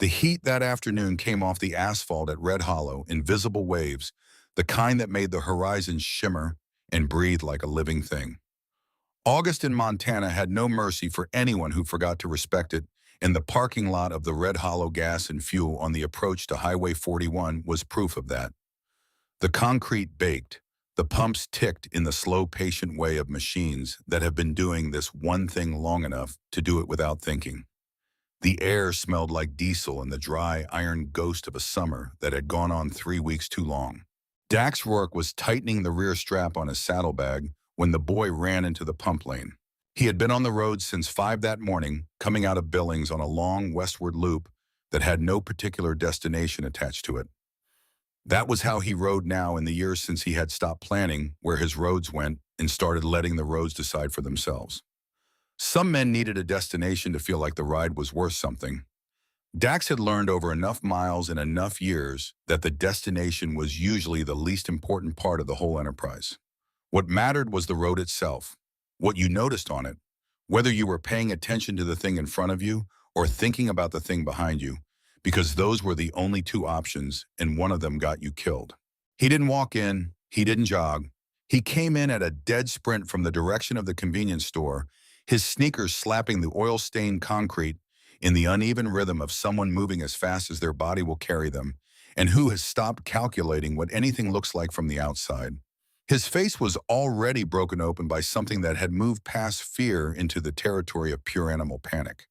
The heat that afternoon came off the asphalt at Red Hollow in visible waves, the kind that made the horizon shimmer and breathe like a living thing. August in Montana had no mercy for anyone who forgot to respect it, and the parking lot of the Red Hollow Gas and Fuel on the approach to Highway 41 was proof of that. The concrete baked, the pumps ticked in the slow, patient way of machines that have been doing this one thing long enough to do it without thinking. The air smelled like diesel and the dry, iron ghost of a summer that had gone on 3 weeks too long. Dax Rourke was tightening the rear strap on his saddlebag when the boy ran into the pump lane. He had been on the road since 5 that morning, coming out of Billings on a long westward loop that had no particular destination attached to it. That was how he rode now in the years since he had stopped planning where his roads went and started letting the roads decide for themselves. Some men needed a destination to feel like the ride was worth something. Dax had learned over enough miles and enough years that the destination was usually the least important part of the whole enterprise. What mattered was the road itself, what you noticed on it, whether you were paying attention to the thing in front of you or thinking about the thing behind you, because those were the only two options and one of them got you killed. He didn't walk in, he didn't jog. He came in at a dead sprint from the direction of the convenience store, his sneakers slapping the oil-stained concrete in the uneven rhythm of someone moving as fast as their body will carry them, and who has stopped calculating what anything looks like from the outside. His face was already broken open by something that had moved past fear into the territory of pure animal panic.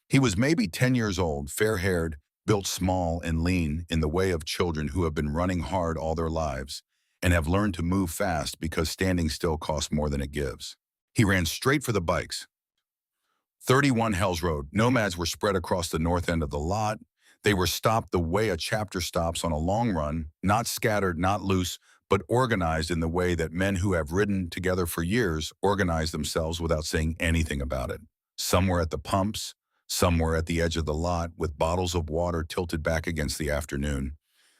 He was maybe 10 years old, fair-haired, built small and lean in the way of children who have been running hard all their lives and have learned to move fast because standing still costs more than it gives. He ran straight for the bikes. 31 Hells Road. Nomads were spread across the north end of the lot. They were stopped the way a chapter stops on a long run, not scattered, not loose, but organized in the way that men who have ridden together for years organize themselves without saying anything about it. Some were at the pumps, some were at the edge of the lot with bottles of water tilted back against the afternoon.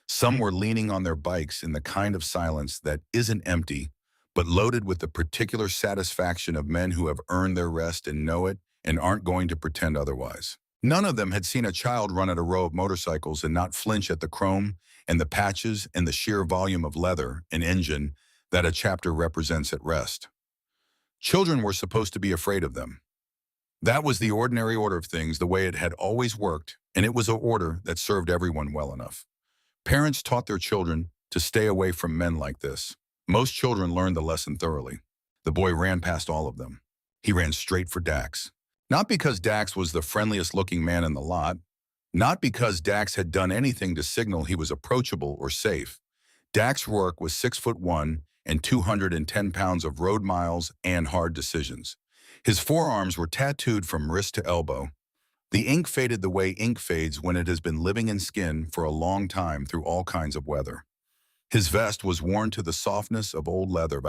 Some were leaning on their bikes in the kind of silence that isn't empty, but loaded with the particular satisfaction of men who have earned their rest and know it and aren't going to pretend otherwise. None of them had seen a child run at a row of motorcycles and not flinch at the chrome and the patches and the sheer volume of leather and engine that a chapter represents at rest. Children were supposed to be afraid of them. That was the ordinary order of things, the way it had always worked, and it was an order that served everyone well enough. Parents taught their children to stay away from men like this. Most children learned the lesson thoroughly. The boy ran past all of them. He ran straight for Dax. Not because Dax was the friendliest-looking man in the lot, not because Dax had done anything to signal he was approachable or safe. Dax Rourke was 6'1" and 210 pounds of road miles and hard decisions. His forearms were tattooed from wrist to elbow. The ink faded the way ink fades when it has been living in skin for a long time through all kinds of weather. His vest was worn to the softness of old leather,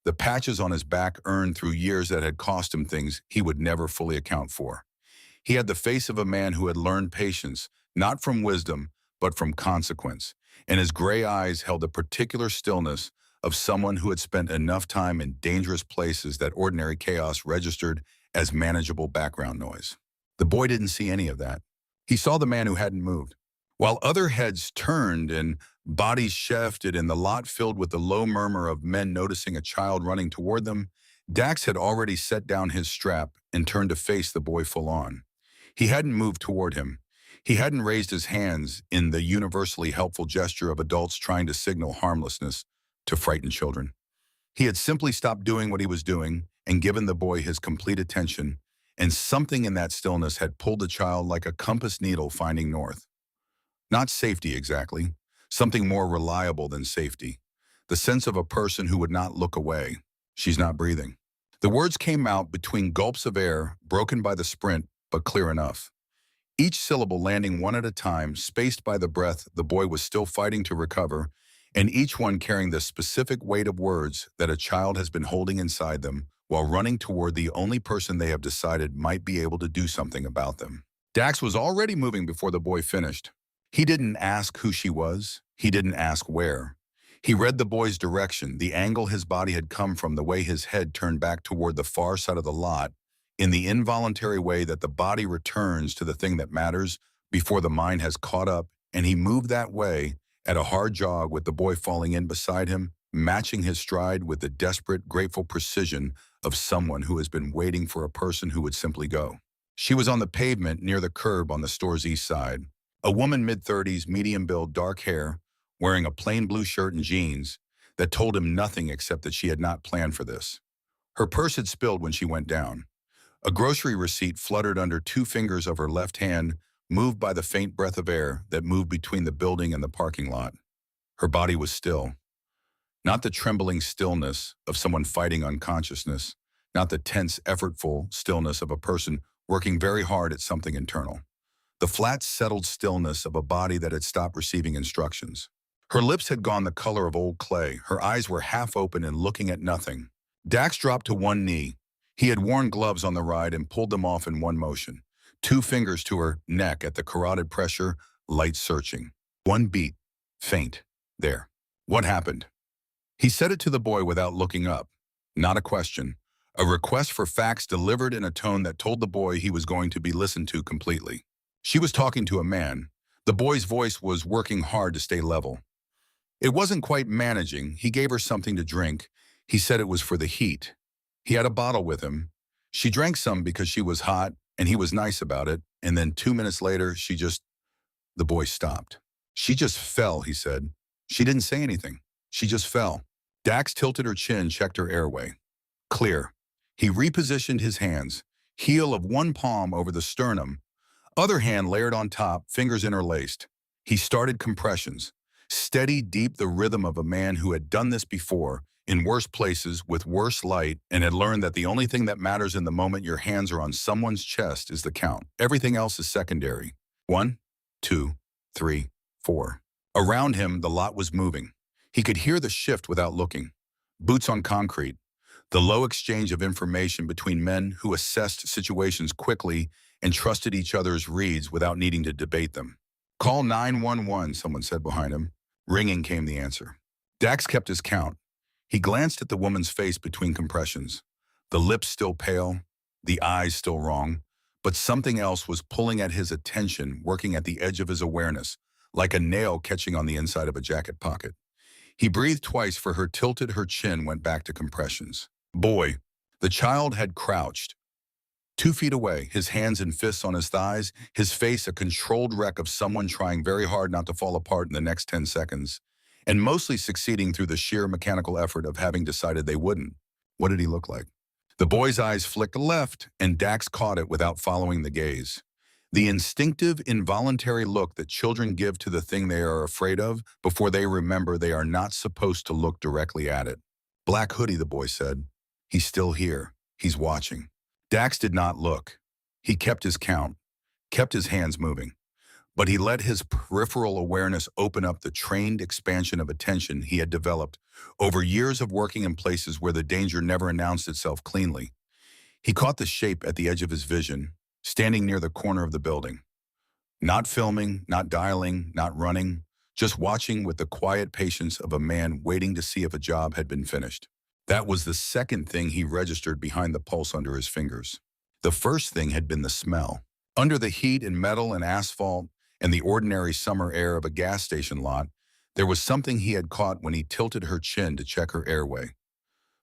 the patches on his back earned through years that had cost him things he would never fully account for. He had the face of a man who had learned patience, not from wisdom, but from consequence, and his gray eyes held a particular stillness of someone who had spent enough time in dangerous places that ordinary chaos registered as manageable background noise. The boy didn't see any of that. He saw the man who hadn't moved. While other heads turned and bodies shifted and the lot filled with the low murmur of men noticing a child running toward them, Dax had already set down his strap and turned to face the boy full on. He hadn't moved toward him. He hadn't raised his hands in the universally helpful gesture of adults trying to signal harmlessness to frightened children. He had simply stopped doing what he was doing and given the boy his complete attention, and something in that stillness had pulled the child like a compass needle finding north. Not safety exactly, something more reliable than safety. The sense of a person who would not look away. She's not breathing. The words came out between gulps of air, broken by the sprint, but clear enough. Each syllable landing one at a time, spaced by the breath the boy was still fighting to recover, and each one carrying the specific weight of words that a child has been holding inside them while running toward the only person they have decided might be able to do something about them. Dax was already moving before the boy finished. He didn't ask who she was. He didn't ask where. He read the boy's direction, the angle his body had come from, the way his head turned back toward the far side of the lot, in the involuntary way that the body returns to the thing that matters before the mind has caught up, and he moved that way at a hard jog with the boy falling in beside him, matching his stride with the desperate, grateful precision of someone who has been waiting for a person who would simply go. She was on the pavement near the curb on the store's east side. A woman mid-30s, medium build, dark hair, wearing a plain blue shirt and jeans that told him nothing except that she had not planned for this. Her purse had spilled when she went down. A grocery receipt fluttered under two fingers of her left hand, moved by the faint breath of air that moved between the building and the parking lot. Her body was still. Not the trembling stillness of someone fighting unconsciousness, not the tense, effortful stillness of a person working very hard at something internal. The flat, settled stillness of a body that had stopped receiving instructions. Her lips had gone the color of old clay. Her eyes were half open and looking at nothing. Dax dropped to one knee. He had worn gloves on the ride and pulled them off in one motion. Two fingers to her neck at the carotid pressure, light searching. One beat. Faint. There. What happened? He said it to the boy without looking up. Not a question. A request for facts delivered in a tone that told the boy he was going to be listened to completely. She was talking to a man. The boy's voice was working hard to stay level. It wasn't quite managing. He gave her something to drink. He said it was for the heat. He had a bottle with him. She drank some because she was hot, and he was nice about it, and then 2 minutes later, the boy stopped. She just fell, he said. She didn't say anything. She just fell. Dax tilted her chin, checked her airway. Clear. He repositioned his hands, heel of one palm over the sternum, other hand layered on top, fingers interlaced. He started compressions. Steady, deep, the rhythm of a man who had done this before, in worse places, with worse light, and had learned that the only thing that matters in the moment your hands are on someone's chest is the count. Everything else is secondary. 1, 2, 3, 4. Around him, the lot was moving. He could hear the shift without looking. Boots on concrete. The low exchange of information between men who assessed situations quickly and trusted each other's reads without needing to debate them. Call 911, someone said behind him. Ringing came the answer. Dax kept his count. He glanced at the woman's face between compressions. The lips still pale, the eyes still wrong, but something else was pulling at his attention, working at the edge of his awareness, like a nail catching on the inside of a jacket pocket. He breathed twice for her tilted her chin went back to compressions. Boy, the child had crouched, 2 feet away, his hands and fists on his thighs, his face a controlled wreck of someone trying very hard not to fall apart in the next 10 seconds, and mostly succeeding through the sheer mechanical effort of having decided they wouldn't. What did he look like? The boy's eyes flicked left, and Dax caught it without following the gaze. The instinctive, involuntary look that children give to the thing they are afraid of before they remember they are not supposed to look directly at it. Black hoodie, the boy said. He's still here. He's watching. Dax did not look. He kept his count, kept his hands moving, but he let his peripheral awareness open up the trained expansion of attention he had developed over years of working in places where the danger never announced itself cleanly. He caught the shape at the edge of his vision, standing near the corner of the building. Not filming, not dialing, not running, just watching with the quiet patience of a man waiting to see if a job had been finished. That was the second thing he registered behind the pulse under his fingers. The first thing had been the smell. Under the heat and metal and asphalt and the ordinary summer air of a gas station lot, there was something he had caught when he tilted her chin to check her airway.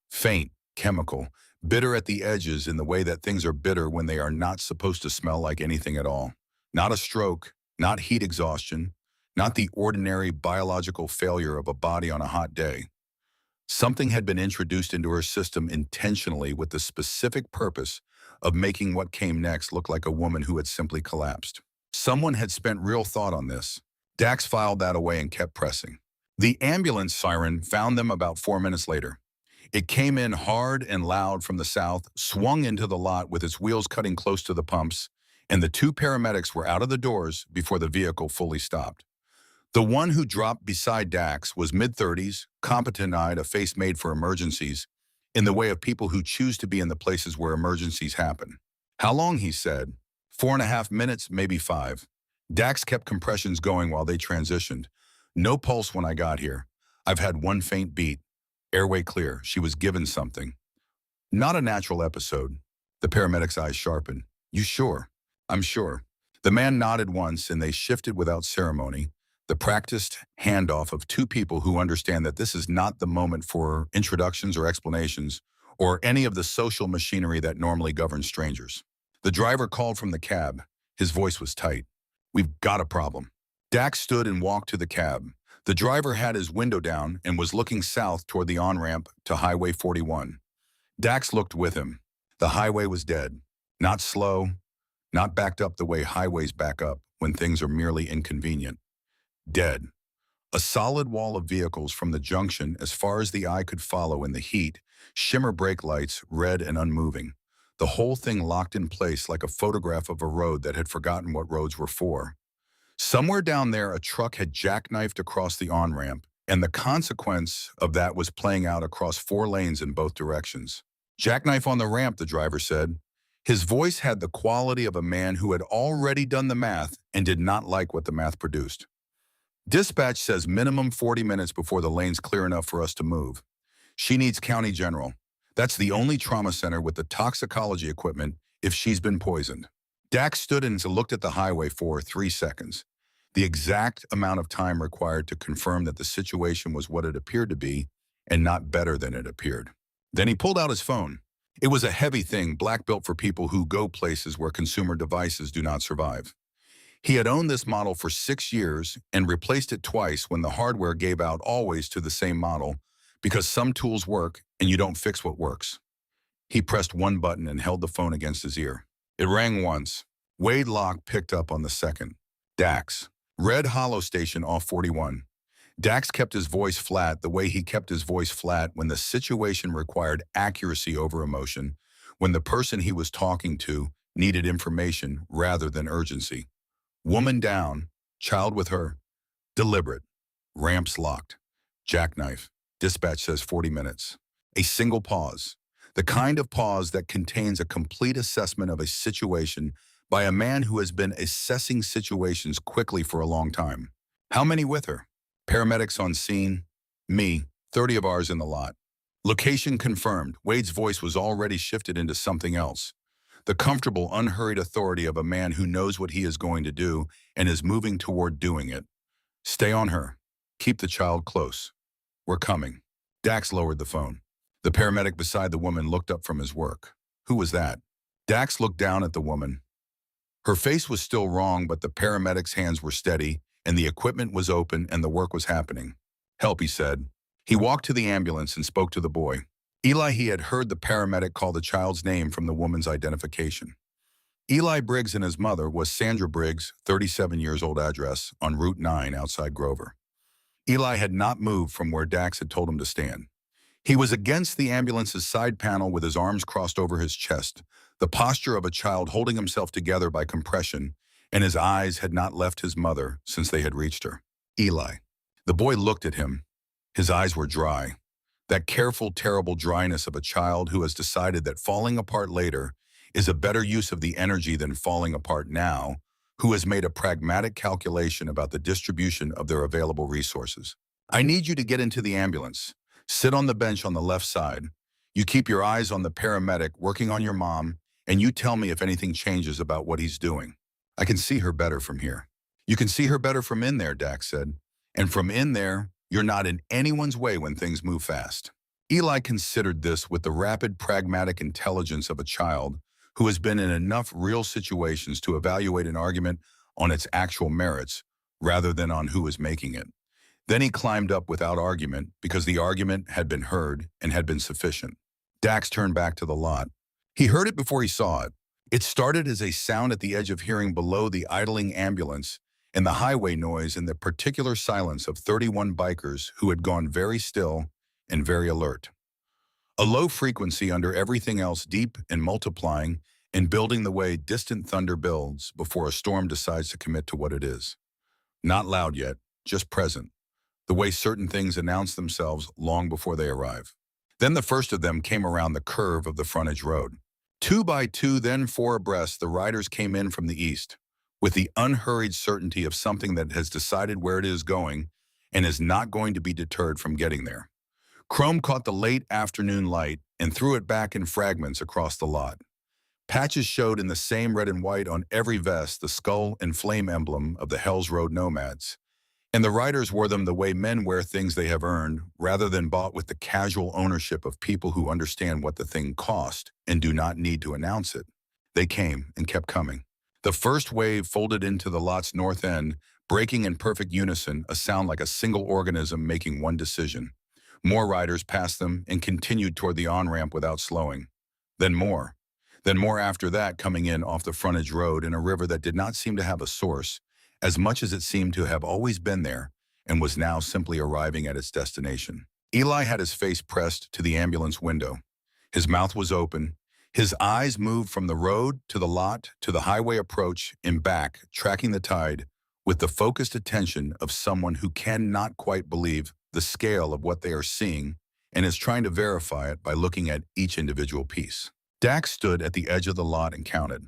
Faint, chemical, bitter at the edges in the way that things are bitter when they are not supposed to smell like anything at all. Not a stroke, not heat exhaustion, not the ordinary biological failure of a body on a hot day. Something had been introduced into her system intentionally with the specific purpose of making what came next look like a woman who had simply collapsed. Someone had spent real thought on this. Dax filed that away and kept pressing. The ambulance siren found them about 4 minutes later. It came in hard and loud from the south, swung into the lot with its wheels cutting close to the pumps, and the 2 paramedics were out of the doors before the vehicle fully stopped. The one who dropped beside Dax was mid-30s, competent-eyed, a face made for emergencies, in the way of people who choose to be in the places where emergencies happen. How long, he said. 4.5 minutes, maybe 5. Dax kept compressions going while they transitioned. No pulse when I got here. I've had one faint beat. Airway clear. She was given something. Not a natural episode. The paramedic's eyes sharpened. You sure? I'm sure. The man nodded once and they shifted without ceremony, the practiced handoff of two people who understand that this is not the moment for introductions or explanations or any of the social machinery that normally governs strangers. The driver called from the cab. His voice was tight. "We've got a problem." Dax stood and walked to the cab. The driver had his window down and was looking south toward the on-ramp to Highway 41. Dax looked with him. The highway was dead. Not slow, not backed up the way highways back up when things are merely inconvenient. Dead. A solid wall of vehicles from the junction as far as the eye could follow in the heat, shimmer brake lights, red and unmoving. The whole thing locked in place like a photograph of a road that had forgotten what roads were for. Somewhere down there, a truck had jackknifed across the on-ramp, and the consequence of that was playing out across 4 lanes in both directions. "Jackknife on the ramp," the driver said. His voice had the quality of a man who had already done the math and did not like what the math produced. "Dispatch says minimum 40 minutes before the lane's clear enough for us to move. She needs County General. That's the only trauma center with the toxicology equipment if she's been poisoned." Dax stood and looked at the highway for 3 seconds, the exact amount of time required to confirm that the situation was what it appeared to be and not better than it appeared. Then he pulled out his phone. It was a heavy thing, black-built for people who go places where consumer devices do not survive. He had owned this model for 6 years and replaced it twice when the hardware gave out, always to the same model, because some tools work and you don't fix what works. He pressed one button and held the phone against his ear. It rang once. Wade Locke picked up on the second. "Dax. Red Hollow Station off 41. Dax kept his voice flat the way he kept his voice flat when the situation required accuracy over emotion, when the person he was talking to needed information rather than urgency. "Woman down. Child with her. Deliberate. Ramps locked. Jackknife. Dispatch says 40 minutes. A single pause. The kind of pause that contains a complete assessment of a situation by a man who has been assessing situations quickly for a long time. How many with her? Paramedics on scene. Me. 30 of ours in the lot. Location confirmed." Wade's voice was already shifted into something else. The comfortable, unhurried authority of a man who knows what he is going to do and is moving toward doing it. "Stay on her. Keep the child close. We're coming." Dax lowered the phone. The paramedic beside the woman looked up from his work. Who was that? Dax looked down at the woman. Her face was still wrong, but the paramedic's hands were steady, and the equipment was open and the work was happening. "Help," he said. He walked to the ambulance and spoke to the boy. Eli, he had heard the paramedic call the child's name from the woman's identification. Eli Briggs and his mother was Sandra Briggs, 37 years old, address on Route 9 outside Grover. Eli had not moved from where Dax had told him to stand. He was against the ambulance's side panel with his arms crossed over his chest, the posture of a child holding himself together by compression, and his eyes had not left his mother since they had reached her. Eli. The boy looked at him. His eyes were dry. That careful, terrible dryness of a child who has decided that falling apart later is a better use of the energy than falling apart now, who has made a pragmatic calculation about the distribution of their available resources. "I need you to get into the ambulance. Sit on the bench on the left side. You keep your eyes on the paramedic working on your mom, and you tell me if anything changes about what he's doing. I can see her better from here." "You can see her better from in there," Dax said. "And from in there, you're not in anyone's way when things move fast." Eli considered this with the rapid, pragmatic intelligence of a child who has been in enough real situations to evaluate an argument on its actual merits rather than on who is making it. Then he climbed up without argument because the argument had been heard and had been sufficient. Dax turned back to the lot. He heard it before he saw it. It started as a sound at the edge of hearing below the idling ambulance and the highway noise and the particular silence of 31 bikers who had gone very still and very alert. A low frequency under everything else, deep and multiplying and building the way distant thunder builds before a storm decides to commit to what it is. Not loud yet, just present. The way certain things announce themselves long before they arrive. Then the first of them came around the curve of the frontage road. 2 by 2, then 4 abreast, the riders came in from the east, with the unhurried certainty of something that has decided where it is going and is not going to be deterred from getting there. Chrome caught the late afternoon light and threw it back in fragments across the lot. Patches showed in the same red and white on every vest, the skull and flame emblem of the Hell's Road nomads. And the riders wore them the way men wear things they have earned, rather than bought with the casual ownership of people who understand what the thing cost and do not need to announce it. They came and kept coming. The first wave folded into the lot's north end, breaking in perfect unison, a sound like a single organism making one decision. More riders passed them and continued toward the on-ramp without slowing. Then more. Then more after that, coming in off the frontage road in a river that did not seem to have a source, as much as it seemed to have always been there and was now simply arriving at its destination. Eli had his face pressed to the ambulance window. His mouth was open. His eyes moved from the road to the lot to the highway approach and back, tracking the tide with the focused attention of someone who cannot quite believe the scale of what they are seeing and is trying to verify it by looking at each individual piece. Dax stood at the edge of the lot and counted.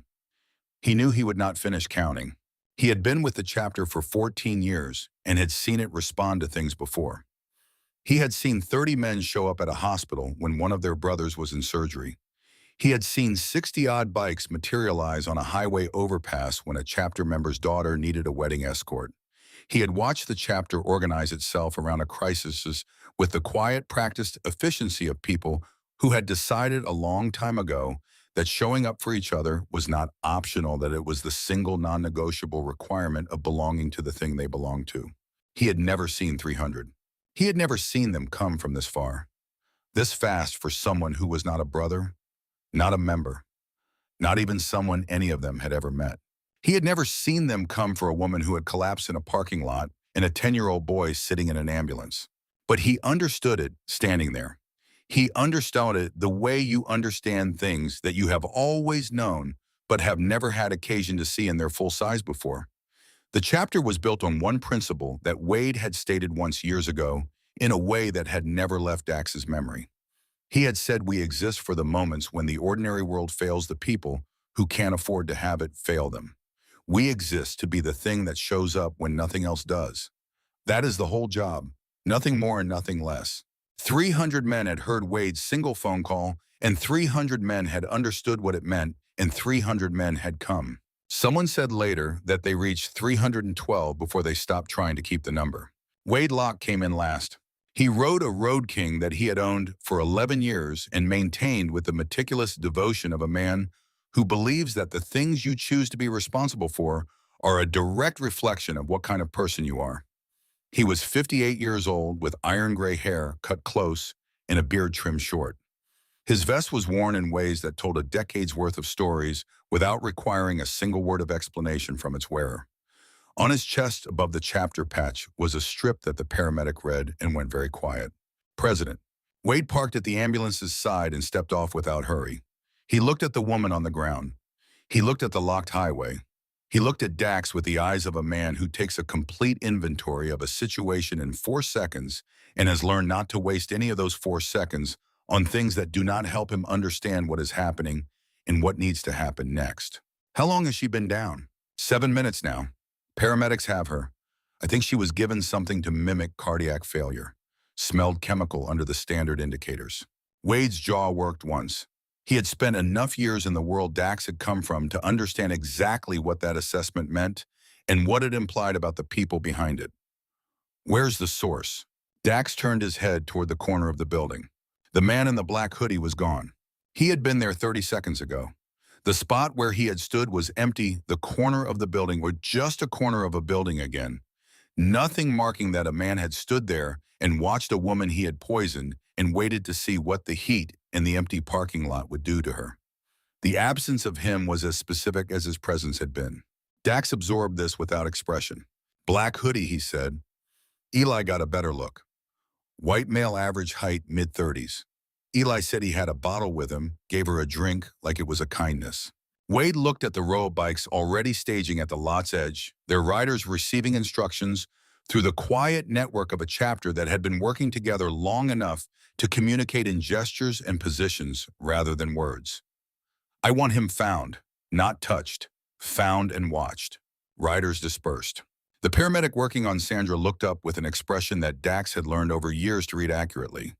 He knew he would not finish counting. He had been with the chapter for 14 years and had seen it respond to things before. He had seen 30 men show up at a hospital when one of their brothers was in surgery. He had seen 60-odd bikes materialize on a highway overpass when a chapter member's daughter needed a wedding escort. He had watched the chapter organize itself around a crisis with the quiet, practiced efficiency of people who had decided a long time ago that showing up for each other was not optional, that it was the single non-negotiable requirement of belonging to the thing they belonged to. He had never seen 300. He had never seen them come from this far, this fast for someone who was not a brother, not a member, not even someone any of them had ever met. He had never seen them come for a woman who had collapsed in a parking lot and a 10-year-old boy sitting in an ambulance. But he understood it standing there. He understood it the way you understand things that you have always known but have never had occasion to see in their full size before. The chapter was built on one principle that Wade had stated once years ago in a way that had never left Dax's memory. He had said we exist for the moments when the ordinary world fails the people who can't afford to have it fail them. We exist to be the thing that shows up when nothing else does. That is the whole job, nothing more and nothing less. 300 men had heard Wade's single phone call, and 300 men had understood what it meant, and 300 men had come. Someone said later that they reached 312 before they stopped trying to keep the number. Wade Locke came in last. He rode a Road King that he had owned for 11 years and maintained with the meticulous devotion of a man who believes that the things you choose to be responsible for are a direct reflection of what kind of person you are. He was 58 years old with iron gray hair cut close and a beard trimmed short. His vest was worn in ways that told a decade's worth of stories without requiring a single word of explanation from its wearer. On his chest above the chapter patch was a strip that the paramedic read and went very quiet. President. Wade parked at the ambulance's side and stepped off without hurry. He looked at the woman on the ground. He looked at the locked highway. He looked at Dax with the eyes of a man who takes a complete inventory of a situation in 4 seconds and has learned not to waste any of those 4 seconds on things that do not help him understand what is happening and what needs to happen next. How long has she been down? 7 minutes now. Paramedics have her. I think she was given something to mimic cardiac failure. Smelled chemical under the standard indicators. Wade's jaw worked once. He had spent enough years in the world Dax had come from to understand exactly what that assessment meant and what it implied about the people behind it. Where's the source? Dax turned his head toward the corner of the building. The man in the black hoodie was gone. He had been there 30 seconds ago. The spot where he had stood was empty, the corner of the building, or just a corner of a building again. Nothing marking that a man had stood there and watched a woman he had poisoned and waited to see what the heat in the empty parking lot would do to her. The absence of him was as specific as his presence had been. Dax absorbed this without expression. Black hoodie, he said. Eli got a better look. White male, average height, mid-30s. Eli said he had a bottle with him, gave her a drink like it was a kindness. Wade looked at the row of bikes already staging at the lot's edge, their riders receiving instructions through the quiet network of a chapter that had been working together long enough to communicate in gestures and positions rather than words. I want him found, not touched, found and watched. Riders dispersed. The paramedic working on Sandra looked up with an expression that Dax had learned over years to read accurately.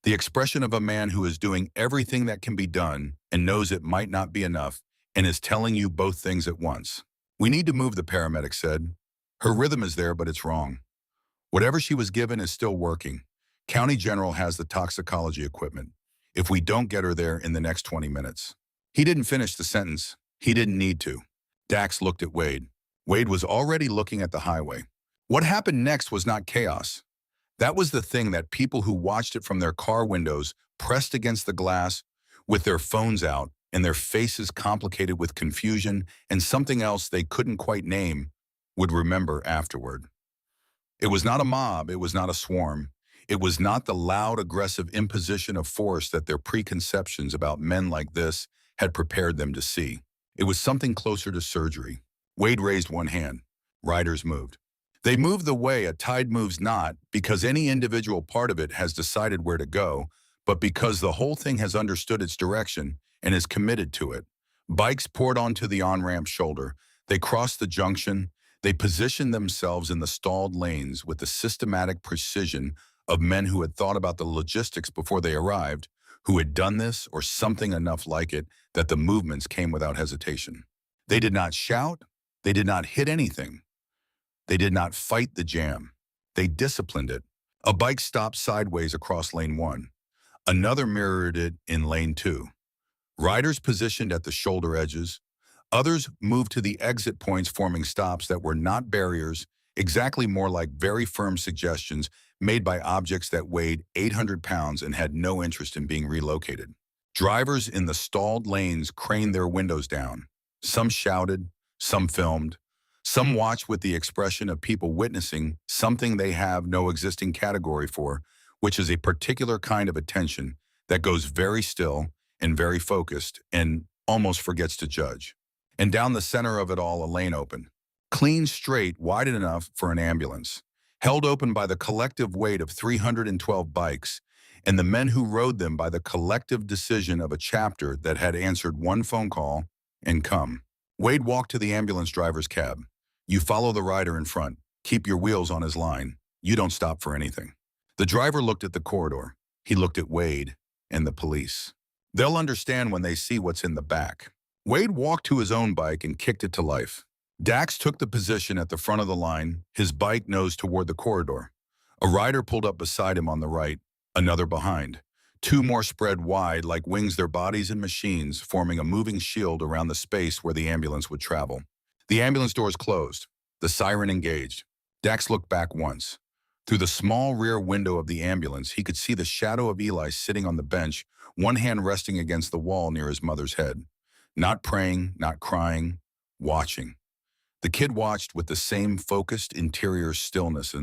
The expression of a man who is doing everything that can be done and knows it might not be enough and is telling you both things at once. We need to move, the paramedic said. Her rhythm is there, but it's wrong. Whatever she was given is still working. County General has the toxicology equipment. If we don't get her there in the next 20 minutes. He didn't finish the sentence. He didn't need to. Dax looked at Wade. Wade was already looking at the highway. What happened next was not chaos. That was the thing that people who watched it from their car windows, pressed against the glass, with their phones out, and their faces complicated with confusion and something else they couldn't quite name, would remember afterward. It was not a mob, it was not a swarm. It was not the loud, aggressive imposition of force that their preconceptions about men like this had prepared them to see. It was something closer to surgery. Wade raised one hand. Riders moved. They moved the way a tide moves, not because any individual part of it has decided where to go, but because the whole thing has understood its direction and is committed to it. Bikes poured onto the on-ramp shoulder. They crossed the junction. They positioned themselves in the stalled lanes with the systematic precision of men who had thought about the logistics before they arrived, who had done this or something enough like it that the movements came without hesitation. They did not shout. They did not hit anything. They did not fight the jam. They disciplined it. A bike stopped sideways across lane 1. Another mirrored it in lane 2. Riders positioned at the shoulder edges. Others moved to the exit points, forming stops that were not barriers, exactly more like very firm suggestions made by objects that weighed 800 pounds and had no interest in being relocated. Drivers in the stalled lanes craned their windows down. Some shouted, some filmed, some watched with the expression of people witnessing something they have no existing category for, which is a particular kind of attention that goes very still and very focused and almost forgets to judge. And down the center of it all, a lane opened. Clean, straight, wide enough for an ambulance. Held open by the collective weight of 312 bikes, and the men who rode them by the collective decision of a chapter that had answered one phone call and come. Wade walked to the ambulance driver's cab. You follow the rider in front. Keep your wheels on his line. You don't stop for anything. The driver looked at the corridor. He looked at Wade and the police. They'll understand when they see what's in the back. Wade walked to his own bike and kicked it to life. Dax took the position at the front of the line, his bike nose toward the corridor. A rider pulled up beside him on the right, another behind. Two more spread wide like wings, their bodies and machines, forming a moving shield around the space where the ambulance would travel. The ambulance doors closed. The siren engaged. Dax looked back once. Through the small rear window of the ambulance, he could see the shadow of Eli sitting on the bench, one hand resting against the wall near his mother's head. Not praying, not crying, watching. The kid watched with the same focused interior stillness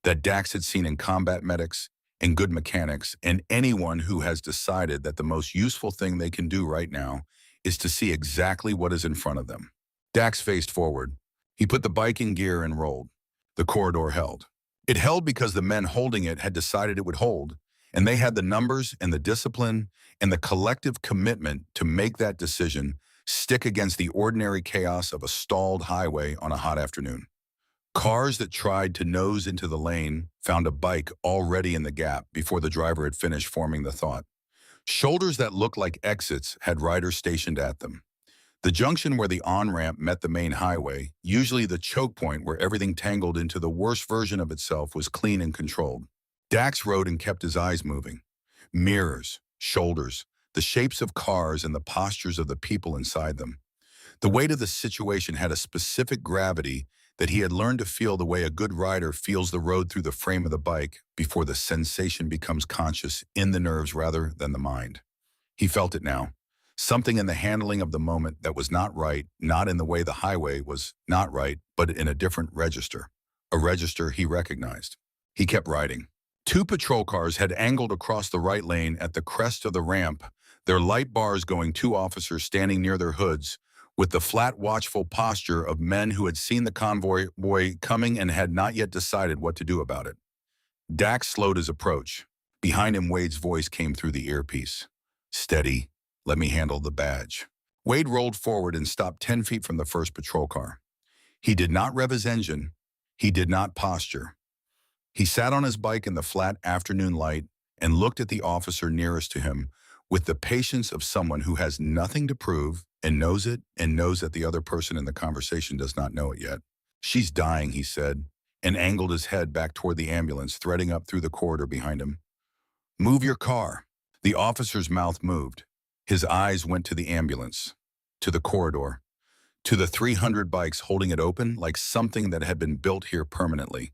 that Dax had seen in combat medics and good mechanics and anyone who has decided that the most useful thing they can do right now is to see exactly what is in front of them. Dax faced forward. He put the bike in gear and rolled. The corridor held. It held because the men holding it had decided it would hold, and they had the numbers and the discipline and the collective commitment to make that decision stick against the ordinary chaos of a stalled highway on a hot afternoon. Cars that tried to nose into the lane found a bike already in the gap before the driver had finished forming the thought. Shoulders that looked like exits had riders stationed at them. The junction where the on-ramp met the main highway, usually the choke point where everything tangled into the worst version of itself, was clean and controlled. Dax rode and kept his eyes moving. Mirrors, shoulders, the shapes of cars and the postures of the people inside them. The weight of the situation had a specific gravity that he had learned to feel the way a good rider feels the road through the frame of the bike before the sensation becomes conscious in the nerves rather than the mind. He felt it now. Something in the handling of the moment that was not right, not in the way the highway was not right, but in a different register. A register he recognized. He kept riding. Two patrol cars had angled across the right lane at the crest of the ramp, their light bars going, two officers standing near their hoods, with the flat, watchful posture of men who had seen the convoy coming and had not yet decided what to do about it. Dax slowed his approach. Behind him, Wade's voice came through the earpiece. Steady. Let me handle the badge. Wade rolled forward and stopped 10 feet from the first patrol car. He did not rev his engine. He did not posture. He sat on his bike in the flat afternoon light and looked at the officer nearest to him with the patience of someone who has nothing to prove and knows it and knows that the other person in the conversation does not know it yet. "She's dying," he said, and angled his head back toward the ambulance threading up through the corridor behind him. "Move your car." The officer's mouth moved. His eyes went to the ambulance, to the corridor, to the 300 bikes holding it open like something that had been built here permanently.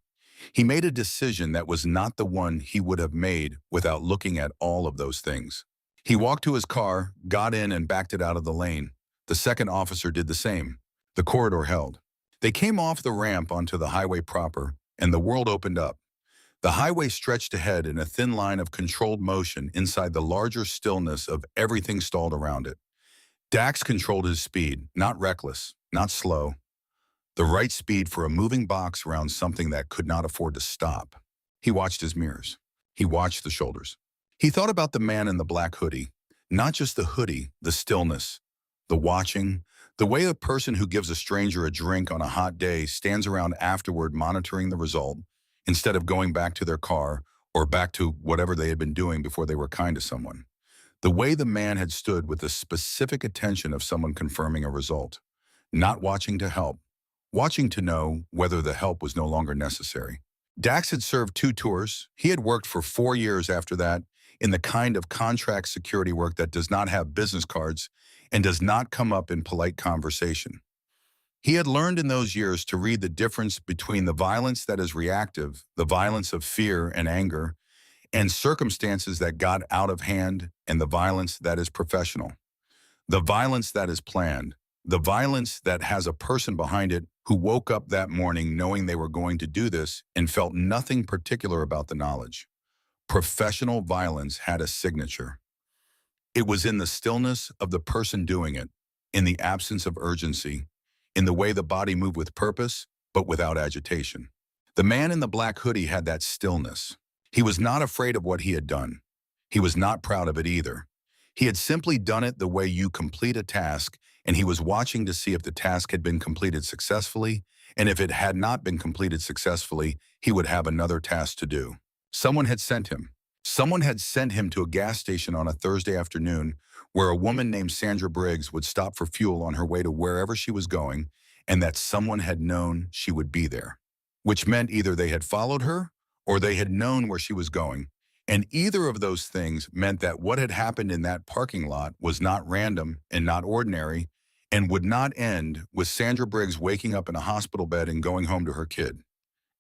He made a decision that was not the one he would have made without looking at all of those things. He walked to his car, got in, and backed it out of the lane. The second officer did the same. The corridor held. They came off the ramp onto the highway proper, and the world opened up. The highway stretched ahead in a thin line of controlled motion inside the larger stillness of everything stalled around it. Dax controlled his speed, not reckless, not slow. The right speed for a moving box around something that could not afford to stop. He watched his mirrors. He watched the shoulders. He thought about the man in the black hoodie. Not just the hoodie, the stillness, the watching, the way a person who gives a stranger a drink on a hot day stands around afterward monitoring the result, instead of going back to their car or back to whatever they had been doing before they were kind to someone. The way the man had stood with the specific attention of someone confirming a result, not watching to help, watching to know whether the help was no longer necessary. Dax had served 2 tours. He had worked for 4 years after that in the kind of contract security work that does not have business cards and does not come up in polite conversation. He had learned in those years to read the difference between the violence that is reactive, the violence of fear and anger, and circumstances that got out of hand, and the violence that is professional. The violence that is planned, the violence that has a person behind it who woke up that morning knowing they were going to do this and felt nothing particular about the knowledge. Professional violence had a signature. It was in the stillness of the person doing it, in the absence of urgency, in the way the body moved with purpose, but without agitation. The man in the black hoodie had that stillness. He was not afraid of what he had done. He was not proud of it either. He had simply done it the way you complete a task, and he was watching to see if the task had been completed successfully, and if it had not been completed successfully, he would have another task to do. Someone had sent him. Someone had sent him to a gas station on a Thursday afternoon where a woman named Sandra Briggs would stop for fuel on her way to wherever she was going, and that someone had known she would be there, which meant either they had followed her or they had known where she was going. And either of those things meant that what had happened in that parking lot was not random and not ordinary and would not end with Sandra Briggs waking up in a hospital bed and going home to her kid.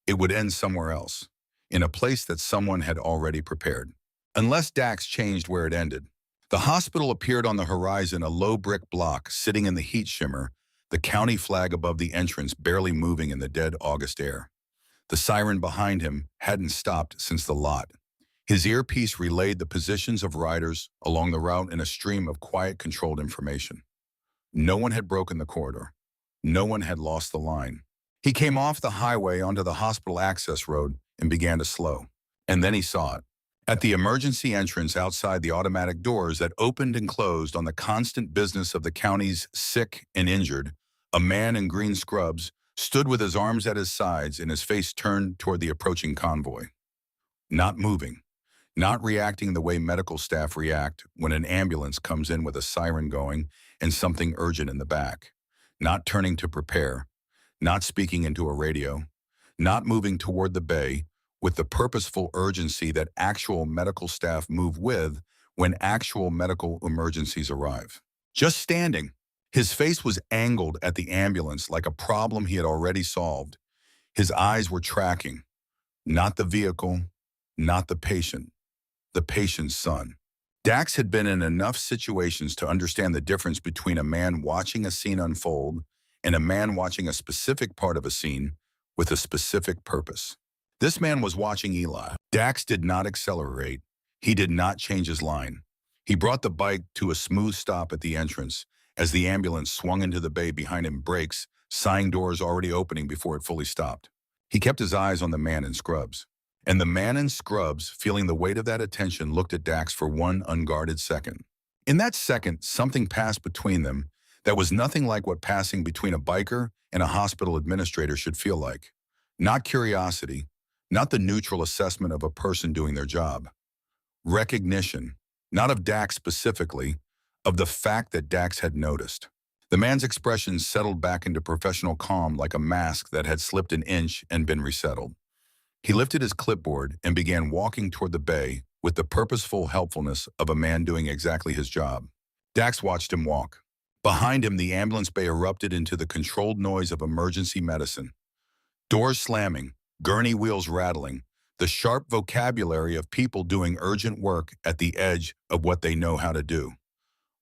It would end somewhere else, in a place that someone had already prepared. Unless Dax changed where it ended. The hospital appeared on the horizon, a low brick block sitting in the heat shimmer, the county flag above the entrance barely moving in the dead August air. The siren behind him hadn't stopped since the lot. His earpiece relayed the positions of riders along the route in a stream of quiet, controlled information. No one had broken the corridor. No one had lost the line. He came off the highway onto the hospital access road and began to slow. And then he saw it. At the emergency entrance outside the automatic doors that opened and closed on the constant business of the county's sick and injured, a man in green scrubs stood with his arms at his sides and his face turned toward the approaching convoy. Not moving, not reacting the way medical staff react when an ambulance comes in with a siren going and something urgent in the back. Not turning to prepare, not speaking into a radio, not moving toward the bay with the purposeful urgency that actual medical staff move with when actual medical emergencies arrive. Just standing. His face was angled at the ambulance like a problem he had already solved. His eyes were tracking, not the vehicle, not the patient's son. Dax had been in enough situations to understand the difference between a man watching a scene unfold and a man watching a specific part of a scene with a specific purpose. This man was watching Eli. Dax did not accelerate. He did not change his line. He brought the bike to a smooth stop at the entrance as the ambulance swung into the bay behind him, brakes, sign doors already opening before it fully stopped. He kept his eyes on the man in scrubs. And the man in scrubs, feeling the weight of that attention, looked at Dax for one unguarded second. In that second, something passed between them that was nothing like what passing between a biker and a hospital administrator should feel like. Not curiosity, not the neutral assessment of a person doing their job. recognition, not of Dax specifically, of the fact that Dax had noticed. The man's expression settled back into professional calm like a mask that had slipped an inch and been resettled. He lifted his clipboard and began walking toward the bay with the purposeful helpfulness of a man doing exactly his job. Dax watched him walk. Behind him, the ambulance bay erupted into the controlled noise of emergency medicine. Doors slamming, gurney wheels rattling, the sharp vocabulary of people doing urgent work at the edge of what they know how to do.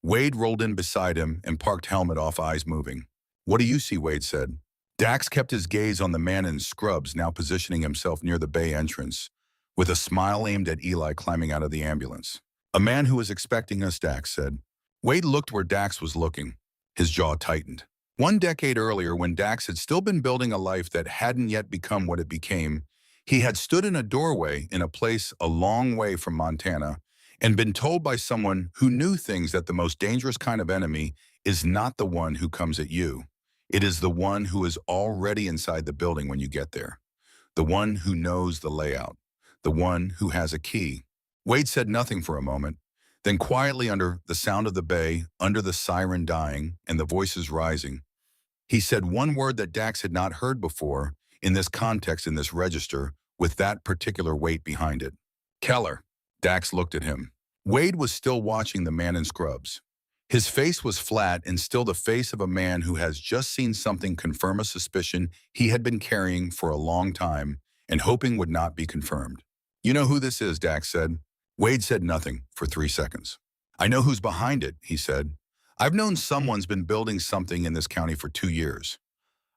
Wade rolled in beside him and parked helmet off, eyes moving. "What do you see?" Wade said. Dax kept his gaze on the man in scrubs, now positioning himself near the bay entrance, with a smile aimed at Eli climbing out of the ambulance. "A man who is expecting us," Dax said. Wade looked where Dax was looking. His jaw tightened. 1 decade earlier, when Dax had still been building a life that hadn't yet become what it became, he had stood in a doorway in a place a long way from Montana and been told by someone who knew things that the most dangerous kind of enemy is not the one who comes at you. It is the one who is already inside the building when you get there. The one who knows the layout. The one who has a key. Wade said nothing for a moment. Then quietly, under the sound of the bay, under the siren dying and the voices rising, he said one word that Dax had not heard before in this context, in this register, with that particular weight behind it. "Keller." Dax looked at him. Wade was still watching the man in scrubs. His face was flat and still the face of a man who has just seen something confirm a suspicion he had been carrying for a long time and hoping would not be confirmed. "You know who this is?" Dax said. Wade said nothing for 3 seconds. "I know who's behind it," he said. "I've known someone's been building something in this county for 2 years.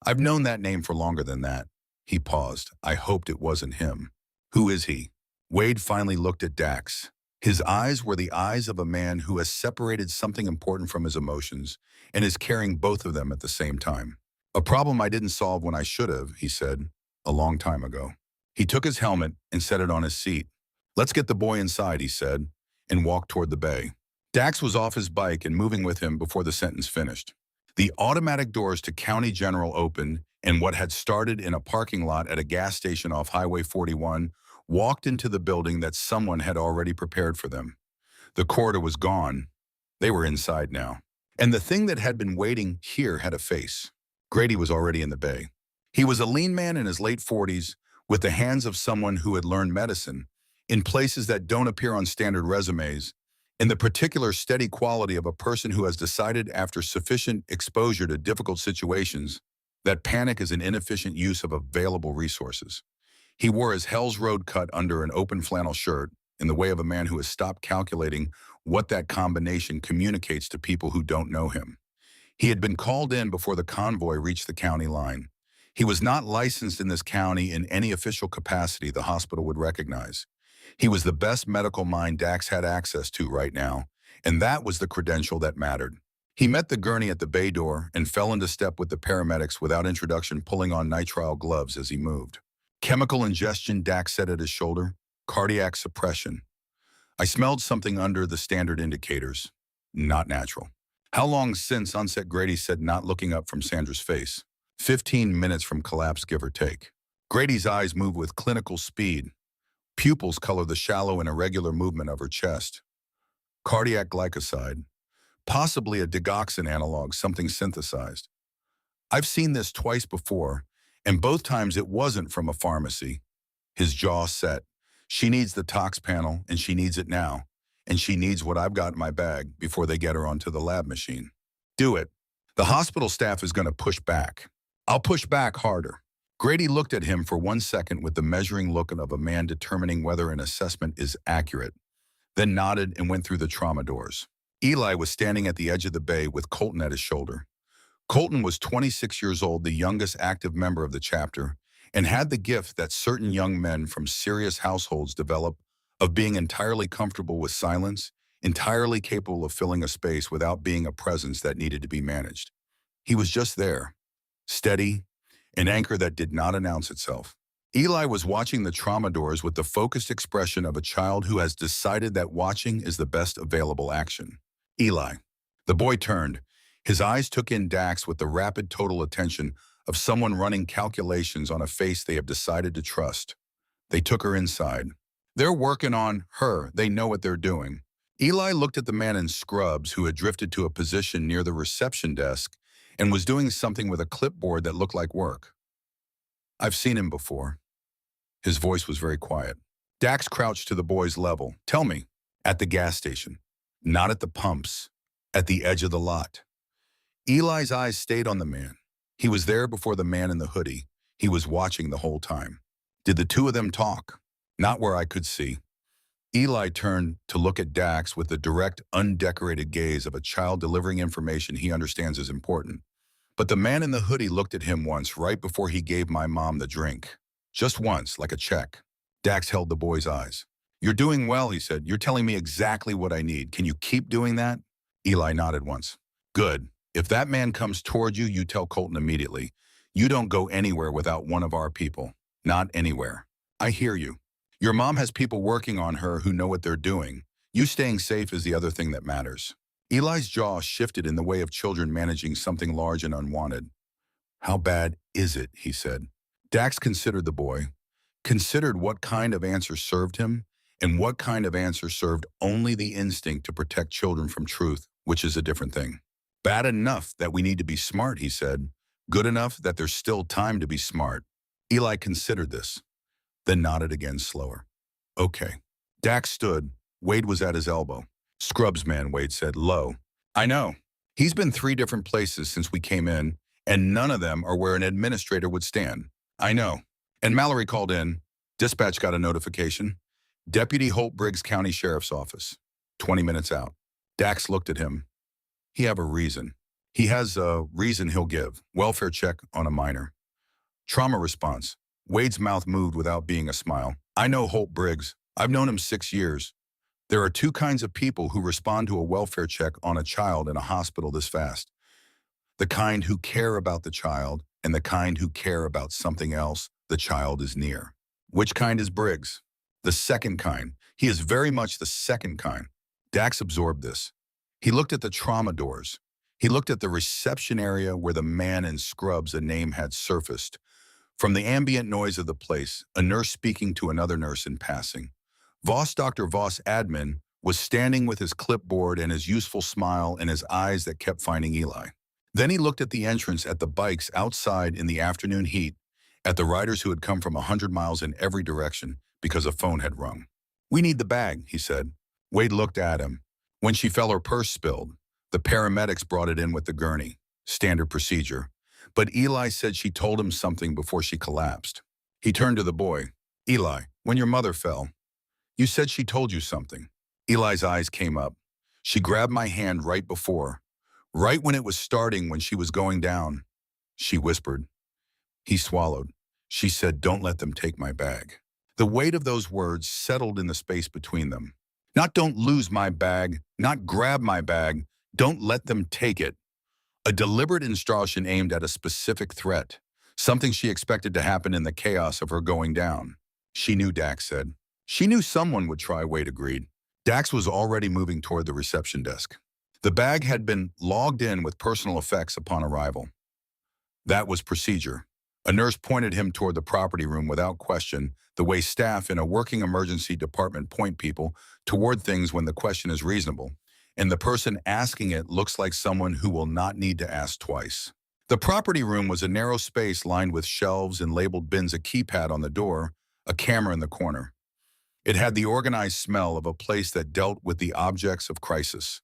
I've known that name for longer than that." He paused. "I hoped it wasn't him." "Who is he?" Wade finally looked at Dax. His eyes were the eyes of a man who has separated something important from his emotions and is carrying both of them at the same time. "A problem I didn't solve when I should have," he said, "a long time ago." He took his helmet and set it on his seat. "Let's get the boy inside," he said, and walked toward the bay. Dax was off his bike and moving with him before the sentence finished. The automatic doors to County General opened, and what had started in a parking lot at a gas station off Highway 41 walked into the building that someone had already prepared for them. The corridor was gone. They were inside now. And the thing that had been waiting here had a face. Grady was already in the bay. He was a lean man in his late 40s, with the hands of someone who had learned medicine, in places that don't appear on standard resumes, and the particular steady quality of a person who has decided after sufficient exposure to difficult situations that panic is an inefficient use of available resources. He wore his Hell's Road cut under an open flannel shirt, in the way of a man who has stopped calculating what that combination communicates to people who don't know him. He had been called in before the convoy reached the county line. He was not licensed in this county in any official capacity the hospital would recognize. He was the best medical mind Dax had access to right now, and that was the credential that mattered. He met the gurney at the bay door and fell into step with the paramedics without introduction, pulling on nitrile gloves as he moved. "Chemical ingestion," Dax said at his shoulder. "Cardiac suppression." "I smelled something under the standard indicators. Not natural." "How long since?" Unset Grady said, not looking up from Sandra's face. 15 minutes from collapse, give or take." Grady's eyes moved with clinical speed. Pupils color the shallow and irregular movement of her chest. "Cardiac glycoside. Possibly a digoxin analog, something synthesized. I've seen this twice before, and both times it wasn't from a pharmacy." His jaw set. "She needs the tox panel, and she needs it now. And she needs what I've got in my bag before they get her onto the lab machine." "Do it." "The hospital staff is going to push back." "I'll push back harder." Grady looked at him for 1 second with the measuring look of a man determining whether an assessment is accurate, then nodded and went through the trauma doors. Eli was standing at the edge of the bay with Colton at his shoulder. Colton was 26 years old, the youngest active member of the chapter, and had the gift that certain young men from serious households develop of being entirely comfortable with silence, entirely capable of filling a space without being a presence that needed to be managed. He was just there, steady, an anchor that did not announce itself. Eli was watching the trauma doors with the focused expression of a child who has decided that watching is the best available action. "Eli." The boy turned. His eyes took in Dax with the rapid total attention of someone running calculations on a face they have decided to trust. They took her inside. They're working on her. They know what they're doing. Eli looked at the man in scrubs who had drifted to a position near the reception desk and was doing something with a clipboard that looked like work. I've seen him before. His voice was very quiet. Dax crouched to the boy's level. Tell me. At the gas station. Not at the pumps. At the edge of the lot. Eli's eyes stayed on the man. He was there before the man in the hoodie. He was watching the whole time. Did the two of them talk? Not where I could see. Eli turned to look at Dax with the direct, undecorated gaze of a child delivering information he understands is important. But the man in the hoodie looked at him once right before he gave my mom the drink. Just once, like a check. Dax held the boy's eyes. You're doing well, he said. You're telling me exactly what I need. Can you keep doing that? Eli nodded once. Good. If that man comes toward you, you tell Colton immediately. You don't go anywhere without one of our people. Not anywhere. I hear you. Your mom has people working on her who know what they're doing. You staying safe is the other thing that matters. Eli's jaw shifted in the way of children managing something large and unwanted. How bad is it, he said. Dax considered the boy, considered what kind of answer served him, and what kind of answer served only the instinct to protect children from truth, which is a different thing. Bad enough that we need to be smart, he said. Good enough that there's still time to be smart. Eli considered this, then nodded again slower. Okay. Dax stood. Wade was at his elbow. Scrubs man, Wade said, low. I know. He's been 3 different places since we came in, and none of them are where an administrator would stand. I know. And Mallory called in. Dispatch got a notification. Deputy Holt Briggs County Sheriff's Office. 20 minutes out. Dax looked at him. He have a reason. He has a reason he'll give. Welfare check on a minor. Trauma response. Wade's mouth moved without being a smile. I know Holt Briggs. I've known him 6 years. There are 2 kinds of people who respond to a welfare check on a child in a hospital this fast. The kind who care about the child and the kind who care about something else the child is near. Which kind is Briggs? The second kind. He is very much the second kind. Dax absorbed this. He looked at the trauma doors. He looked at the reception area where the man in scrubs a name had surfaced. From the ambient noise of the place, a nurse speaking to another nurse in passing. Dr. Voss admin was standing with his clipboard and his useful smile and his eyes that kept finding Eli. Then he looked at the entrance at the bikes outside in the afternoon heat, at the riders who had come from 100 miles in every direction because a phone had rung. We need the bag, he said. Wade looked at him. When she fell, her purse spilled. The paramedics brought it in with the gurney. Standard procedure. But Eli said she told him something before she collapsed. He turned to the boy. Eli, when your mother fell, you said she told you something. Eli's eyes came up. She grabbed my hand right before, right when it was starting, when she was going down. She whispered. He swallowed. She said, don't let them take my bag. The weight of those words settled in the space between them. Not don't lose my bag, not grab my bag, don't let them take it. A deliberate instruction aimed at a specific threat, something she expected to happen in the chaos of her going down. She knew, Dax said. She knew someone would try, Wade agreed. Dax was already moving toward the reception desk. The bag had been logged in with personal effects upon arrival. That was procedure. A nurse pointed him toward the property room without question, the way staff in a working emergency department point people toward things when the question is reasonable, and the person asking it looks like someone who will not need to ask twice. The property room was a narrow space lined with shelves and labeled bins, a keypad on the door, a camera in the corner. It had the organized smell of a place that dealt with the objects of crisis.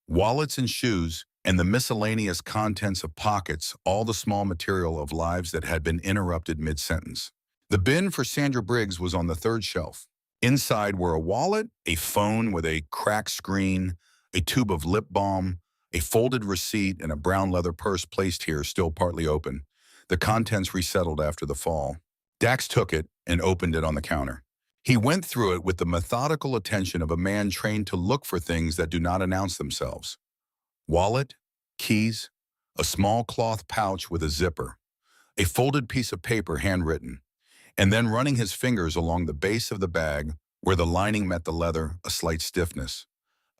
Wallets and shoes, and the miscellaneous contents of pockets, all the small material of lives that had been interrupted mid-sentence. The bin for Sandra Briggs was on the 3rd shelf. Inside were a wallet, a phone with a cracked screen, a tube of lip balm, a folded receipt, and a brown leather purse placed here, still partly open. The contents resettled after the fall. Dax took it and opened it on the counter. He went through it with the methodical attention of a man trained to look for things that do not announce themselves. Wallet, keys, a small cloth pouch with a zipper, a folded piece of paper handwritten, and then running his fingers along the base of the bag where the lining met the leather, a slight stiffness,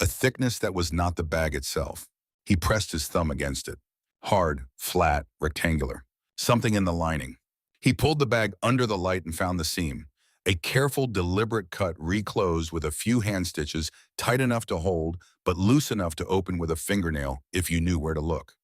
a thickness that was not the bag itself. He pressed his thumb against it. Hard, flat, rectangular. Something in the lining. He pulled the bag under the light and found the seam. A careful, deliberate cut reclosed with a few hand stitches, tight enough to hold, but loose enough to open with a fingernail if you knew where to look.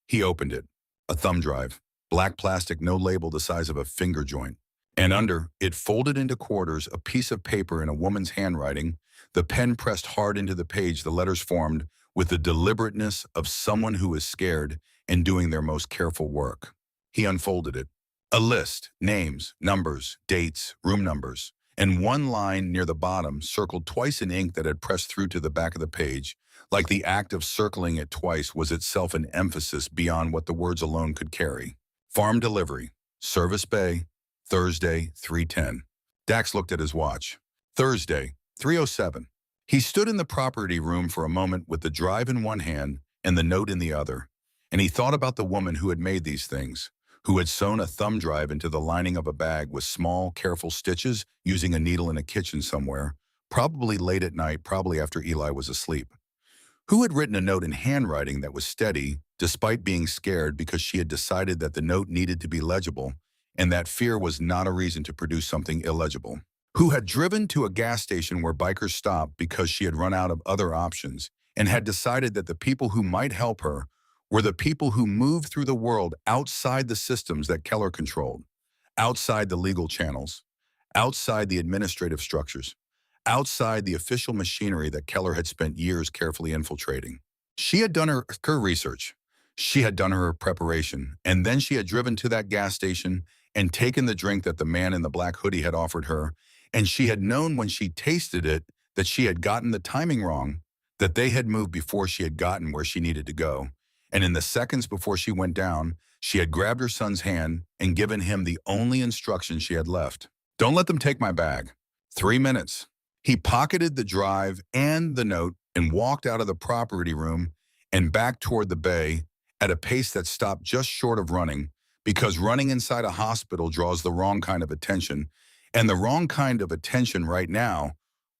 He opened it. A thumb drive. Black plastic, no label, the size of a finger joint. And under, it folded into quarters, a piece of paper in a woman's handwriting, the pen pressed hard into the page, the letters formed with the deliberateness of someone who is scared and doing their most careful work. He unfolded it. A list, names, numbers, dates, room numbers, and one line near the bottom circled twice in ink that had pressed through to the back of the page, like the act of circling it twice was itself an emphasis beyond what the words alone could carry. Farm delivery, Service Bay, Thursday, 3:10. Dax looked at his watch. Thursday, 3:07. He stood in the property room for a moment with the drive in one hand and the note in the other, and he thought about the woman who had made these things, who had sewn a thumb drive into the lining of a bag with small, careful stitches using a needle in a kitchen somewhere, probably late at night, probably after Eli was asleep. Who had written a note in handwriting that was steady, despite being scared because she had decided that the note needed to be legible, and that fear was not a reason to produce something illegible. Who had driven to a gas station where bikers stopped because she had run out of other options, and had decided that the people who might help her were the people who moved through the world outside the systems that Keller controlled, outside the legal channels, outside the administrative structures, outside the official machinery that Keller had spent years carefully infiltrating. She had done her research. She had done her preparation, and then she had driven to that gas station and taken the drink that the man in the black hoodie had offered her, and she had known when she tasted it that she had gotten the timing wrong, that they had moved before she had gotten where she needed to go. And in the seconds before she went down, she had grabbed her son's hand and given him the only instruction she had left. Don't let them take my bag. 3 minutes. He pocketed the drive and the note and walked out of the property room and back toward the bay at a pace that stopped just short of running, because running inside a hospital draws the wrong kind of attention, and the wrong kind of attention right now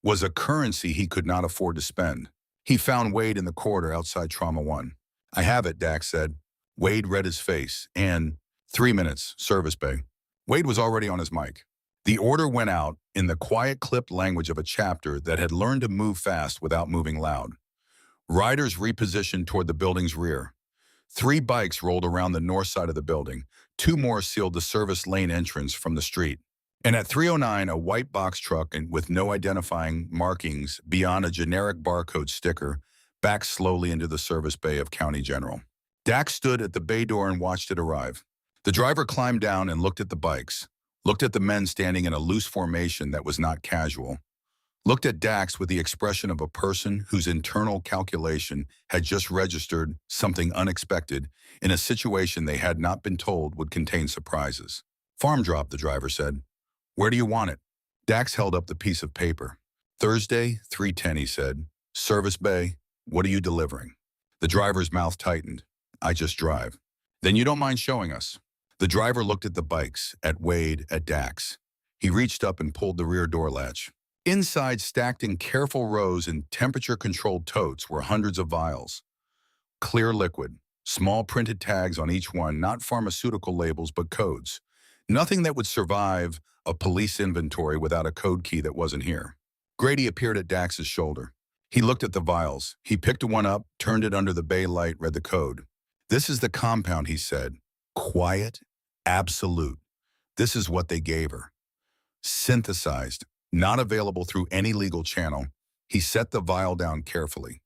was a currency he could not afford to spend. He found Wade in the corridor outside Trauma 1. I have it, Dax said. Wade read his face and 3 minutes, Service Bay. Wade was already on his mic. The order went out in the quiet, clipped language of a chapter that had learned to move fast without moving loud. Riders repositioned toward the building's rear. 3 bikes rolled around the north side of the building. 2 more sealed the service lane entrance from the street. And at 3:09, a white box truck and with no identifying markings beyond a generic barcode sticker backed slowly into the service bay of County General. Dax stood at the bay door and watched it arrive. The driver climbed down and looked at the bikes, looked at the men standing in a loose formation that was not casual, looked at Dax with the expression of a person whose internal calculation had just registered something unexpected in a situation they had not been told would contain surprises. Farm drop, the driver said. Where do you want it? Dax held up the piece of paper. Thursday, 3:10, he said. Service Bay, what are you delivering? The driver's mouth tightened. I just drive. Then you don't mind showing us? The driver looked at the bikes, at Wade, at Dax. He reached up and pulled the rear door latch. Inside, stacked in careful rows in temperature-controlled totes, were hundreds of vials. Clear liquid, small printed tags on each one, not pharmaceutical labels, but codes. Nothing that would survive a police inventory without a code key that wasn't here. Grady appeared at Dax's shoulder. He looked at the vials. He picked one up, turned it under the bay light, read the code. This is the compound, he said. Quiet, absolute. This is what they gave her. Synthesized, not available through any legal channel. He set the vial down carefully.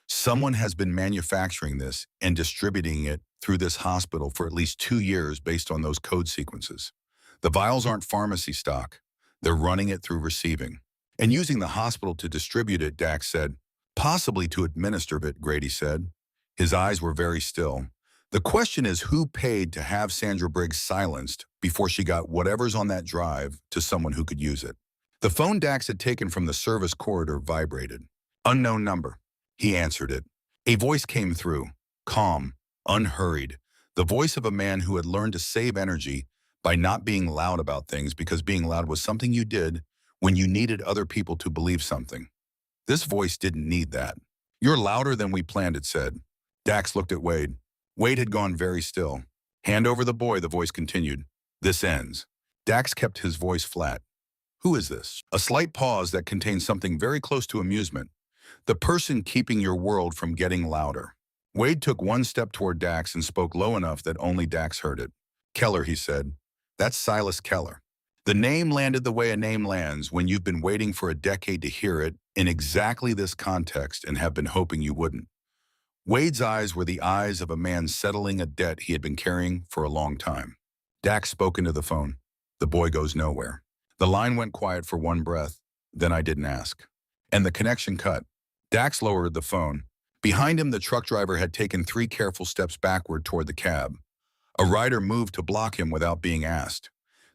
Someone has been manufacturing this and distributing it through this hospital for at least 2 years based on those code sequences. The vials aren't pharmacy stock. They're running it through receiving. And using the hospital to distribute it, Dax said. Possibly to administer it, Grady said. His eyes were very still. The question is who paid to have Sandra Briggs silenced before she got whatever's on that drive to someone who could use it. The phone Dax had taken from the service corridor vibrated. Unknown number. He answered it. A voice came through, calm, unhurried, the voice of a man who had learned to save energy by not being loud about things because being loud was something you did when you needed other people to believe something. This voice didn't need that. You're louder than we planned, it said. Dax looked at Wade. Wade had gone very still. Hand over the boy, the voice continued. This ends. Dax kept his voice flat. Who is this? A slight pause that contains something very close to amusement. The person keeping your world from getting louder. Wade took one step toward Dax and spoke low enough that only Dax heard it. Keller, he said. That's Silas Keller. The name landed the way a name lands when you've been waiting for a decade to hear it in exactly this context and have been hoping you wouldn't. Wade's eyes were the eyes of a man settling a debt he had been carrying for a long time. Dax spoke into the phone. The boy goes nowhere. The line went quiet for one breath. Then I didn't ask. And the connection cut. Dax lowered the phone. Behind him, the truck driver had taken 3 careful steps backward toward the cab. A rider moved to block him without being asked.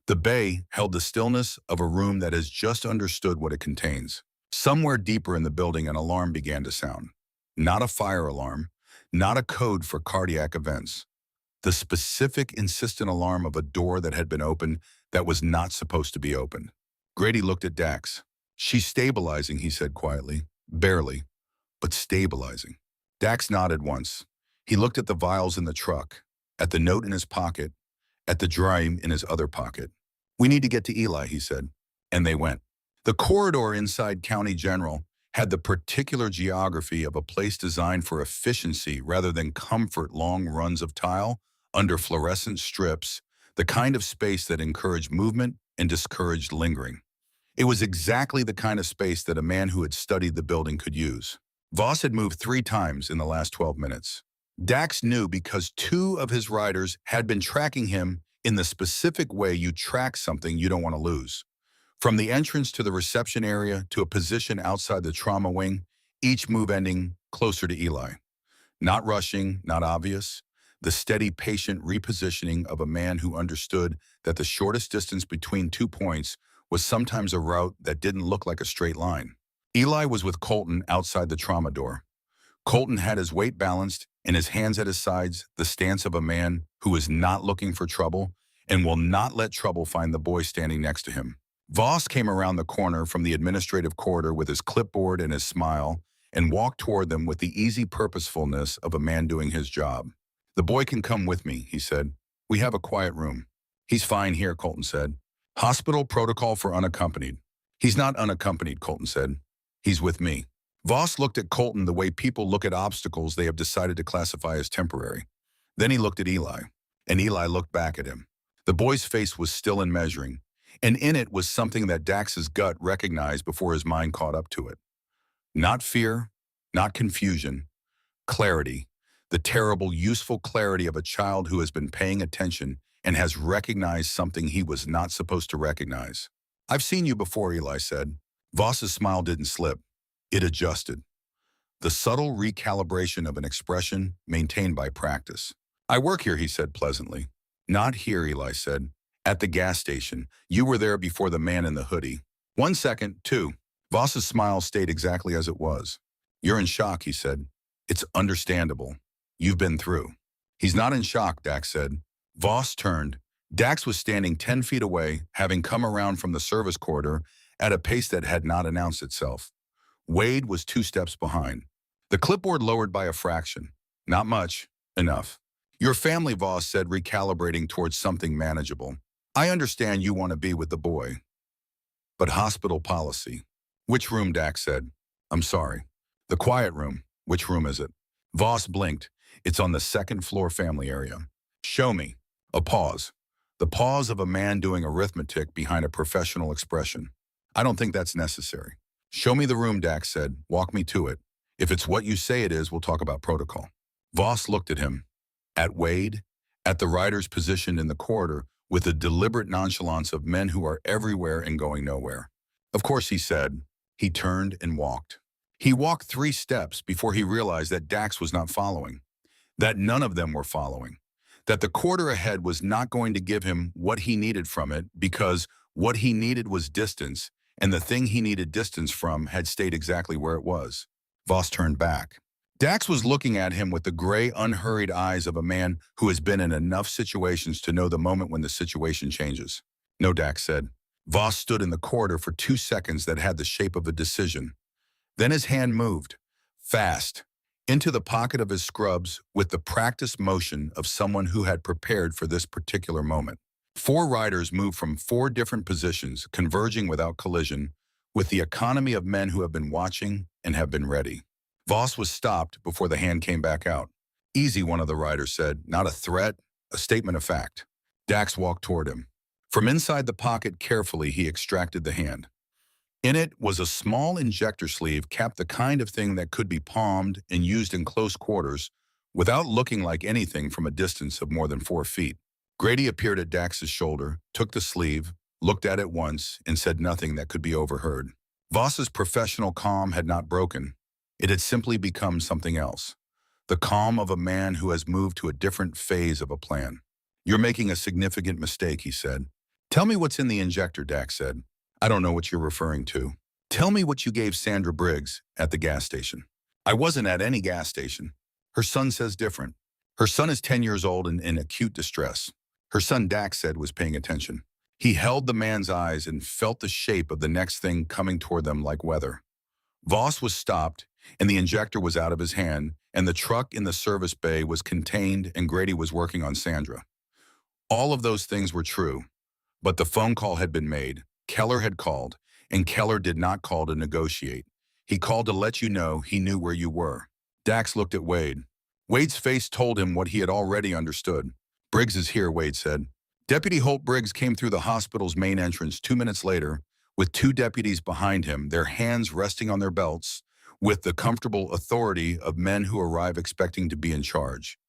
The bay held the stillness of a room that has just understood what it contains. Somewhere deeper in the building, an alarm began to sound. Not a fire alarm, not a code for cardiac events. The specific, insistent alarm of a door that had been opened that was not supposed to be opened. Grady looked at Dax. She's stabilizing, he said quietly. Barely, but stabilizing. Dax nodded once. He looked at the vials in the truck, at the note in his pocket, at the dime in his other pocket. We need to get to Eli, he said. And they went. The corridor inside County General had the particular geography of a place designed for efficiency rather than comfort. Long runs of tile under fluorescent strips, the kind of space that encouraged movement and discouraged lingering. It was exactly the kind of space that a man who had studied the building could use. Voss had moved 3 times in the last 12 minutes. Dax knew because 2 of his riders had been tracking him in the specific way you track something you don't want to lose. From the entrance to the reception area to a position outside the trauma wing, each move ending closer to Eli. Not rushing, not obvious. The steady, patient repositioning of a man who understood that the shortest distance between 2 points was sometimes a route that didn't look like a straight line. Eli was with Colton outside the trauma door. Colton had his weight balanced and his hands at his sides, the stance of a man who is not looking for trouble and will not let trouble find the boy standing next to him. Voss came around the corner from the administrative corridor with his clipboard and his smile and walked toward them with the easy purposefulness of a man doing his job. The boy can come with me, he said. We have a quiet room. He's fine here, Colton said. Hospital protocol for unaccompanied. He's not unaccompanied, Colton said. He's with me. Voss looked at Colton the way people look at obstacles they have decided to classify as temporary. Then he looked at Eli, and Eli looked back at him. The boy's face was still and measuring, and in it was something that Dax's gut recognized before his mind caught up to it. Not fear, not confusion, clarity, the terrible, useful clarity of a child who has been paying attention and has recognized something he was not supposed to recognize. I've seen you before, Eli said. Voss's smile didn't slip. It adjusted. The subtle recalibration of an expression maintained by practice. I work here, he said pleasantly. Not here, Eli said. At the gas station. You were there before the man in the hoodie. 1 second, 2. Voss's smile stayed exactly as it was. You're in shock, he said. It's understandable. You've been through. He's not in shock, Dax said. Voss turned. Dax was standing 10 feet away, having come around from the service corridor at a pace that had not announced itself. Wade was 2 steps behind. The clipboard lowered by a fraction. Not much. Enough. Your family, Voss said, recalibrating towards something manageable. I understand you want to be with the boy. But hospital policy. Which room, Dax said. I'm sorry. The quiet room. Which room is it? Voss blinked. It's on the 2nd floor family area. Show me. A pause. The pause of a man doing arithmetic behind a professional expression. I don't think that's necessary. Show me the room, Dax said. Walk me to it. If it's what you say it is, we'll talk about protocol. Voss looked at him. At Wade, at the riders positioned in the corridor, with the deliberate nonchalance of men who are everywhere and going nowhere. Of course, he said. He turned and walked. He walked 3 steps before he realized that Dax was not following, that none of them were following, that the quarter ahead was not going to give him what he needed from it because what he needed was distance, and the thing he needed distance from had stayed exactly where it was. Voss turned back. Dax was looking at him with the gray, unhurried eyes of a man who has been in enough situations to know the moment when the situation changes. No, Dax said. Voss stood in the corridor for 2 seconds that had the shape of a decision. Then his hand moved, fast, into the pocket of his scrubs with the practiced motion of someone who had prepared for this particular moment. Four riders moved from four different positions, converging without collision, with the economy of men who have been watching and have been ready. Voss was stopped before the hand came back out. Easy, one of the riders said, not a threat, a statement of fact. Dax walked toward him. From inside the pocket, carefully, he extracted the hand. In it was a small injector sleeve capped the kind of thing that could be palmed and used in close quarters without looking like anything from a distance of more than 4 feet. Grady appeared at Dax's shoulder, took the sleeve, looked at it once, and said nothing that could be overheard. Voss's professional calm had not broken. It had simply become something else. The calm of a man who has moved to a different phase of a plan. You're making a significant mistake, he said. Tell me what's in the injector, Dax said. I don't know what you're referring to. Tell me what you gave Sandra Briggs at the gas station. I wasn't at any gas station. Her son says different. Her son is 10 years old and in acute distress. Her son, Dax said, was paying attention. He held the man's eyes and felt the shape of the next thing coming toward them like weather. Voss was stopped, and the injector was out of his hand, and the truck in the service bay was contained, and Grady was working on Sandra. All of those things were true, but the phone call had been made. Keller had called, and Keller did not call to negotiate. He called to let you know he knew where you were. Dax looked at Wade. Wade's face told him what he had already understood. Briggs is here, Wade said. Deputy Holt Briggs came through the hospital's main entrance 2 minutes later, with two deputies behind him, their hands resting on their belts, with the comfortable authority of men who arrive expecting to be in charge.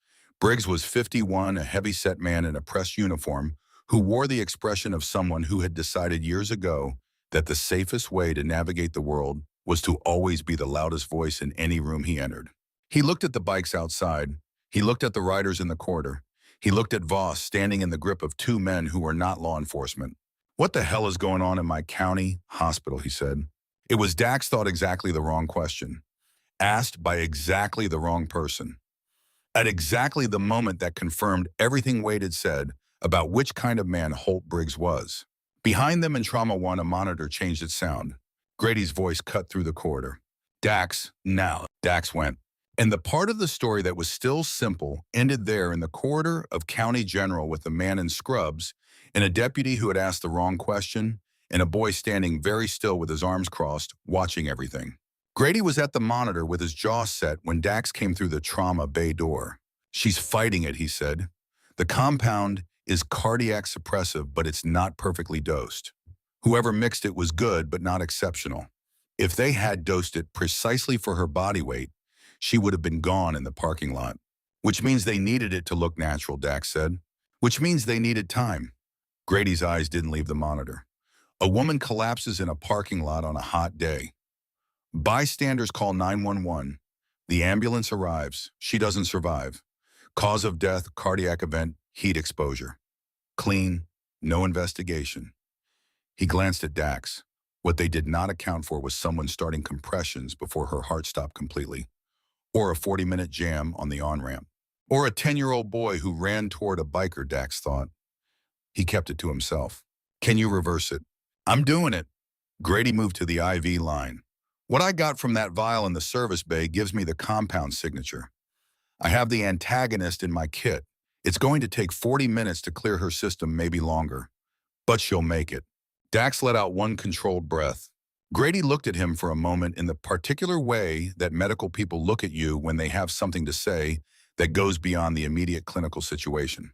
Briggs was 51, a heavy-set man in a pressed uniform, who wore the expression of someone who had decided years ago that the safest way to navigate the world was to always be the loudest voice in any room he entered. He looked at the bikes outside. He looked at the riders in the corridor. He looked at Voss standing in the grip of two men who were not law enforcement. What the hell is going on in my county hospital, he said. It was Dax thought exactly the wrong question, asked by exactly the wrong person, at exactly the moment that confirmed everything Wade had said about which kind of man Holt Briggs was. Behind them in Trauma 1, a monitor changed its sound. Grady's voice cut through the corridor. Dax, now. Dax went. And the part of the story that was still simple ended there in the corridor of County General with a man in scrubs and a deputy who had asked the wrong question and a boy standing very still with his arms crossed, watching everything. Grady was at the monitor with his jaw set when Dax came through the trauma bay door. She's fighting it, he said. The compound is cardiac suppressive, but it's not perfectly dosed. Whoever mixed it was good, but not exceptional. If they had dosed it precisely for her body weight, she would have been gone in the parking lot. Which means they needed it to look natural, Dax said. Which means they needed time. Grady's eyes didn't leave the monitor. A woman collapses in a parking lot on a hot day. Bystanders call 911. The ambulance arrives. She doesn't survive. Cause of death, cardiac event, heat exposure. Clean, no investigation. He glanced at Dax. What they did not account for was someone starting compressions before her heart stopped completely. Or a 40-minute jam on the on-ramp. Or a 10-year-old boy who ran toward a biker, Dax thought. He kept it to himself. Can you reverse it? I'm doing it. Grady moved to the IV line. What I got from that vial in the service bay gives me the compound signature. I have the antagonist in my kit. It's going to take 40 minutes to clear her system, maybe longer. But she'll make it. Dax let out one controlled breath. Grady looked at him for a moment in the particular way that medical people look at you when they have something to say that goes beyond the immediate clinical situation.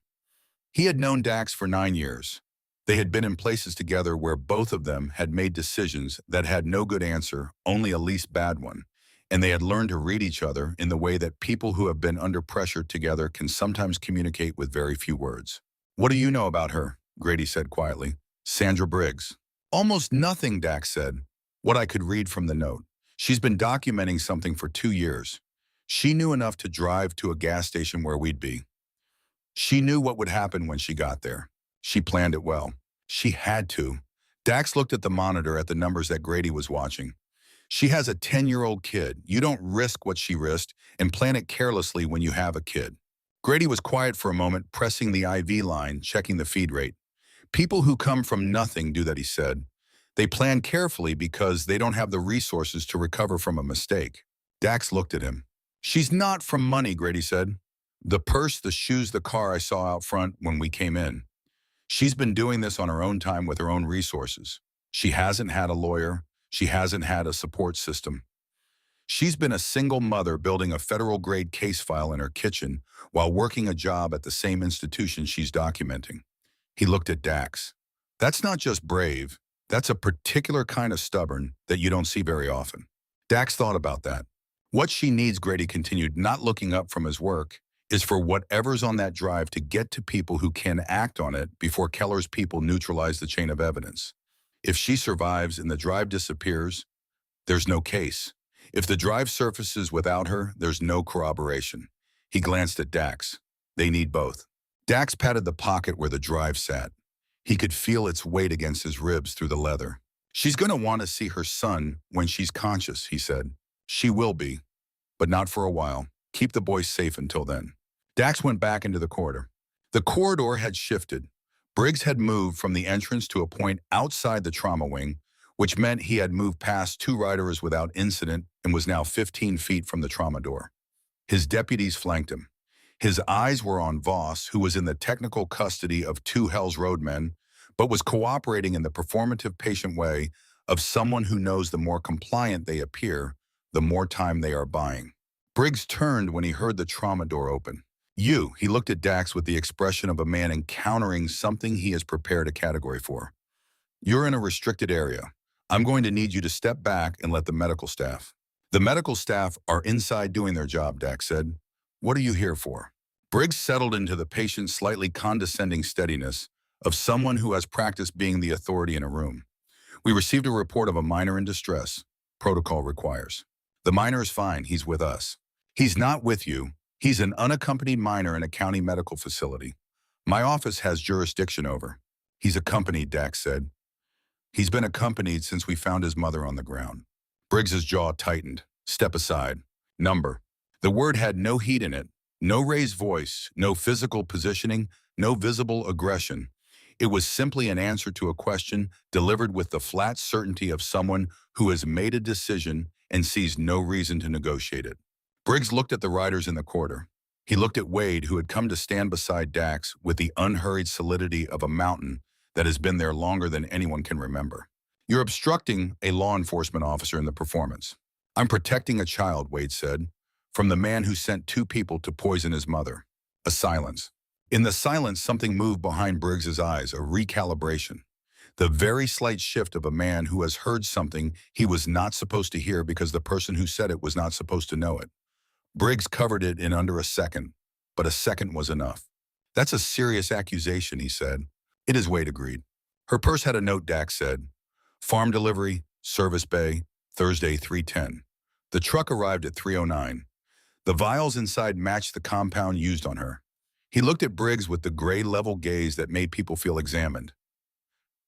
He had known Dax for 9 years. They had been in places together where both of them had made decisions that had no good answer, only a least bad one, and they had learned to read each other in the way that people who have been under pressure together can sometimes communicate with very few words. What do you know about her? Grady said quietly. Sandra Briggs. Almost nothing, Dax said. What I could read from the note. She's been documenting something for 2 years. She knew enough to drive to a gas station where we'd be. She knew what would happen when she got there. She planned it well. She had to. Dax looked at the monitor at the numbers that Grady was watching. She has a 10-year-old kid. You don't risk what she risked and plan it carelessly when you have a kid. Grady was quiet for a moment, pressing the IV line, checking the feed rate. People who come from nothing do that, he said. They plan carefully because they don't have the resources to recover from a mistake. Dax looked at him. She's not from money, Grady said. The purse, the shoes, the car I saw out front when we came in. She's been doing this on her own time with her own resources. She hasn't had a lawyer. She hasn't had a support system. She's been a single mother building a federal-grade case file in her kitchen while working a job at the same institution she's documenting. He looked at Dax. That's not just brave. That's a particular kind of stubborn that you don't see very often. Dax thought about that. What she needs, Grady continued, not looking up from his work, is for whatever's on that drive to get to people who can act on it before Keller's people neutralize the chain of evidence. If she survives and the drive disappears, there's no case. If the drive surfaces without her, there's no corroboration. He glanced at Dax. They need both. Dax patted the pocket where the drive sat. He could feel its weight against his ribs through the leather. She's going to want to see her son when she's conscious, he said. She will be, but not for a while. Keep the boy safe until then. Dax went back into the corridor. The corridor had shifted. Briggs had moved from the entrance to a point outside the trauma wing, which meant he had moved past two riders without incident and was now 15 feet from the trauma door. His deputies flanked him. His eyes were on Voss, who was in the technical custody of two Hell's Roadmen, but was cooperating in the performative patient way of someone who knows the more compliant they appear, the more time they are buying. Briggs turned when he heard the trauma door open. He looked at Dax with the expression of a man encountering something he has prepared a category for. You're in a restricted area. I'm going to need you to step back and let the medical staff. The medical staff are inside doing their job, Dax said. What are you here for? Briggs settled into the patient's slightly condescending steadiness of someone who has practiced being the authority in a room. We received a report of a minor in distress. Protocol requires. The minor is fine. He's with us. He's not with you. He's an unaccompanied minor in a county medical facility. My office has jurisdiction over. He's accompanied, Dax said. He's been accompanied since we found his mother on the ground. Briggs's jaw tightened. Step aside. Number. The word had no heat in it, no raised voice, no physical positioning, no visible aggression. It was simply an answer to a question delivered with the flat certainty of someone who has made a decision and sees no reason to negotiate it. Briggs looked at the riders in the corridor. He looked at Wade, who had come to stand beside Dax with the unhurried solidity of a mountain that has been there longer than anyone can remember. You're obstructing a law enforcement officer in the performance. I'm protecting a child, Wade said, from the man who sent two people to poison his mother. A silence. In the silence, something moved behind Briggs's eyes, a recalibration. The very slight shift of a man who has heard something he was not supposed to hear because the person who said it was not supposed to know it. Briggs covered it in under a second, but a second was enough. That's a serious accusation, he said. It is, Wade agreed. Her purse had a note, Dax said. Farm delivery, Service Bay, Thursday 3:10. The truck arrived at 3:09. The vials inside matched the compound used on her. He looked at Briggs with the gray level gaze that made people feel examined.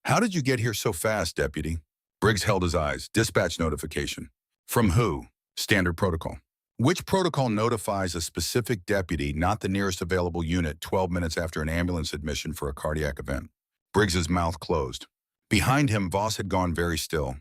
How did you get here so fast, Deputy? Briggs held his eyes. Dispatch notification. From who? Standard protocol. Which protocol notifies a specific deputy, not the nearest available unit, 12 minutes after an ambulance admission for a cardiac event? Briggs's mouth closed. Behind him, Voss had gone very still.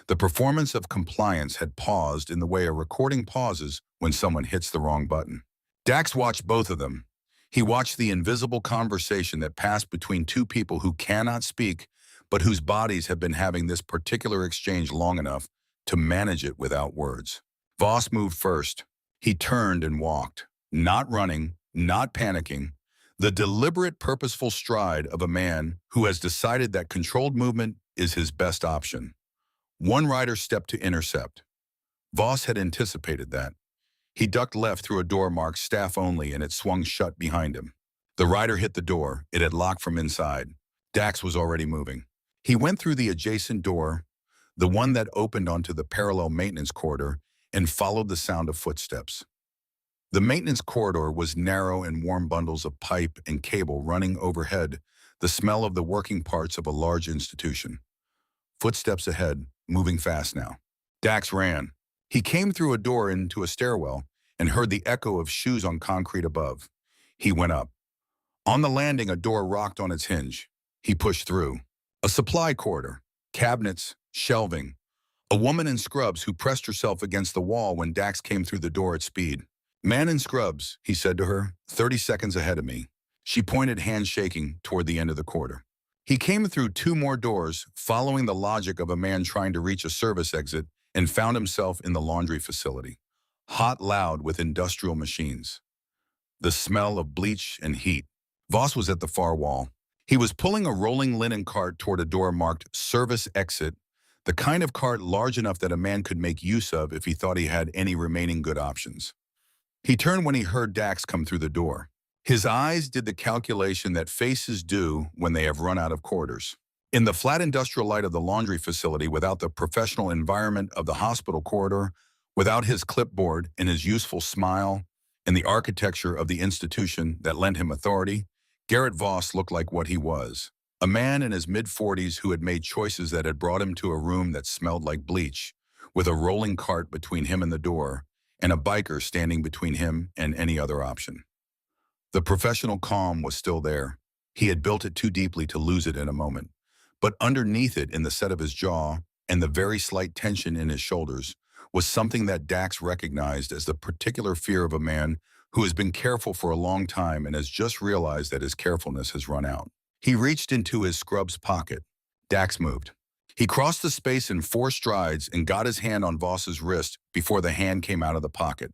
The performance of compliance had paused in the way a recording pauses when someone hits the wrong button. Dax watched both of them. He watched the invisible conversation that passed between two people who cannot speak, but whose bodies have been having this particular exchange long enough to manage it without words. Voss moved first. He turned and walked, not running, not panicking, the deliberate, purposeful stride of a man who has decided that controlled movement is his best option. One rider stepped to intercept. Voss had anticipated that. He ducked left through a door marked staff only, and it swung shut behind him. The rider hit the door. It had locked from inside. Dax was already moving. He went through the adjacent door, the one that opened onto the parallel maintenance corridor, and followed the sound of footsteps. The maintenance corridor was narrow and warm bundles of pipe and cable running overhead, the smell of the working parts of a large institution. Footsteps ahead, moving fast now. Dax ran. He came through a door into a stairwell and heard the echo of shoes on concrete above. He went up. On the landing, a door rocked on its hinge. He pushed through. A supply corridor, cabinets, shelving. A woman in scrubs who pressed herself against the wall when Dax came through the door at speed. Man in scrubs, he said to her, 30 seconds ahead of me. She pointed, hand shaking, toward the end of the corridor. He came through two more doors, following the logic of a man trying to reach a service exit, and found himself in the laundry facility. Hot, loud, with industrial machines. The smell of bleach and heat. Voss was at the far wall. He was pulling a rolling linen cart toward a door marked Service Exit, the kind of cart large enough that a man could make use of if he thought he had any remaining good options. He turned when he heard Dax come through the door. His eyes did the calculation that faces do when they have run out of quarters. In the flat industrial light of the laundry facility, without the professional environment of the hospital corridor, without his clipboard and his useful smile, and the architecture of the institution that lent him authority, Garrett Voss looked like what he was. A man in his mid-40s who had made choices that had brought him to a room that smelled like bleach, with a rolling cart between him and the door, and a biker standing between him and any other option. The professional calm was still there. He had built it too deeply to lose it in a moment. But underneath it, in the set of his jaw, and the very slight tension in his shoulders, was something that Dax recognized as the particular fear of a man who has been careful for a long time and has just realized that his carefulness has run out. He reached into his scrubs pocket. Dax moved. He crossed the space in 4 strides and got his hand on Voss's wrist before the hand came out of the pocket.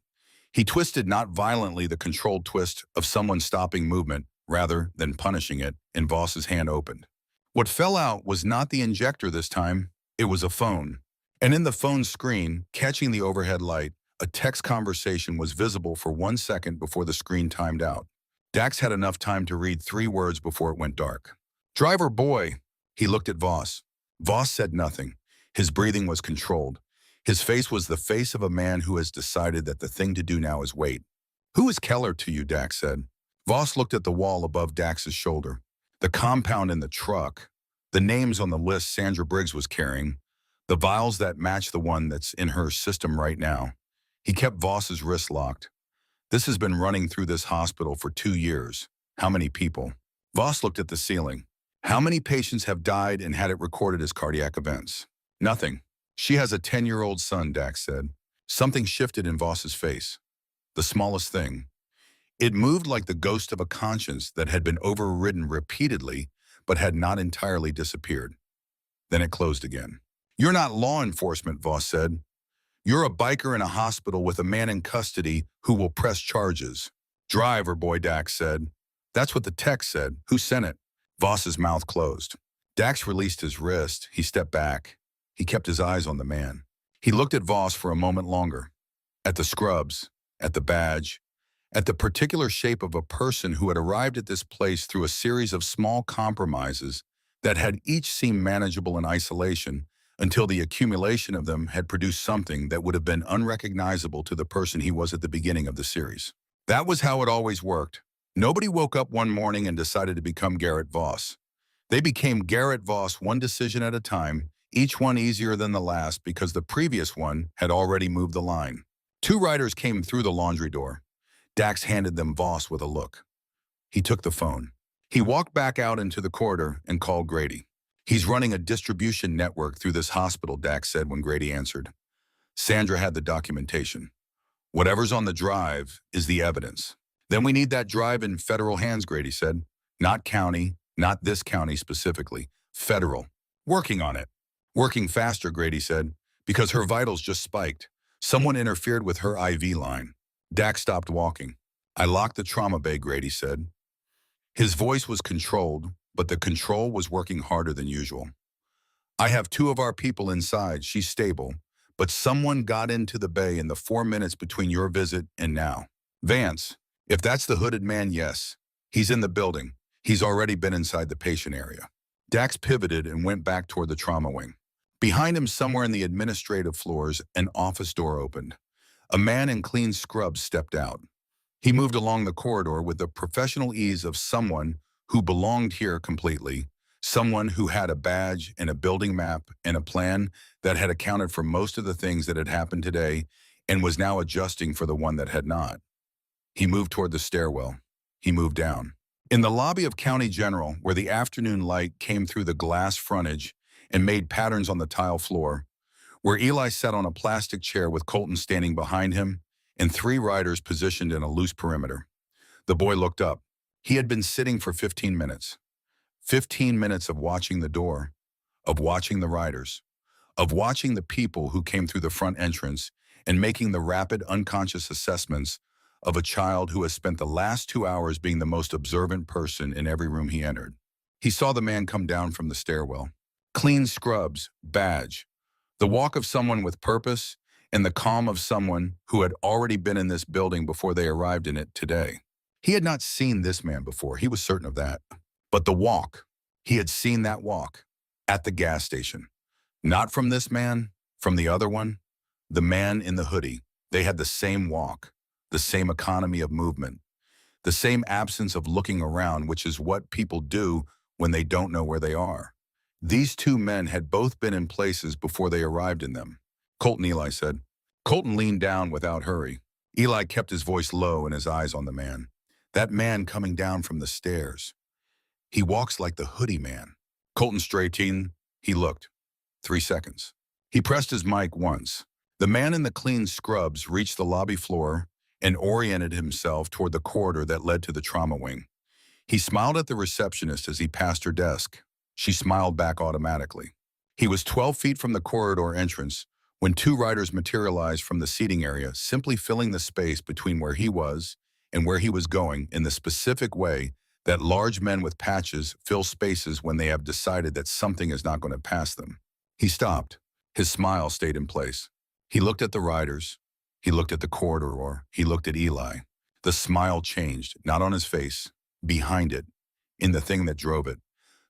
He twisted, not violently, the controlled twist of someone stopping movement rather than punishing it, and Voss's hand opened. What fell out was not the injector this time, it was a phone. And in the phone screen, catching the overhead light, a text conversation was visible for 1 second before the screen timed out. Dax had enough time to read 3 words before it went dark. "Driver boy." He looked at Voss. Voss said nothing. His breathing was controlled. His face was the face of a man who has decided that the thing to do now is wait. "Who is Keller to you?" Dax said. Voss looked at the wall above Dax's shoulder. The compound in the truck, the names on the list Sandra Briggs was carrying, the vials that match the one that's in her system right now. He kept Voss's wrist locked. "This has been running through this hospital for 2 years. How many people?" Voss looked at the ceiling. "How many patients have died and had it recorded as cardiac events?" "Nothing. She has a 10-year-old son," Dax said. Something shifted in Voss's face. The smallest thing. It moved like the ghost of a conscience that had been overridden repeatedly but had not entirely disappeared. Then it closed again. "You're not law enforcement," Voss said. "You're a biker in a hospital with a man in custody who will press charges." "Driver boy," Dax said. "That's what the text said. Who sent it?" Voss's mouth closed. Dax released his wrist. He stepped back. He kept his eyes on the man. He looked at Voss for a moment longer. At the scrubs, at the badge, at the particular shape of a person who had arrived at this place through a series of small compromises that had each seemed manageable in isolation until the accumulation of them had produced something that would have been unrecognizable to the person he was at the beginning of the series. That was how it always worked. Nobody woke up one morning and decided to become Garrett Voss. They became Garrett Voss one decision at a time, each one easier than the last because the previous one had already moved the line. 2 riders came through the laundry door. Dax handed them Voss with a look. He took the phone. He walked back out into the corridor and called Grady. "He's running a distribution network through this hospital," Dax said when Grady answered. Sandra had the documentation. "Whatever's on the drive is the evidence." "Then we need that drive in federal hands," Grady said. "Not county, not this county specifically. Federal. Working on it." "Working faster," Grady said, "because her vitals just spiked. Someone interfered with her IV line." Dax stopped walking. "I locked the trauma bay," Grady said. His voice was controlled, but the control was working harder than usual. "I have 2 of our people inside. She's stable. But someone got into the bay in the 4 minutes between your visit and now." "Vance. If that's the hooded man, yes. He's in the building. He's already been inside the patient area." Dax pivoted and went back toward the trauma wing. Behind him, somewhere in the administrative floors, an office door opened. A man in clean scrubs stepped out. He moved along the corridor with the professional ease of someone who belonged here completely, someone who had a badge and a building map and a plan that had accounted for most of the things that had happened today and was now adjusting for the one that had not. He moved toward the stairwell. He moved down. In the lobby of County General, where the afternoon light came through the glass frontage and made patterns on the tile floor, where Eli sat on a plastic chair with Colton standing behind him and 3 riders positioned in a loose perimeter. The boy looked up. He had been sitting for 15 minutes. 15 minutes of watching the door, of watching the riders, of watching the people who came through the front entrance and making the rapid unconscious assessments of a child who has spent the last 2 hours being the most observant person in every room he entered. He saw the man come down from the stairwell. Clean scrubs, badge, the walk of someone with purpose, and the calm of someone who had already been in this building before they arrived in it today. He had not seen this man before, he was certain of that. But the walk, he had seen that walk at the gas station. Not from this man, from the other one, the man in the hoodie. They had the same walk, the same economy of movement, the same absence of looking around, which is what people do when they don't know where they are. These two men had both been in places before they arrived in them. Colton, Eli said. Colton leaned down without hurry. Eli kept his voice low and his eyes on the man. That man coming down from the stairs. He walks like the hoodie man. Colton straightened. He looked. 3 seconds. He pressed his mic once. The man in the clean scrubs reached the lobby floor and oriented himself toward the corridor that led to the trauma wing. He smiled at the receptionist as he passed her desk. She smiled back automatically. He was 12 feet from the corridor entrance when two riders materialized from the seating area, simply filling the space between where he was and where he was going in the specific way that large men with patches fill spaces when they have decided that something is not going to pass them. He stopped. His smile stayed in place. He looked at the riders. He looked at the corridor. He looked at Eli. The smile changed, not on his face, behind it, in the thing that drove it.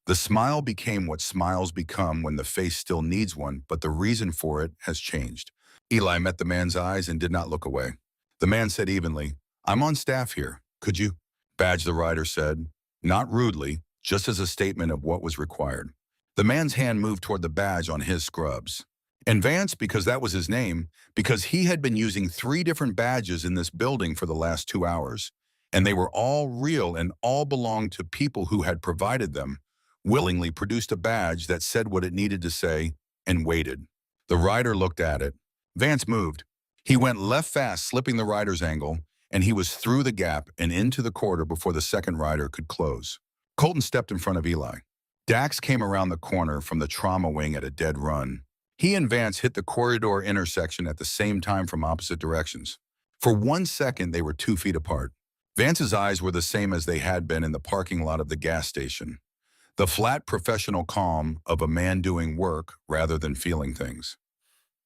The smile became what smiles become when the face still needs one, but the reason for it has changed. Eli met the man's eyes and did not look away. The man said evenly, "I'm on staff here. Could you?" Badge, the rider said, not rudely, just as a statement of what was required. The man's hand moved toward the badge on his scrubs. And Vance, because that was his name, because he had been using 3 different badges in this building for the last 2 hours, and they were all real and all belonged to people who had provided them, willingly produced a badge that said what it needed to say, and waited. The rider looked at it. Vance moved. He went left fast, slipping the rider's angle, and he was through the gap and into the corridor before the second rider could close. Colton stepped in front of Eli. Dax came around the corner from the trauma wing at a dead run. He and Vance hit the corridor intersection at the same time from opposite directions. For 1 second, they were 2 feet apart. Vance's eyes were the same as they had been in the parking lot of the gas station. The flat professional calm of a man doing work rather than feeling things.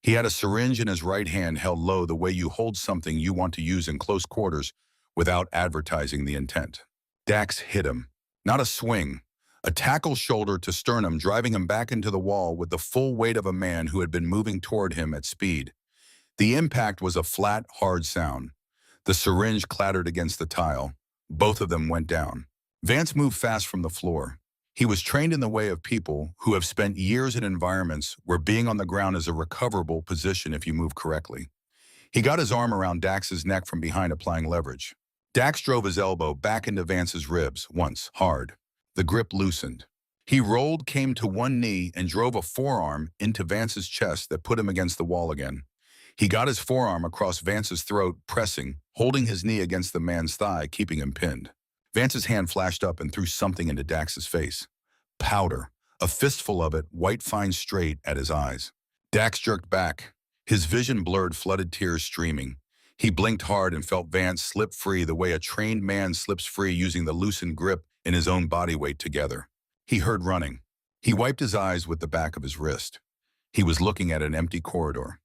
He had a syringe in his right hand held low the way you hold something you want to use in close quarters without advertising the intent. Dax hit him. Not a swing. A tackle shoulder to sternum, driving him back into the wall with the full weight of a man who had been moving toward him at speed. The impact was a flat, hard sound. The syringe clattered against the tile. Both of them went down. Vance moved fast from the floor. He was trained in the way of people who have spent years in environments where being on the ground is a recoverable position if you move correctly. He got his arm around Dax's neck from behind, applying leverage. Dax drove his elbow back into Vance's ribs, once, hard. The grip loosened. He rolled, came to one knee, and drove a forearm into Vance's chest that put him against the wall again. He got his forearm across Vance's throat, pressing, holding his knee against the man's thigh, keeping him pinned. Vance's hand flashed up and threw something into Dax's face. Powder, a fistful of it, white fine straight at his eyes. Dax jerked back, his vision blurred, flooded tears streaming. He blinked hard and felt Vance slip free the way a trained man slips free using the loosened grip in his own body weight together. He heard running. He wiped his eyes with the back of his wrist. He was looking at an empty corridor.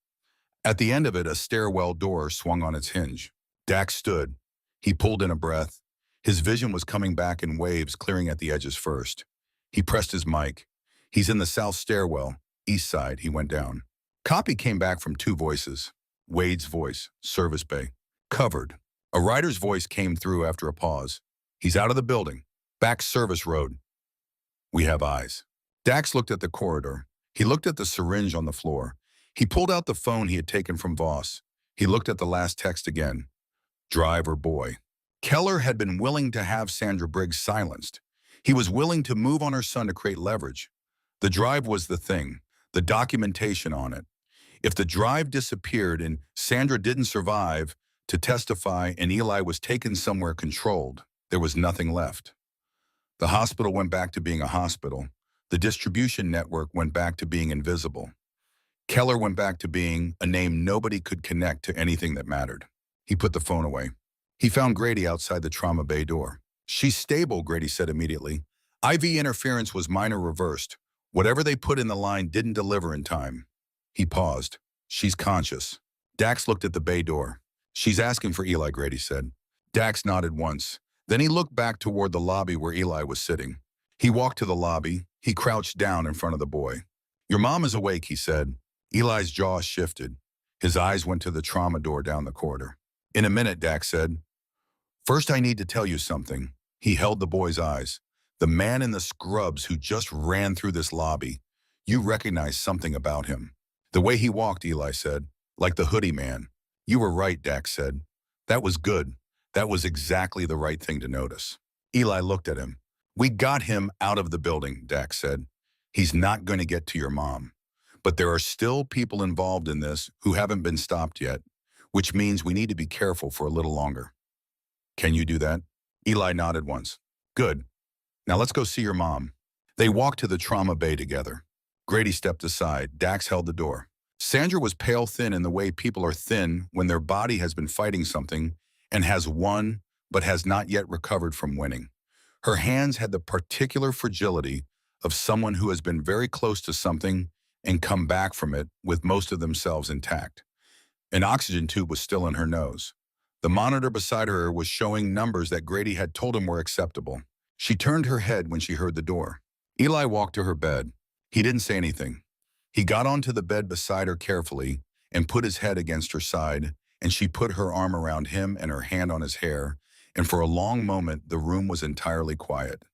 At the end of it, a stairwell door swung on its hinge. Dax stood. He pulled in a breath. His vision was coming back in waves, clearing at the edges first. He pressed his mic. "He's in the south stairwell, east side," he went down. Copy came back from 2 voices. Wade's voice, service bay. "Covered." A rider's voice came through after a pause. "He's out of the building. Back service road. We have eyes." Dax looked at the corridor. He looked at the syringe on the floor. He pulled out the phone he had taken from Voss. He looked at the last text again. Drive or boy. Keller had been willing to have Sandra Briggs silenced. He was willing to move on her son to create leverage. The drive was the thing, the documentation on it. If the drive disappeared and Sandra didn't survive to testify and Eli was taken somewhere controlled, there was nothing left. The hospital went back to being a hospital. The distribution network went back to being invisible. Keller went back to being a name nobody could connect to anything that mattered. He put the phone away. He found Grady outside the trauma bay door. "She's stable," Grady said immediately. "IV interference was minor reversed. Whatever they put in the line didn't deliver in time." He paused. "She's conscious." Dax looked at the bay door. "She's asking for Eli," Grady said. Dax nodded once. Then he looked back toward the lobby where Eli was sitting. He walked to the lobby. He crouched down in front of the boy. "Your mom is awake," he said. Eli's jaw shifted. His eyes went to the trauma door down the corridor. "In a minute," Dax said. "First, I need to tell you something." He held the boy's eyes. "The man in the scrubs who just ran through this lobby, you recognize something about him." "The way he walked," Eli said, "like the hoodie man." "You were right," Dax said. "That was good. That was exactly the right thing to notice." Eli looked at him. "We got him out of the building," Dax said. "He's not going to get to your mom. But there are still people involved in this who haven't been stopped yet, which means we need to be careful for a little longer." "Can you do that?" Eli nodded once. "Good. Now let's go see your mom." They walked to the trauma bay together. Grady stepped aside. Dax held the door. Sandra was pale thin in the way people are thin when their body has been fighting something and has won but has not yet recovered from winning. Her hands had the particular fragility of someone who has been very close to something and come back from it with most of themselves intact. An oxygen tube was still in her nose. The monitor beside her was showing numbers that Grady had told him were acceptable. She turned her head when she heard the door. Eli walked to her bed. He didn't say anything. He got onto the bed beside her carefully and put his head against her side, and she put her arm around him and her hand on his hair, and for a long moment the room was entirely quiet.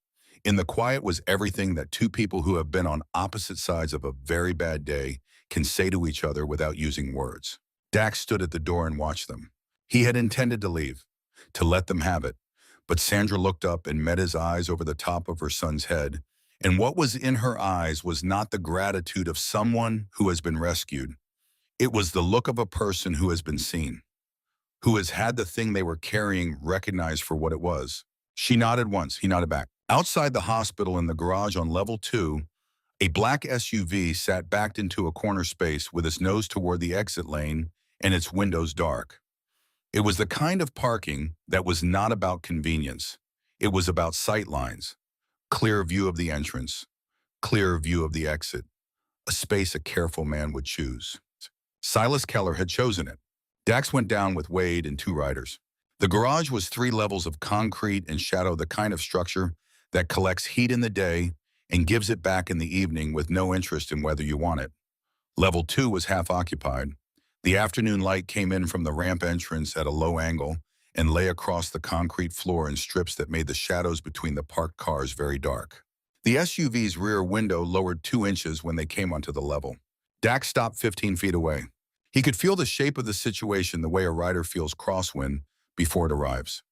In the quiet was everything that two people who have been on opposite sides of a very bad day can say to each other without using words. Dax stood at the door and watched them. He had intended to leave, to let them have it, but Sandra looked up and met his eyes over the top of her son's head, and what was in her eyes was not the gratitude of someone who has been rescued. It was the look of a person who has been seen, who has had the thing they were carrying recognized for what it was. She nodded once. He nodded back. Outside the hospital in the garage on level 2, a black SUV sat backed into a corner space with its nose toward the exit lane and its windows dark. It was the kind of parking that was not about convenience. It was about sight lines, clear view of the entrance, clear view of the exit, a space a careful man would choose. Silas Keller had chosen it. Dax went down with Wade and 2 riders. The garage was 3 levels of concrete and shadow, the kind of structure that collects heat in the day and gives it back in the evening with no interest in whether you want it. Level 2 was half occupied. The afternoon light came in from the ramp entrance at a low angle and lay across the concrete floor in strips that made the shadows between the parked cars very dark. The SUV's rear window lowered 2 inches when they came onto the level. Dax stopped 15 feet away. He could feel the shape of the situation the way a rider feels crosswind before it arrives.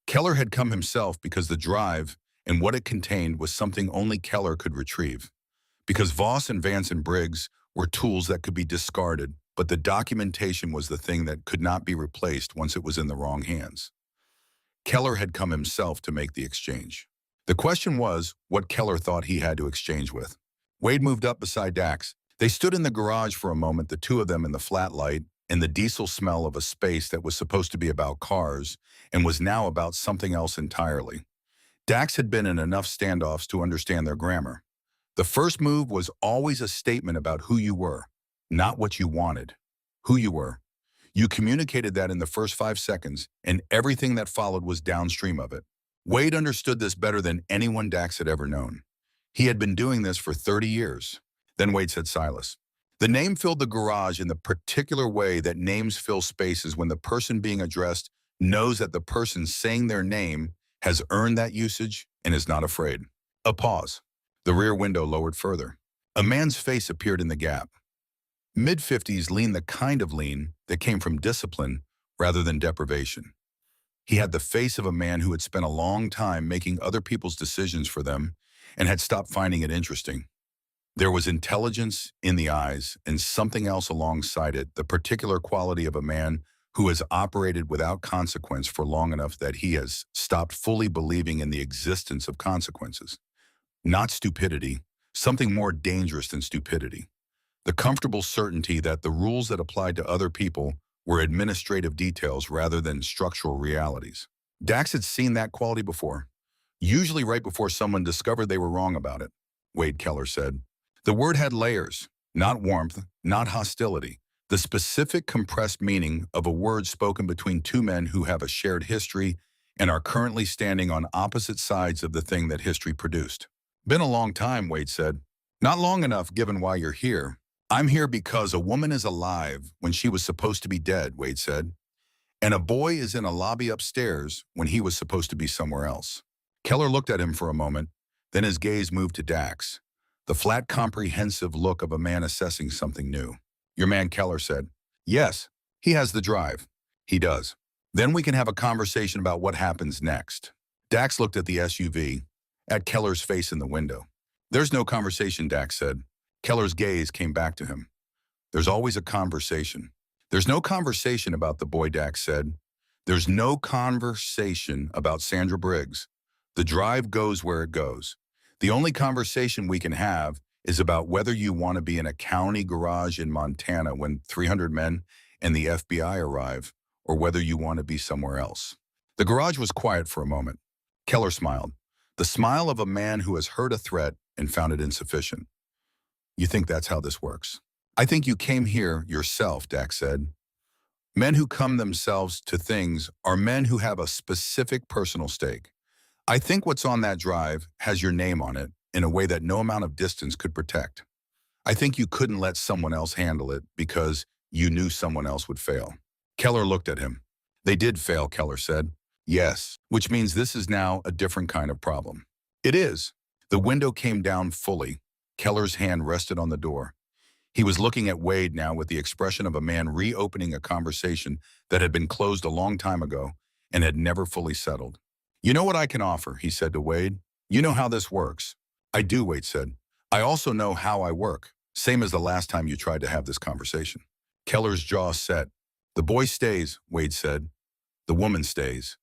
Keller had come himself because the drive and what it contained was something only Keller could retrieve. Because Voss and Vance and Briggs were tools that could be discarded, but the documentation was the thing that could not be replaced once it was in the wrong hands. Keller had come himself to make the exchange. The question was what Keller thought he had to exchange with. Wade moved up beside Dax. They stood in the garage for a moment, the two of them in the flat light and the diesel smell of a space that was supposed to be about cars and was now about something else entirely. Dax had been in enough standoffs to understand their grammar. The first move was always a statement about who you were, not what you wanted. Who you were. You communicated that in the first 5 seconds, and everything that followed was downstream of it. Wade understood this better than anyone Dax had ever known. He had been doing this for 30 years. Then Wade said, "Silas." The name filled the garage in the particular way that names fill spaces when the person being addressed knows that the person saying their name has earned that usage and is not afraid. A pause. The rear window lowered further. A man's face appeared in the gap. Mid-50s lean, the kind of lean that came from discipline rather than deprivation. He had the face of a man who had spent a long time making other people's decisions for them and had stopped finding it interesting. There was intelligence in the eyes and something else alongside it, the particular quality of a man who has operated without consequence for long enough that he has stopped fully believing in the existence of consequences. Not stupidity, something more dangerous than stupidity. The comfortable certainty that the rules that applied to other people were administrative details rather than structural realities. Dax had seen that quality before, usually right before someone discovered they were wrong about it, Wade Keller said. The word had layers, not warmth, not hostility. The specific compressed meaning of a word spoken between two men who have a shared history and are currently standing on opposite sides of the thing that history produced. Been a long time, Wade said. Not long enough given why you're here. I'm here because a woman is alive when she was supposed to be dead, Wade said. And a boy is in a lobby upstairs when he was supposed to be somewhere else. Keller looked at him for a moment, then his gaze moved to Dax, the flat, comprehensive look of a man assessing something new. Your man, Keller said. Yes, he has the drive. He does. Then we can have a conversation about what happens next. Dax looked at the SUV, at Keller's face in the window. There's no conversation, Dax said. Keller's gaze came back to him. There's always a conversation. There's no conversation about the boy, Dax said. There's no conversation about Sandra Briggs. The drive goes where it goes. The only conversation we can have is about whether you want to be in a county garage in Montana when 300 men and the FBI arrive, or whether you want to be somewhere else. The garage was quiet for a moment. Keller smiled, the smile of a man who has heard a threat and found it insufficient. You think that's how this works? I think you came here yourself, Dax said. Men who come themselves to things are men who have a specific personal stake. I think what's on that drive has your name on it in a way that no amount of distance could protect. I think you couldn't let someone else handle it because you knew someone else would fail. Keller looked at him. They did fail, Keller said. Yes, which means this is now a different kind of problem. It is. The window came down fully. Keller's hand rested on the door. He was looking at Wade now with the expression of a man reopening a conversation that had been closed a long time ago and had never fully settled. You know what I can offer, he said to Wade. You know how this works. I do, Wade said. I also know how I work, same as the last time you tried to have this conversation. Keller's jaw set. The boy stays, Wade said. The woman stays.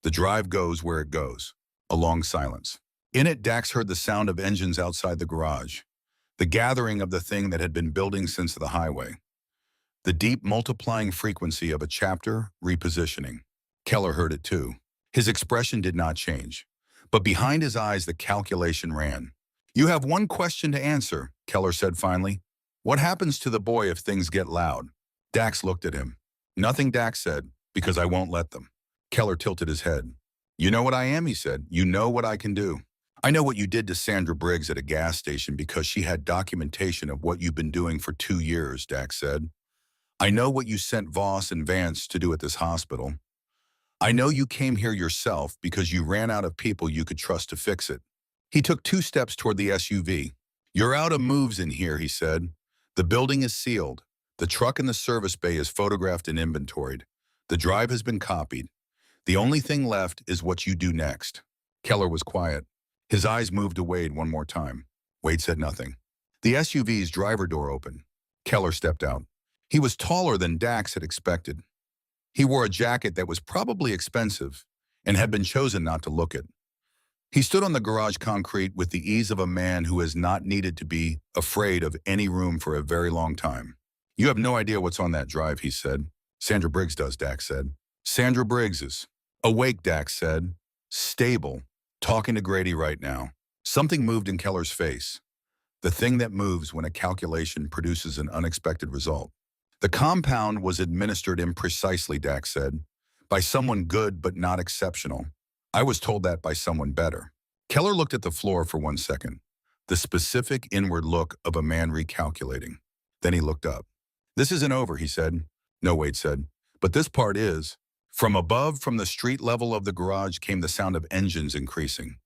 The drive goes where it goes. A long silence. In it, Dax heard the sound of engines outside the garage, the gathering of the thing that had been building since the highway, the deep multiplying frequency of a chapter repositioning. Keller heard it too. His expression did not change, but behind his eyes the calculation ran. You have one question to answer, Keller said finally. What happens to the boy if things get loud? Dax looked at him. Nothing, Dax said, because I won't let them. Keller tilted his head. You know what I am, he said. You know what I can do. I know what you did to Sandra Briggs at a gas station because she had documentation of what you've been doing for 2 years, Dax said. I know what you sent Voss and Vance to do at this hospital. I know you came here yourself because you ran out of people you could trust to fix it. He took 2 steps toward the SUV. You're out of moves in here, he said. The building is sealed. The truck in the service bay is photographed and inventoried. The drive has been copied. The only thing left is what you do next. Keller was quiet. His eyes moved to Wade one more time. Wade said nothing. The SUV's driver door opened. Keller stepped out. He was taller than Dax had expected. He wore a jacket that was probably expensive and had been chosen not to look at. He stood on the garage concrete with the ease of a man who has not needed to be afraid of any room for a very long time. You have no idea what's on that drive, he said. Sandra Briggs does, Dax said. Sandra Briggs is awake, Dax said. Stable. Talking to Grady right now. Something moved in Keller's face. The thing that moves when a calculation produces an unexpected result. The compound was administered imprecisely, Dax said, by someone good but not exceptional. I was told that by someone better. Keller looked at the floor for 1 second, the specific inward look of a man recalculating. Then he looked up. This isn't over, he said. No, Wade said, but this part is. From above, from the street level of the garage, came the sound of engines increasing,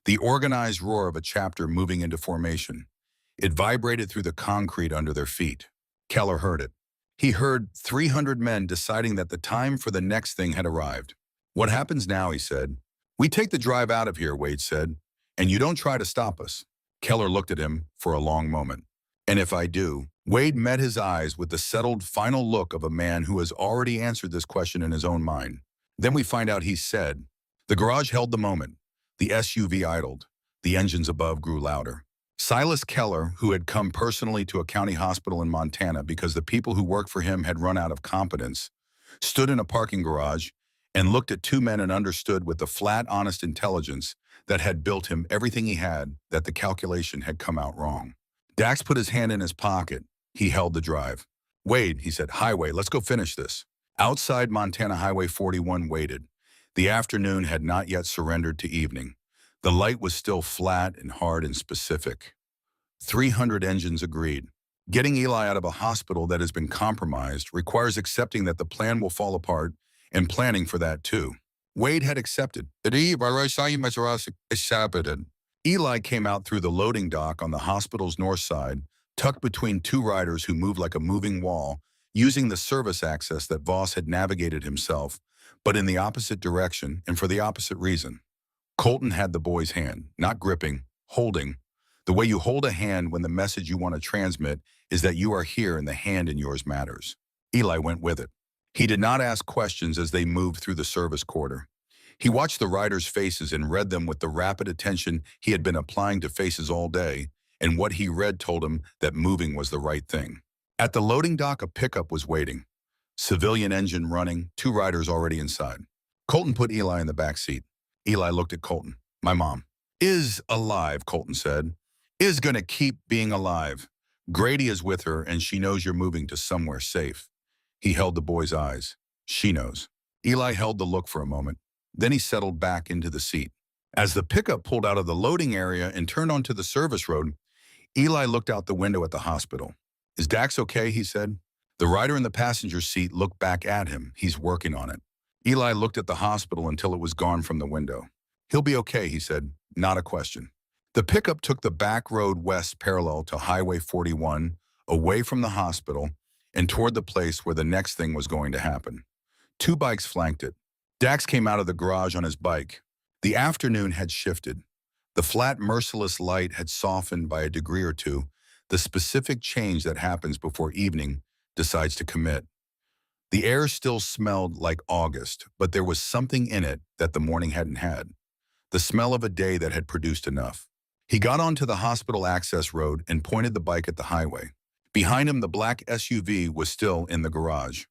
the organized roar of a chapter moving into formation. It vibrated through the concrete under their feet. Keller heard it. He heard 300 men deciding that the time for the next thing had arrived. What happens now, he said. We take the drive out of here, Wade said, and you don't try to stop us. Keller looked at him for a long moment. And if I do, Wade met his eyes with the settled final look of a man who has already answered this question in his own mind. Then we find out he said. The garage held the moment. The SUV idled. The engines above grew louder. Silas Keller, who had come personally to a county hospital in Montana because the people who worked for him had run out of competence, stood in a parking garage and looked at two men and understood with the flat, honest intelligence that had built him everything he had that the calculation had come out wrong. Dax put his hand in his pocket. He held the drive. Wade, he said, highway, let's go finish this. Outside Montana Highway 41 waited. The afternoon had not yet surrendered to evening. The light was still flat and hard and specific. 300 engines agreed. Getting Eli out of a hospital that has been compromised requires accepting that the plan will fall apart and planning for that too. Wade had accepted. Eli came out through the loading dock on the hospital's north side, tucked between two riders who moved like a moving wall, using the service access that Voss had navigated himself, but in the opposite direction and for the opposite reason. Colton had the boy's hand, not gripping, holding. The way you hold a hand when the message you want to transmit is that you are here and the hand in yours matters. Eli went with it. He did not ask questions as they moved through the service quarter. He watched the riders' faces and read them with the rapid attention he had been applying to faces all day, and what he read told him that moving was the right thing. At the loading dock, a pickup was waiting. Civilian engine running, two riders already inside. Colton put Eli in the back seat. Eli looked at Colton. My mom is alive, Colton said. Is gonna keep being alive. Grady is with her and she knows you're moving to somewhere safe. He held the boy's eyes. She knows. Eli held the look for a moment. Then he settled back into the seat. As the pickup pulled out of the loading area and turned onto the service road, Eli looked out the window at the hospital. Is Dax okay, he said. The rider in the passenger seat looked back at him. He's working on it. Eli looked at the hospital until it was gone from the window. He'll be okay, he said. Not a question. The pickup took the back road west parallel to Highway 41, away from the hospital, and toward the place where the next thing was going to happen. Two bikes flanked it. Dax came out of the garage on his bike. The afternoon had shifted. The flat, merciless light had softened by a degree or two, the specific change that happens before evening decides to commit. The air still smelled like August, but there was something in it that the morning hadn't had. The smell of a day that had produced enough. He got onto the hospital access road and pointed the bike at the highway. Behind him, the black SUV was still in the garage.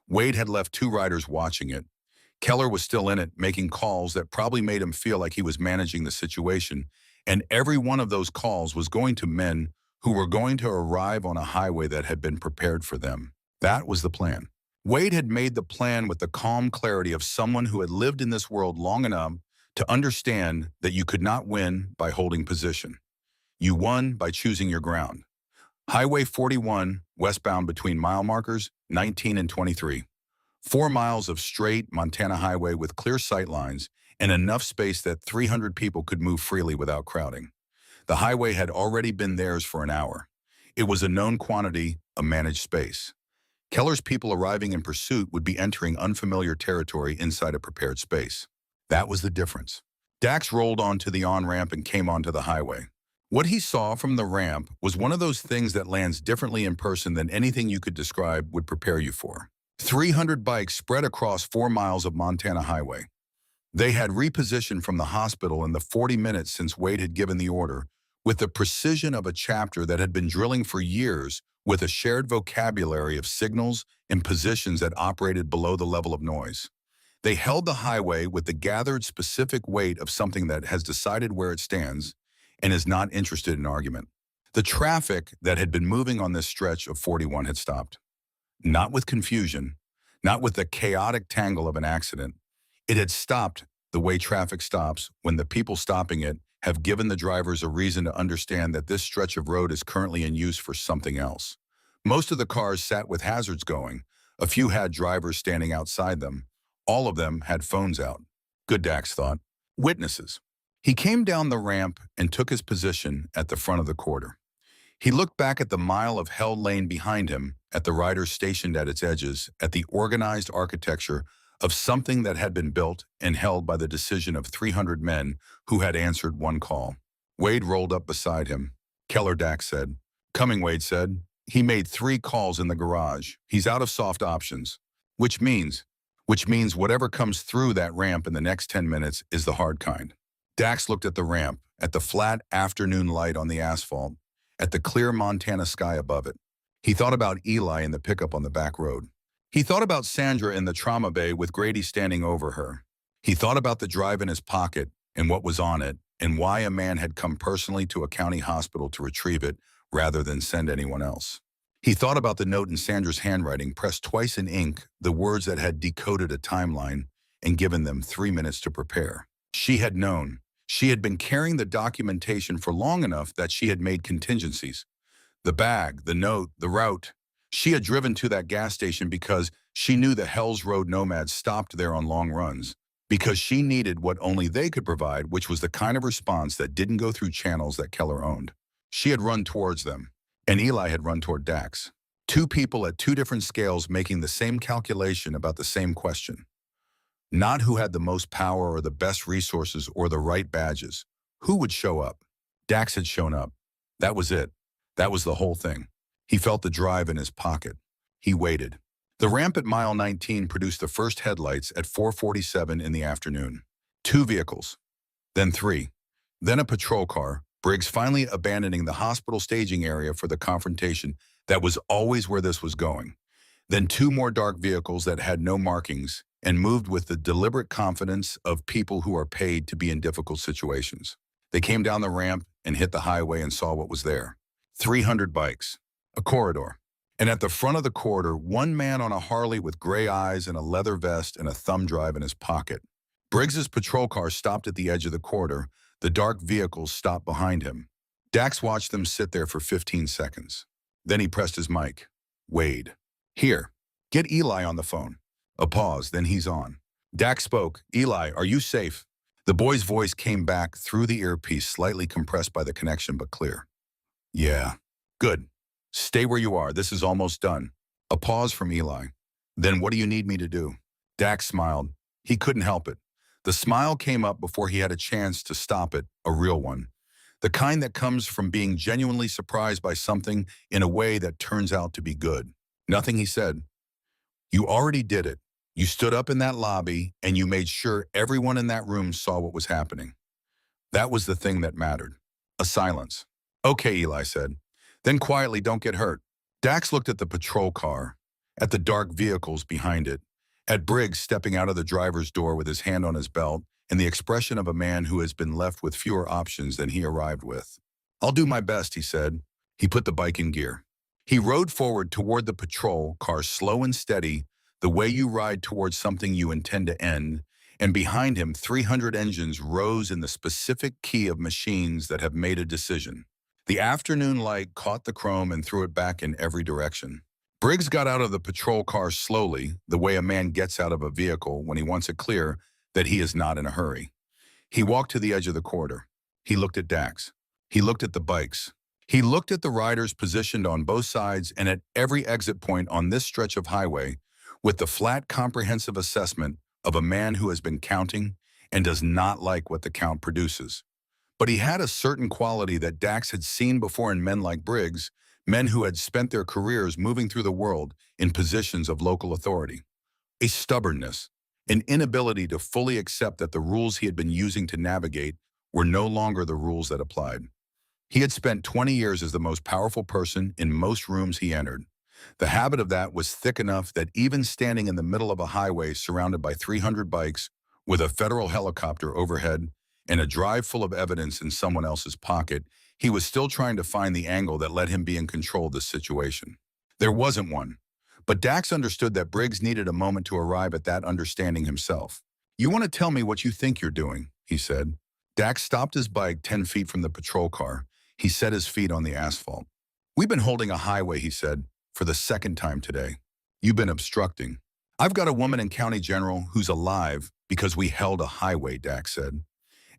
Wade had left two riders watching it. Keller was still in it, making calls that probably made him feel like he was managing the situation, and every one of those calls was going to men who were going to arrive on a highway that had been prepared for them. That was the plan. Wade had made the plan with the calm clarity of someone who had lived in this world long enough to understand that you could not win by holding position. You won by choosing your ground. Highway 41, westbound between mile markers 19 and 23. 4 miles of straight Montana highway with clear sight lines and enough space that 300 people could move freely without crowding. The highway had already been theirs for an hour. It was a known quantity, a managed space. Keller's people arriving in pursuit would be entering unfamiliar territory inside a prepared space. That was the difference. Dax rolled onto the on-ramp and came onto the highway. What he saw from the ramp was one of those things that lands differently in person than anything you could describe would prepare you for. 300 bikes spread across 4 miles of Montana highway. They had repositioned from the hospital in the 40 minutes since Wade had given the order, with the precision of a chapter that had been drilling for years with a shared vocabulary of signals and positions that operated below the level of noise. They held the highway with the gathered specific weight of something that has decided where it stands and is not interested in argument. The traffic that had been moving on this stretch of 41 had stopped. Not with confusion, not with the chaotic tangle of an accident. It had stopped the way traffic stops when the people stopping it have given the drivers a reason to understand that this stretch of road is currently in use for something else. Most of the cars sat with hazards going. A few had drivers standing outside them. All of them had phones out. Good, Dax thought. Witnesses. He came down the ramp and took his position at the front of the quarter. He looked back at the mile of held lane behind him, at the riders stationed at its edges, at the organized architecture of something that had been built and held by the decision of 300 men who had answered one call. Wade rolled up beside him. Keller, Dax said, Coming, Wade said. He made 3 calls in the garage. He's out of soft options. Which means, which means whatever comes through that ramp in the next 10 minutes is the hard kind. Dax looked at the ramp, at the flat afternoon light on the asphalt, at the clear Montana sky above it. He thought about Eli in the pickup on the back road. He thought about Sandra in the trauma bay with Grady standing over her. He thought about the drive in his pocket and what was on it, and why a man had come personally to a county hospital to retrieve it rather than send anyone else. He thought about the note in Sandra's handwriting, pressed twice in ink, the words that had decoded a timeline and given them 3 minutes to prepare. She had known. She had been carrying the documentation for long enough that she had made contingencies. The bag, the note, the route. She had driven to that gas station because she knew the Hell's Road nomads stopped there on long runs, because she needed what only they could provide, which was the kind of response that didn't go through channels that Keller owned. She had run towards them, and Eli had run toward Dax. 2 people at 2 different scales making the same calculation about the same question. Not who had the most power or the best resources or the right badges. Who would show up? Dax had shown up. That was it. That was the whole thing. He felt the drive in his pocket. He waited. The ramp at mile 19 produced the first headlights at 4:47 in the afternoon. 2 vehicles. Then 3. Then a patrol car, Briggs finally abandoning the hospital staging area for the confrontation that was always where this was going. Then 2 more dark vehicles that had no markings and moved with the deliberate confidence of people who are paid to be in difficult situations. They came down the ramp and hit the highway and saw what was there. 300 bikes. A corridor. And at the front of the corridor, 1 man on a Harley with gray eyes and a leather vest and a thumb drive in his pocket. Briggs's patrol car stopped at the edge of the corridor. The dark vehicles stopped behind him. Dax watched them sit there for 15 seconds. Then he pressed his mic. Wade. Here. Get Eli on the phone. A pause, then he's on. Dax spoke. Eli, are you safe? The boy's voice came back through the earpiece, slightly compressed by the connection, but clear. Yeah. Good. Stay where you are. This is almost done. A pause from Eli. Then what do you need me to do? Dax smiled. He couldn't help it. The smile came up before he had a chance to stop it, a real one. The kind that comes from being genuinely surprised by something in a way that turns out to be good. Nothing, he said. You already did it. You stood up in that lobby and you made sure everyone in that room saw what was happening. That was the thing that mattered. A silence. Okay, Eli said. Then quietly, don't get hurt. Dax looked at the patrol car, at the dark vehicles behind it, at Briggs stepping out of the driver's door with his hand on his belt and the expression of a man who has been left with fewer options than he arrived with. I'll do my best, he said. He put the bike in gear. He rode forward toward the patrol car, slow and steady, the way you ride towards something you intend to end, and behind him 300 engines rose in the specific key of machines that have made a decision. The afternoon light caught the chrome and threw it back in every direction. Briggs got out of the patrol car slowly, the way a man gets out of a vehicle when he wants it clear that he is not in a hurry. He walked to the edge of the corridor. He looked at Dax. He looked at the bikes. He looked at the riders positioned on both sides and at every exit point on this stretch of highway with the flat, comprehensive assessment of a man who has been counting and does not like what the count produces. But he had a certain quality that Dax had seen before in men like Briggs, men who had spent their careers moving through the world in positions of local authority. A stubbornness, an inability to fully accept that the rules he had been using to navigate were no longer the rules that applied. He had spent 20 years as the most powerful person in most rooms he entered. The habit of that was thick enough that even standing in the middle of a highway surrounded by 300 bikes, with a federal helicopter overhead, and a drive full of evidence in someone else's pocket, he was still trying to find the angle that let him be in control of the situation. There wasn't one. But Dax understood that Briggs needed a moment to arrive at that understanding himself. You want to tell me what you think you're doing, he said. Dax stopped his bike 10 feet from the patrol car. He set his feet on the asphalt. We've been holding a highway, he said, for the 2nd time today. You've been obstructing. I've got a woman in County General who's alive because we held a highway, Dax said.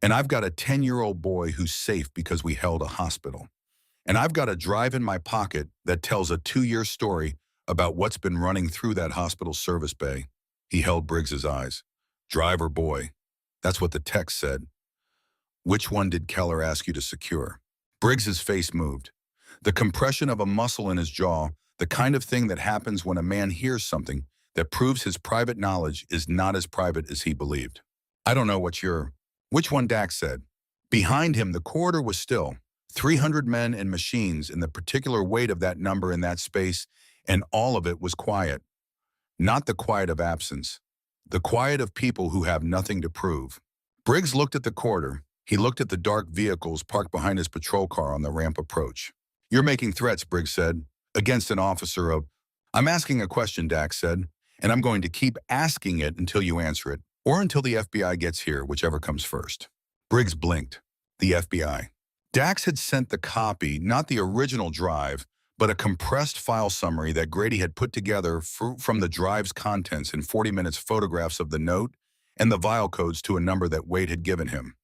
And I've got a 10-year-old boy who's safe because we held a hospital. And I've got a drive in my pocket that tells a 2-year story about what's been running through that hospital service bay. He held Briggs's eyes. Drive or boy? That's what the text said. Which one did Keller ask you to secure? Briggs's face moved. The compression of a muscle in his jaw, the kind of thing that happens when a man hears something that proves his private knowledge is not as private as he believed. I don't know which one, Dax said. Behind him, the corridor was still. 300 men and machines and the particular weight of that number in that space, and all of it was quiet. Not the quiet of absence. The quiet of people who have nothing to prove. Briggs looked at the corridor. He looked at the dark vehicles parked behind his patrol car on the ramp approach. You're making threats, Briggs said, against an officer of... I'm asking a question, Dax said, and I'm going to keep asking it until you answer it, or until the FBI gets here, whichever comes first. Briggs blinked. The FBI. Dax had sent the copy, not the original drive, but a compressed file summary that Grady had put together from the drive's contents in 40 minutes, photographs of the note and the vial codes to a number that Wade had given him.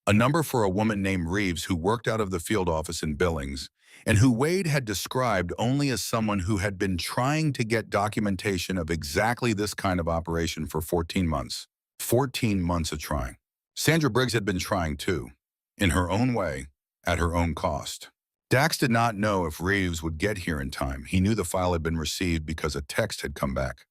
A number for a woman named Reeves who worked out of the field office in Billings, and who Wade had described only as someone who had been trying to get documentation of exactly this kind of operation for 14 months. 14 months of trying. Sandra Briggs had been trying too, in her own way, at her own cost. Dax did not know if Reeves would get here in time. He knew the file had been received because a text had come back.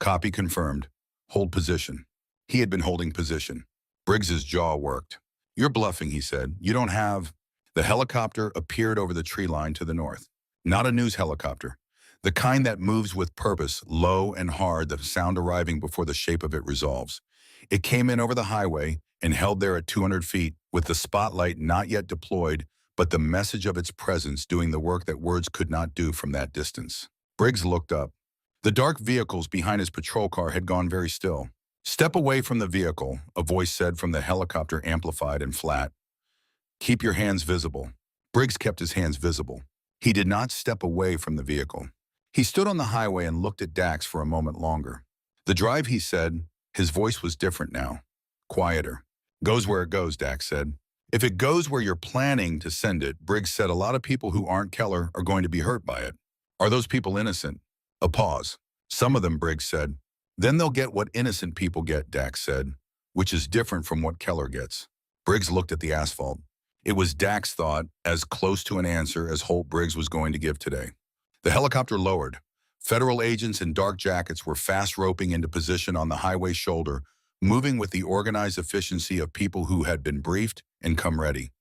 Copy confirmed. Hold position. He had been holding position. Briggs's jaw worked. You're bluffing, he said. You don't have... The helicopter appeared over the tree line to the north. Not a news helicopter. The kind that moves with purpose, low and hard, the sound arriving before the shape of it resolves. It came in over the highway and held there at 200 feet, with the spotlight not yet deployed, but the message of its presence doing the work that words could not do from that distance. Briggs looked up. The dark vehicles behind his patrol car had gone very still. Step away from the vehicle, a voice said from the helicopter, amplified and flat. Keep your hands visible. Briggs kept his hands visible. He did not step away from the vehicle. He stood on the highway and looked at Dax for a moment longer. The drive, he said. His voice was different now. Quieter. Goes where it goes, Dax said. If it goes where you're planning to send it, Briggs said, a lot of people who aren't Keller are going to be hurt by it. Are those people innocent? A pause. Some of them, Briggs said. Then they'll get what innocent people get, Dax said, which is different from what Keller gets. Briggs looked at the asphalt. It was, Dax thought, as close to an answer as Holt Briggs was going to give today. The helicopter lowered. Federal agents in dark jackets were fast roping into position on the highway shoulder, moving with the organized efficiency of people who had been briefed and come ready.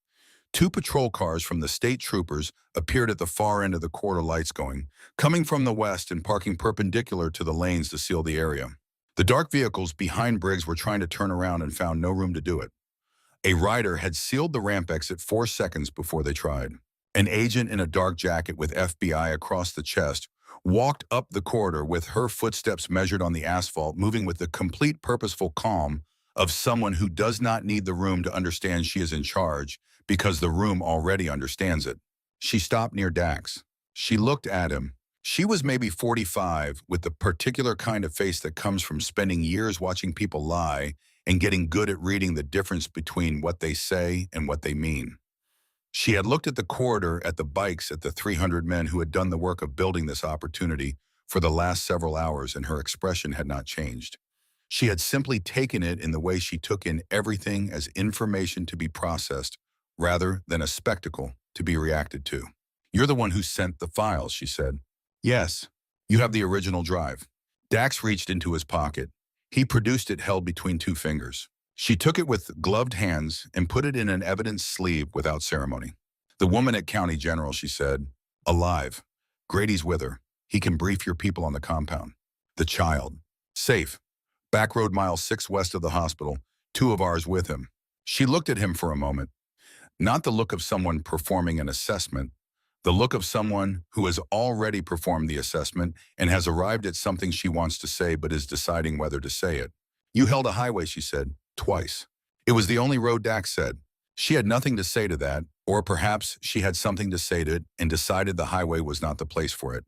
2 patrol cars from the state troopers appeared at the far end of the corridor, lights going, coming from the west and parking perpendicular to the lanes to seal the area. The dark vehicles behind Briggs were trying to turn around and found no room to do it. A rider had sealed the ramp exit 4 seconds before they tried. An agent in a dark jacket with FBI across the chest walked up the corridor with her footsteps measured on the asphalt, moving with the complete purposeful calm of someone who does not need the room to understand she is in charge, because the room already understands it. She stopped near Dax. She looked at him. She was maybe 45, with the particular kind of face that comes from spending years watching people lie and getting good at reading the difference between what they say and what they mean. She had looked at the corridor, at the bikes, at the 300 men who had done the work of building this opportunity for the last several hours, and her expression had not changed. She had simply taken it in the way she took in everything, as information to be processed, rather than a spectacle to be reacted to. You're the one who sent the files, she said. Yes, you have the original drive. Dax reached into his pocket. He produced it, held between 2 fingers. She took it with gloved hands and put it in an evidence sleeve without ceremony. The woman at County General, she said. Alive. Grady's with her. He can brief your people on the compound. The child. Safe. Back road mile 6 west of the hospital. 2 of ours with him. She looked at him for a moment. Not the look of someone performing an assessment. The look of someone who has already performed the assessment and has arrived at something she wants to say but is deciding whether to say it. You held a highway, she said. Twice. It was the only road, Dax said. She had nothing to say to that, or perhaps she had something to say to it and decided the highway was not the place for it.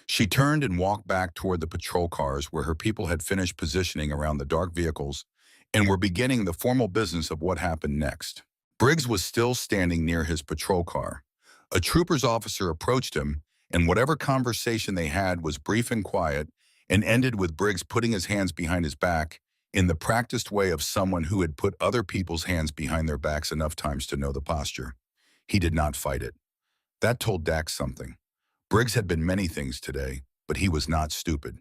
She turned and walked back toward the patrol cars where her people had finished positioning around the dark vehicles and were beginning the formal business of what happened next. Briggs was still standing near his patrol car. A trooper's officer approached him, and whatever conversation they had was brief and quiet and ended with Briggs putting his hands behind his back in the practiced way of someone who had put other people's hands behind their backs enough times to know the posture. He did not fight it. That told Dax something. Briggs had been many things today, but he was not stupid.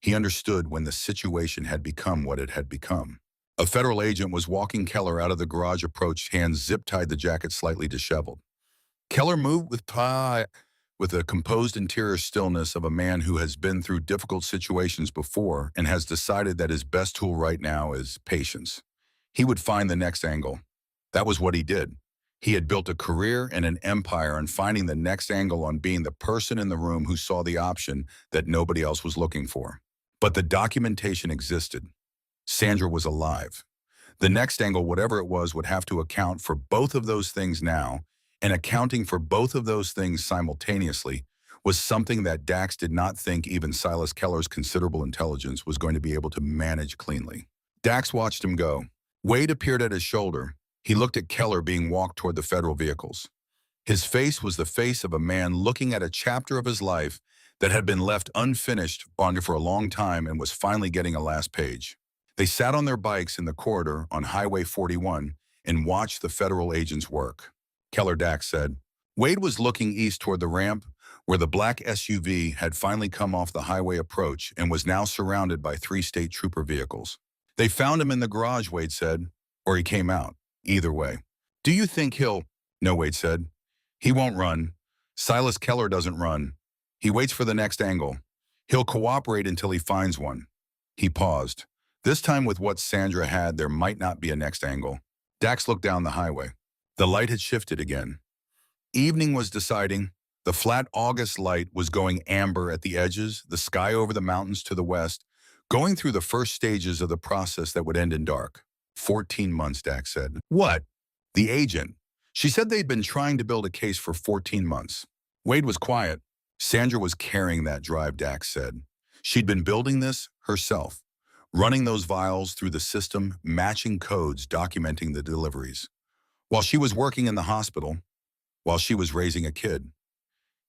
He understood when the situation had become what it had become. A federal agent was walking Keller out of the garage approach, hands zip-tied the jacket slightly disheveled. Keller moved with the composed interior stillness of a man who has been through difficult situations before and has decided that his best tool right now is patience. He would find the next angle. That was what he did. He had built a career and an empire on finding the next angle, on being the person in the room who saw the option that nobody else was looking for. But the documentation existed. Sandra was alive. The next angle, whatever it was, would have to account for both of those things now, and accounting for both of those things simultaneously was something that Dax did not think even Silas Keller's considerable intelligence was going to be able to manage cleanly. Dax watched him go. Wade appeared at his shoulder. He looked at Keller being walked toward the federal vehicles. His face was the face of a man looking at a chapter of his life that had been left unfinished for a long time and was finally getting a last page. They sat on their bikes in the corridor on Highway 41 and watched the federal agents work. Keller Dax said. Wade was looking east toward the ramp where the black SUV had finally come off the highway approach and was now surrounded by 3 state trooper vehicles. They found him in the garage, Wade said, or he came out. Either way. Do you think he'll? No, Wade said. He won't run. Silas Keller doesn't run. He waits for the next angle. He'll cooperate until he finds one. He paused. This time with what Sandra had, there might not be a next angle. Dax looked down the highway. The light had shifted again. Evening was deciding. The flat August light was going amber at the edges, the sky over the mountains to the west, going through the first stages of the process that would end in dark. 14 months, Dax said. What? The agent. She said they'd been trying to build a case for 14 months. Wade was quiet. Sandra was carrying that drive, Dax said. She'd been building this herself, running those vials through the system, matching codes, documenting the deliveries. While she was working in the hospital, while she was raising a kid.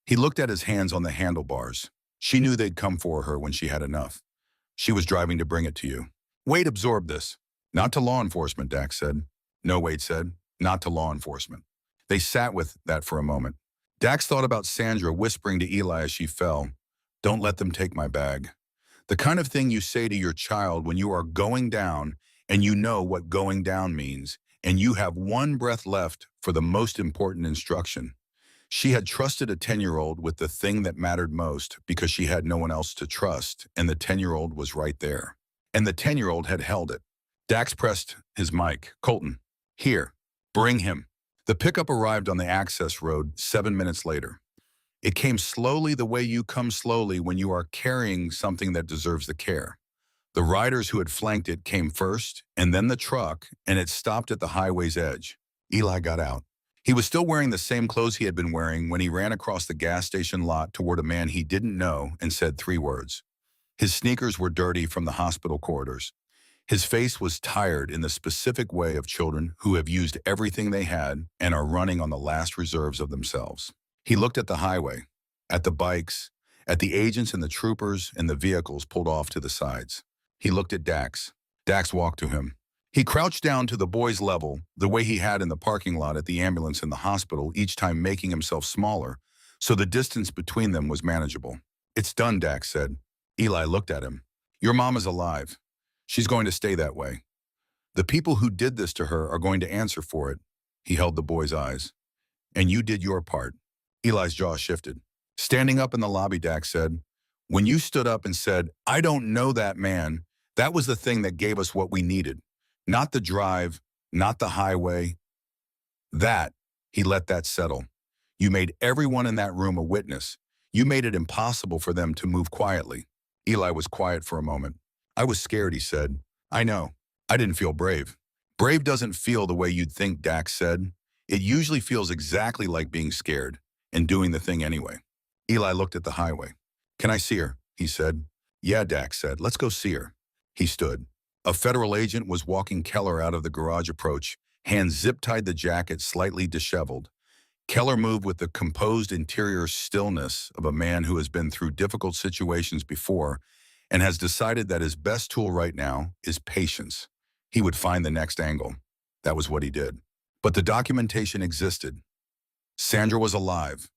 He looked at his hands on the handlebars. She knew they'd come for her when she had enough. She was driving to bring it to you. Wade absorbed this. Not to law enforcement, Dax said. No, Wade said. Not to law enforcement. They sat with that for a moment. Dax thought about Sandra whispering to Eli as she fell. Don't let them take my bag. The kind of thing you say to your child when you are going down and you know what going down means, and you have one breath left for the most important instruction. She had trusted a 10-year-old with the thing that mattered most because she had no one else to trust, and the 10-year-old was right there. And the 10-year-old had held it. Dax pressed his mic. Colton, here, bring him. The pickup arrived on the access road 7 minutes later. It came slowly, the way you come slowly when you are carrying something that deserves the care. The riders who had flanked it came first, and then the truck, and it stopped at the highway's edge. Eli got out. He was still wearing the same clothes he had been wearing when he ran across the gas station lot toward a man he didn't know and said 3 words. His sneakers were dirty from the hospital corridors. His face was tired in the specific way of children who have used everything they had and are running on the last reserves of themselves. He looked at the highway, at the bikes, at the agents and the troopers and the vehicles pulled off to the sides. He looked at Dax. Dax walked to him. He crouched down to the boy's level, the way he had in the parking lot at the ambulance in the hospital, each time making himself smaller, so the distance between them was manageable. It's done, Dax said. Eli looked at him. Your mom is alive. She's going to stay that way. The people who did this to her are going to answer for it. He held the boy's eyes. And you did your part. Eli's jaw shifted. Standing up in the lobby, Dax said, when you stood up and said, I don't know that man, that was the thing that gave us what we needed. Not the drive, not the highway. That, he let that settle. You made everyone in that room a witness. You made it impossible for them to move quietly. Eli was quiet for a moment. I was scared, he said. I know. I didn't feel brave. Brave doesn't feel the way you'd think, Dax said. It usually feels exactly like being scared and doing the thing anyway. Eli looked at the highway. Can I see her? He said. Yeah, Dax said. Let's go see her. He stood. A federal agent was walking Keller out of the garage approach, hands zip-tied the jacket slightly disheveled. Keller moved with the composed interior stillness of a man who has been through difficult situations before and has decided that his best tool right now is patience. He would find the next angle. That was what he did. But the documentation existed. Sandra was alive.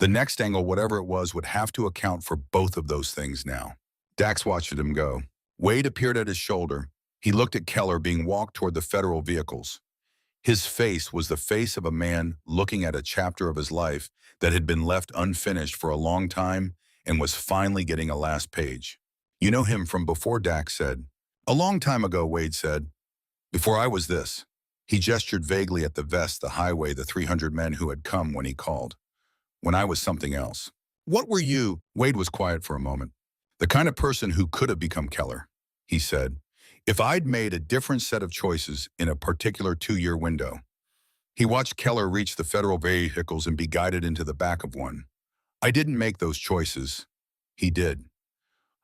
The next angle, whatever it was, would have to account for both of those things now. Dax watched him go. Wade appeared at his shoulder. He looked at Keller being walked toward the federal vehicles. His face was the face of a man looking at a chapter of his life that had been left unfinished for a long time and was finally getting a last page. You know him from before, Dax said. A long time ago, Wade said. Before I was this. He gestured vaguely at the vest, the highway, the 300 men who had come when he called. When I was something else. What were you? Wade was quiet for a moment. The kind of person who could have become Keller, he said, if I'd made a different set of choices in a particular 2-year window. He watched Keller reach the federal vehicles and be guided into the back of one. I didn't make those choices. He did.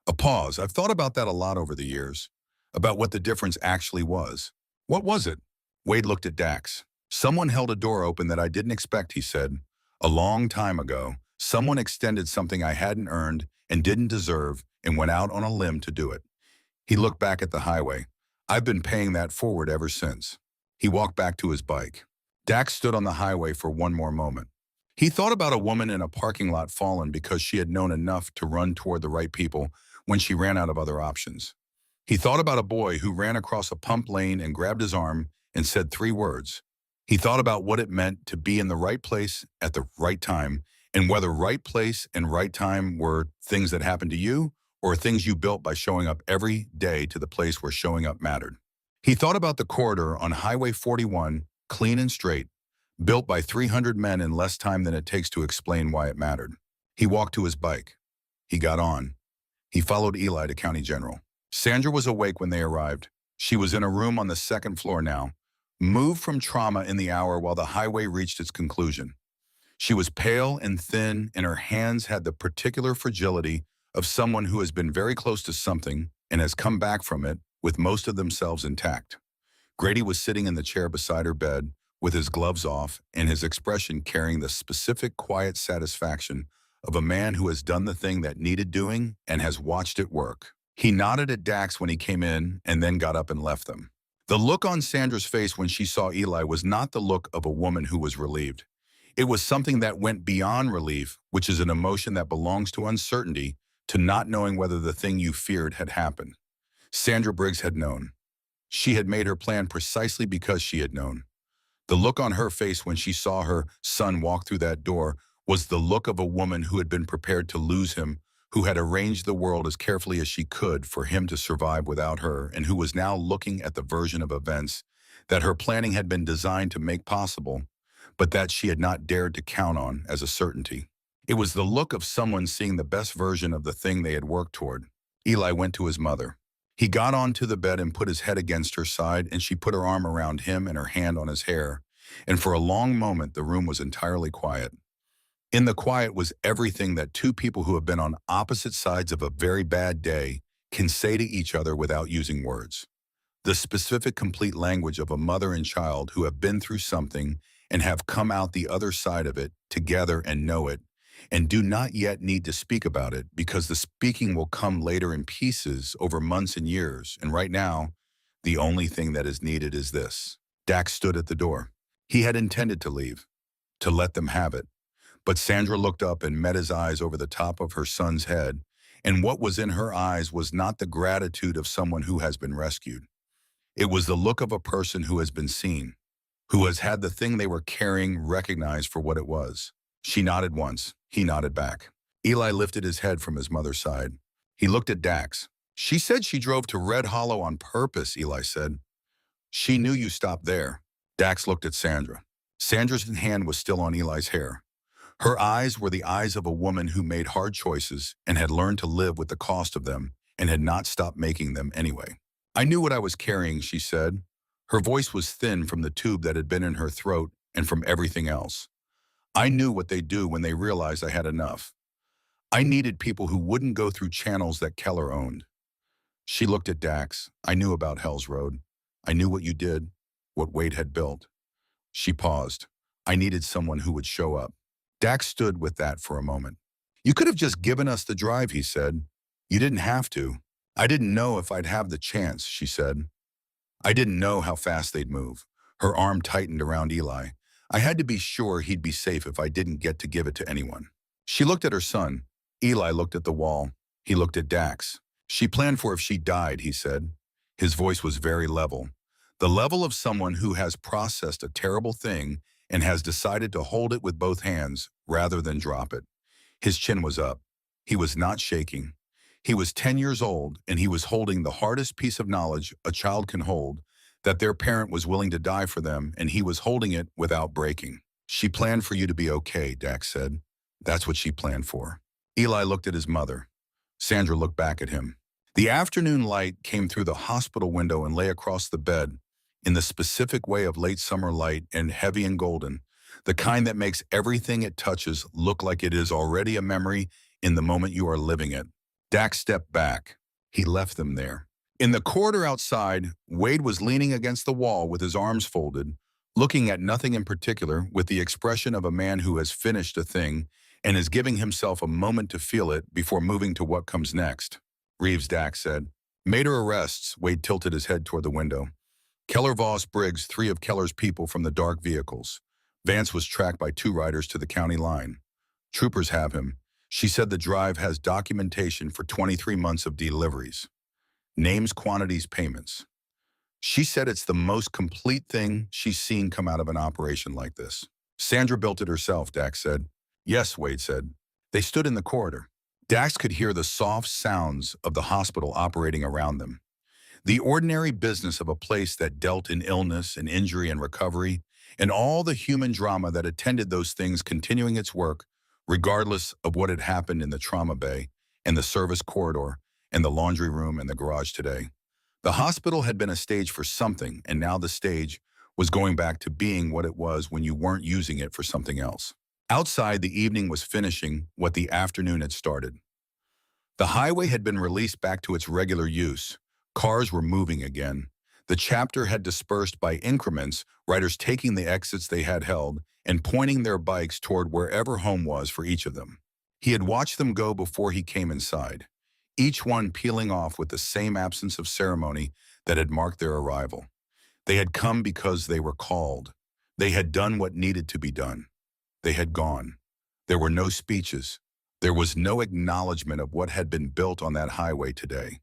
A pause. I've thought about that a lot over the years, about what the difference actually was. What was it? Wade looked at Dax. Someone held a door open that I didn't expect, he said. A long time ago, someone extended something I hadn't earned and didn't deserve and went out on a limb to do it. He looked back at the highway. I've been paying that forward ever since. He walked back to his bike. Dax stood on the highway for one more moment. He thought about a woman in a parking lot fallen because she had known enough to run toward the right people when she ran out of other options. He thought about a boy who ran across a pump lane and grabbed his arm and said 3 words. He thought about what it meant to be in the right place at the right time, and whether right place and right time were things that happened to you or things you built by showing up every day to the place where showing up mattered. He thought about the corridor on Highway 41, clean and straight, built by 300 men in less time than it takes to explain why it mattered. He walked to his bike. He got on. He followed Eli to County General. Sandra was awake when they arrived. She was in a room on the 2nd floor now, moved from trauma in the hour while the highway reached its conclusion. She was pale and thin, and her hands had the particular fragility of someone who has been very close to something and has come back from it with most of themselves intact. Grady was sitting in the chair beside her bed with his gloves off and his expression carrying the specific quiet satisfaction of a man who has done the thing that needed doing and has watched it work. He nodded at Dax when he came in and then got up and left them. The look on Sandra's face when she saw Eli was not the look of a woman who was relieved. It was something that went beyond relief, which is an emotion that belongs to uncertainty, to not knowing whether the thing you feared had happened. Sandra Briggs had known. She had made her plan precisely because she had known. The look on her face when she saw her son walk through that door was the look of a woman who had been prepared to lose him, who had arranged the world as carefully as she could for him to survive without her, and who was now looking at the version of events that her planning had been designed to make possible, but that she had not dared to count on as a certainty. It was the look of someone seeing the best version of the thing they had worked toward. Eli went to his mother. He got onto the bed and put his head against her side, and she put her arm around him and her hand on his hair, and for a long moment the room was entirely quiet. In the quiet was everything that 2 people who have been on opposite sides of a very bad day can say to each other without using words. The specific, complete language of a mother and child who have been through something and have come out the other side of it together and know it, and do not yet need to speak about it because the speaking will come later in pieces over months and years, and right now, the only thing that is needed is this. Dax stood at the door. He had intended to leave, to let them have it. But Sandra looked up and met his eyes over the top of her son's head, and what was in her eyes was not the gratitude of someone who has been rescued. It was the look of a person who has been seen, who has had the thing they were carrying recognized for what it was. She nodded once. He nodded back. Eli lifted his head from his mother's side. He looked at Dax. She said she drove to Red Hollow on purpose, Eli said. She knew you stopped there. Dax looked at Sandra. Sandra's hand was still on Eli's hair. Her eyes were the eyes of a woman who made hard choices and had learned to live with the cost of them and had not stopped making them anyway. I knew what I was carrying, she said. Her voice was thin from the tube that had been in her throat and from everything else. I knew what they'd do when they realized I had enough. I needed people who wouldn't go through channels that Keller owned. She looked at Dax. I knew about Hell's Road. I knew what you did, what Wade had built. She paused. I needed someone who would show up. Dax stood with that for a moment. You could have just given us the drive, he said. You didn't have to. I didn't know if I'd have the chance, she said. I didn't know how fast they'd move. Her arm tightened around Eli. I had to be sure he'd be safe if I didn't get to give it to anyone. She looked at her son. Eli looked at the wall. He looked at Dax. She planned for if she died, he said. His voice was very level. The level of someone who has processed a terrible thing and has decided to hold it with both hands rather than drop it. His chin was up. He was not shaking. He was 10 years old, and he was holding the hardest piece of knowledge a child can hold, that their parent was willing to die for them, and he was holding it without breaking. She planned for you to be okay, Dax said. That's what she planned for. Eli looked at his mother. Sandra looked back at him. The afternoon light came through the hospital window and lay across the bed, in the specific way of late summer light and heavy and golden, the kind that makes everything it touches look like it is already a memory in the moment you are living it. Dax stepped back. He left them there. In the corridor outside, Wade was leaning against the wall with his arms folded, looking at nothing in particular with the expression of a man who has finished a thing and is giving himself a moment to feel it before moving to what comes next. Reeves, Dax said. Made her arrests, Wade tilted his head toward the window. Keller Voss Briggs 3 of Keller's people from the dark vehicles. Vance was tracked by 2 riders to the county line. Troopers have him. She said the drive has documentation for 23 months of deliveries. Names, quantities, payments. She said it's the most complete thing she's seen come out of an operation like this. Sandra built it herself, Dax said. Yes, Wade said. They stood in the corridor. Dax could hear the soft sounds of the hospital operating around them. The ordinary business of a place that dealt in illness and injury and recovery, and all the human drama that attended those things continuing its work, regardless of what had happened in the trauma bay, and the service corridor, and the laundry room and the garage today. The hospital had been a stage for something, and now the stage was going back to being what it was when you weren't using it for something else. Outside, the evening was finishing what the afternoon had started. The highway had been released back to its regular use. Cars were moving again. The chapter had dispersed by increments, riders taking the exits they had held and pointing their bikes toward wherever home was for each of them. He had watched them go before he came inside, each one peeling off with the same absence of ceremony that had marked their arrival. They had come because they were called. They had done what needed to be done. They had gone. There were no speeches. There was no acknowledgement of what had been built on that highway today.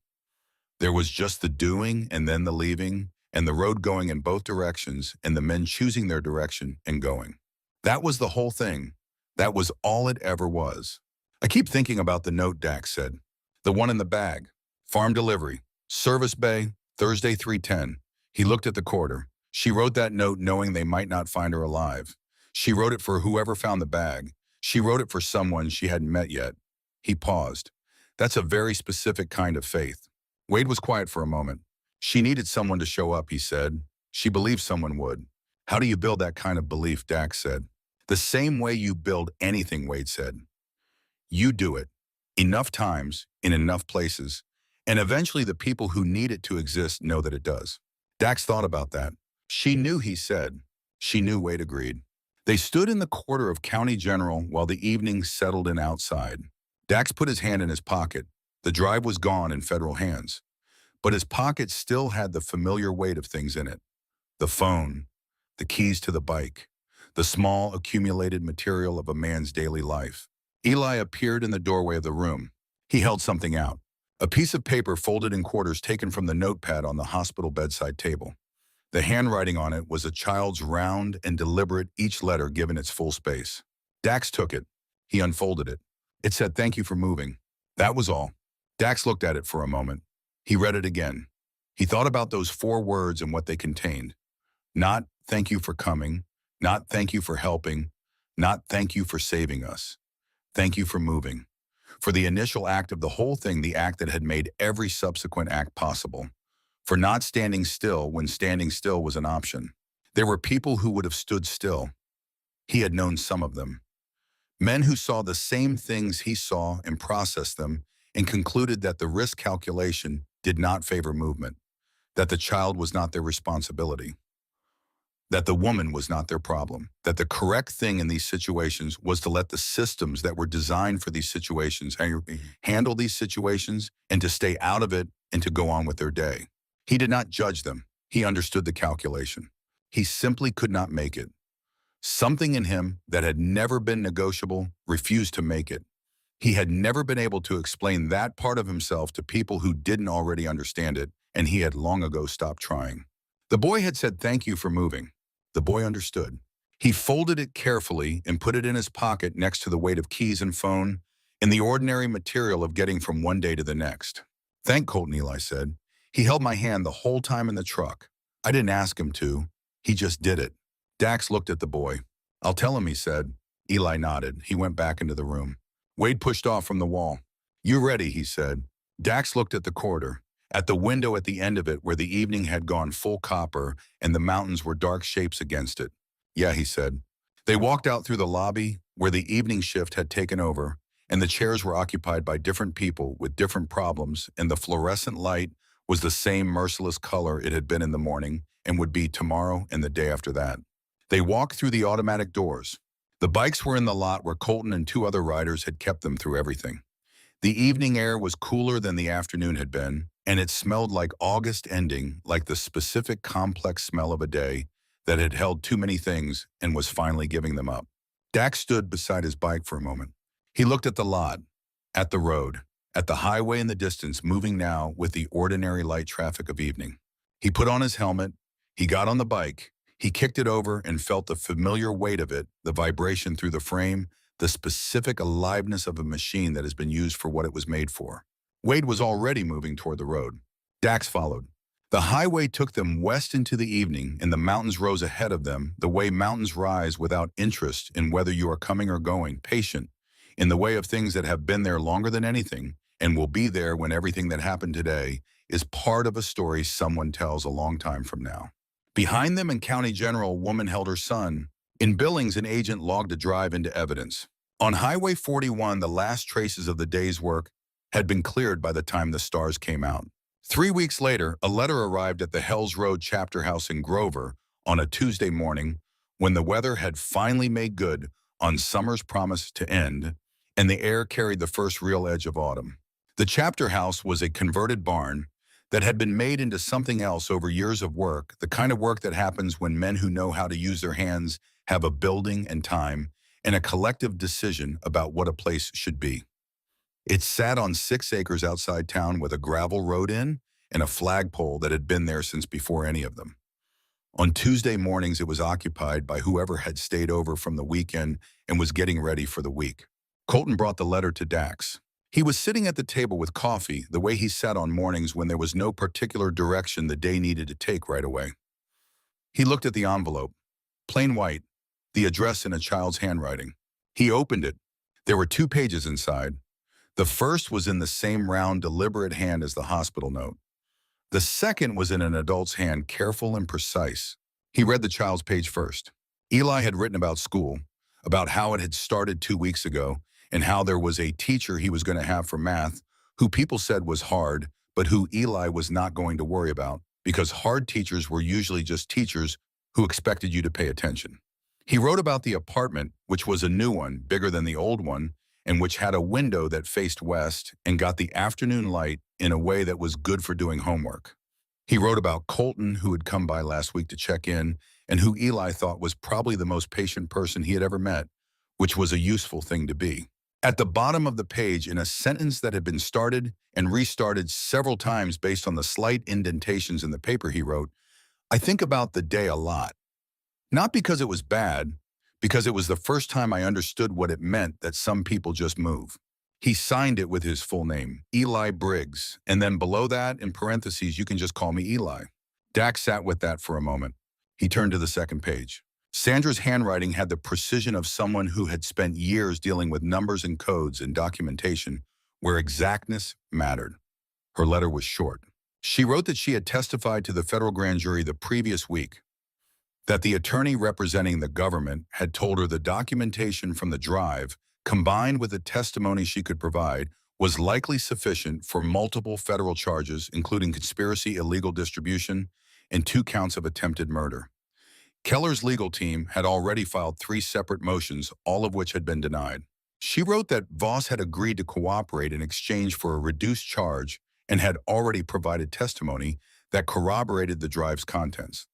There was just the doing and then the leaving, and the road going in both directions, and the men choosing their direction and going. That was the whole thing. That was all it ever was. I keep thinking about the note, Dax said. The one in the bag. Farm delivery. Service bay, Thursday 3:10. He looked at the quarter. She wrote that note knowing they might not find her alive. She wrote it for whoever found the bag. She wrote it for someone she hadn't met yet. He paused. That's a very specific kind of faith. Wade was quiet for a moment. She needed someone to show up, he said. She believed someone would. How do you build that kind of belief, Dax said. The same way you build anything, Wade said. You do it. Enough times, in enough places, and eventually the people who need it to exist know that it does. Dax thought about that. She knew, he said. She knew, Wade agreed. They stood in the quarter of County General while the evening settled in outside. Dax put his hand in his pocket. The drive was gone in federal hands, but his pocket still had the familiar weight of things in it. The phone, the keys to the bike, the small accumulated material of a man's daily life. Eli appeared in the doorway of the room. He held something out, a piece of paper folded in quarters taken from the notepad on the hospital bedside table. The handwriting on it was a child's, round and deliberate, each letter given its full space. Dax took it. He unfolded it. It said, "Thank you for moving." That was all. Dax looked at it for a moment. He read it again. He thought about those 4 words and what they contained. Not "thank you for coming," not "thank you for helping," not "thank you for saving us." Thank you for moving. For the initial act of the whole thing, the act that had made every subsequent act possible. For not standing still when standing still was an option. There were people who would have stood still. He had known some of them. Men who saw the same things he saw and processed them and concluded that the risk calculation did not favor movement, that the child was not their responsibility, that the woman was not their problem, that the correct thing in these situations was to let the systems that were designed for these situations handle these situations and to stay out of it and to go on with their day. He did not judge them. He understood the calculation. He simply could not make it. Something in him that had never been negotiable refused to make it. He had never been able to explain that part of himself to people who didn't already understand it, and he had long ago stopped trying. The boy had said thank you for moving. The boy understood. He folded it carefully and put it in his pocket next to the weight of keys and phone, in the ordinary material of getting from one day to the next. Thank Colton, Eli said. He held my hand the whole time in the truck. I didn't ask him to. He just did it. Dax looked at the boy. I'll tell him, he said. Eli nodded. He went back into the room. Wade pushed off from the wall. You ready, he said. Dax looked at the corridor, at the window at the end of it where the evening had gone full copper and the mountains were dark shapes against it. Yeah, he said. They walked out through the lobby where the evening shift had taken over, and the chairs were occupied by different people with different problems, and the fluorescent light was the same merciless color it had been in the morning and would be tomorrow and the day after that. They walked through the automatic doors. The bikes were in the lot where Colton and two other riders had kept them through everything. The evening air was cooler than the afternoon had been, and it smelled like August ending, like the specific complex smell of a day that had held too many things and was finally giving them up. Dax stood beside his bike for a moment. He looked at the lot, at the road, at the highway in the distance moving now with the ordinary light traffic of evening. He put on his helmet, he got on the bike, he kicked it over and felt the familiar weight of it, the vibration through the frame, the specific aliveness of a machine that has been used for what it was made for. Wade was already moving toward the road. Dax followed. The highway took them west into the evening, and the mountains rose ahead of them, the way mountains rise without interest in whether you are coming or going, patient, in the way of things that have been there longer than anything, and will be there when everything that happened today is part of a story someone tells a long time from now. Behind them in County General, a woman held her son. In Billings, an agent logged a drive into evidence. On Highway 41, the last traces of the day's work had been cleared by the time the stars came out. 3 weeks later, a letter arrived at the Hells Road chapter house in Grover on a Tuesday morning when the weather had finally made good on summer's promise to end, and the air carried the first real edge of autumn. The chapter house was a converted barn that had been made into something else over years of work, the kind of work that happens when men who know how to use their hands have a building and time and a collective decision about what a place should be. It sat on 6 acres outside town with a gravel road in and a flagpole that had been there since before any of them. On Tuesday mornings, it was occupied by whoever had stayed over from the weekend and was getting ready for the week. Colton brought the letter to Dax. He was sitting at the table with coffee, the way he sat on mornings when there was no particular direction the day needed to take right away. He looked at the envelope. Plain white, the address in a child's handwriting. He opened it. There were 2 pages inside. The first was in the same round, deliberate hand as the hospital note. The second was in an adult's hand, careful and precise. He read the child's page first. Eli had written about school, about how it had started 2 weeks ago, and how there was a teacher he was going to have for math who people said was hard, but who Eli was not going to worry about because hard teachers were usually just teachers who expected you to pay attention. He wrote about the apartment, which was a new one, bigger than the old one, and which had a window that faced west and got the afternoon light in a way that was good for doing homework. He wrote about Colton, who had come by last week to check in, and who Eli thought was probably the most patient person he had ever met, which was a useful thing to be. At the bottom of the page, in a sentence that had been started and restarted several times based on the slight indentations in the paper, he wrote, I think about the day a lot. Not because it was bad, because it was the first time I understood what it meant that some people just move. He signed it with his full name, Eli Briggs, and then below that, in parentheses, you can just call me Eli. Dax sat with that for a moment. He turned to the second page. Sandra's handwriting had the precision of someone who had spent years dealing with numbers and codes and documentation where exactness mattered. Her letter was short. She wrote that she had testified to the federal grand jury the previous week, that the attorney representing the government had told her the documentation from the drive, combined with the testimony she could provide, was likely sufficient for multiple federal charges, including conspiracy, illegal distribution, and 2 counts of attempted murder. Keller's legal team had already filed 3 separate motions, all of which had been denied. She wrote that Voss had agreed to cooperate in exchange for a reduced charge and had already provided testimony that corroborated the drive's contents.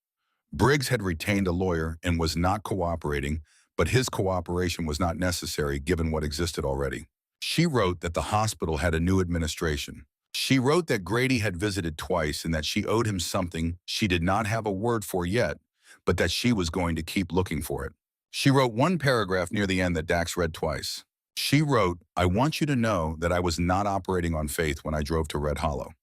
Briggs had retained a lawyer and was not cooperating, but his cooperation was not necessary given what existed already. She wrote that the hospital had a new administration. She wrote that Grady had visited twice and that she owed him something she did not have a word for yet, but that she was going to keep looking for it. She wrote one paragraph near the end that Dax read twice. She wrote, "I want you to know that I was not operating on faith when I drove to Red Hollow.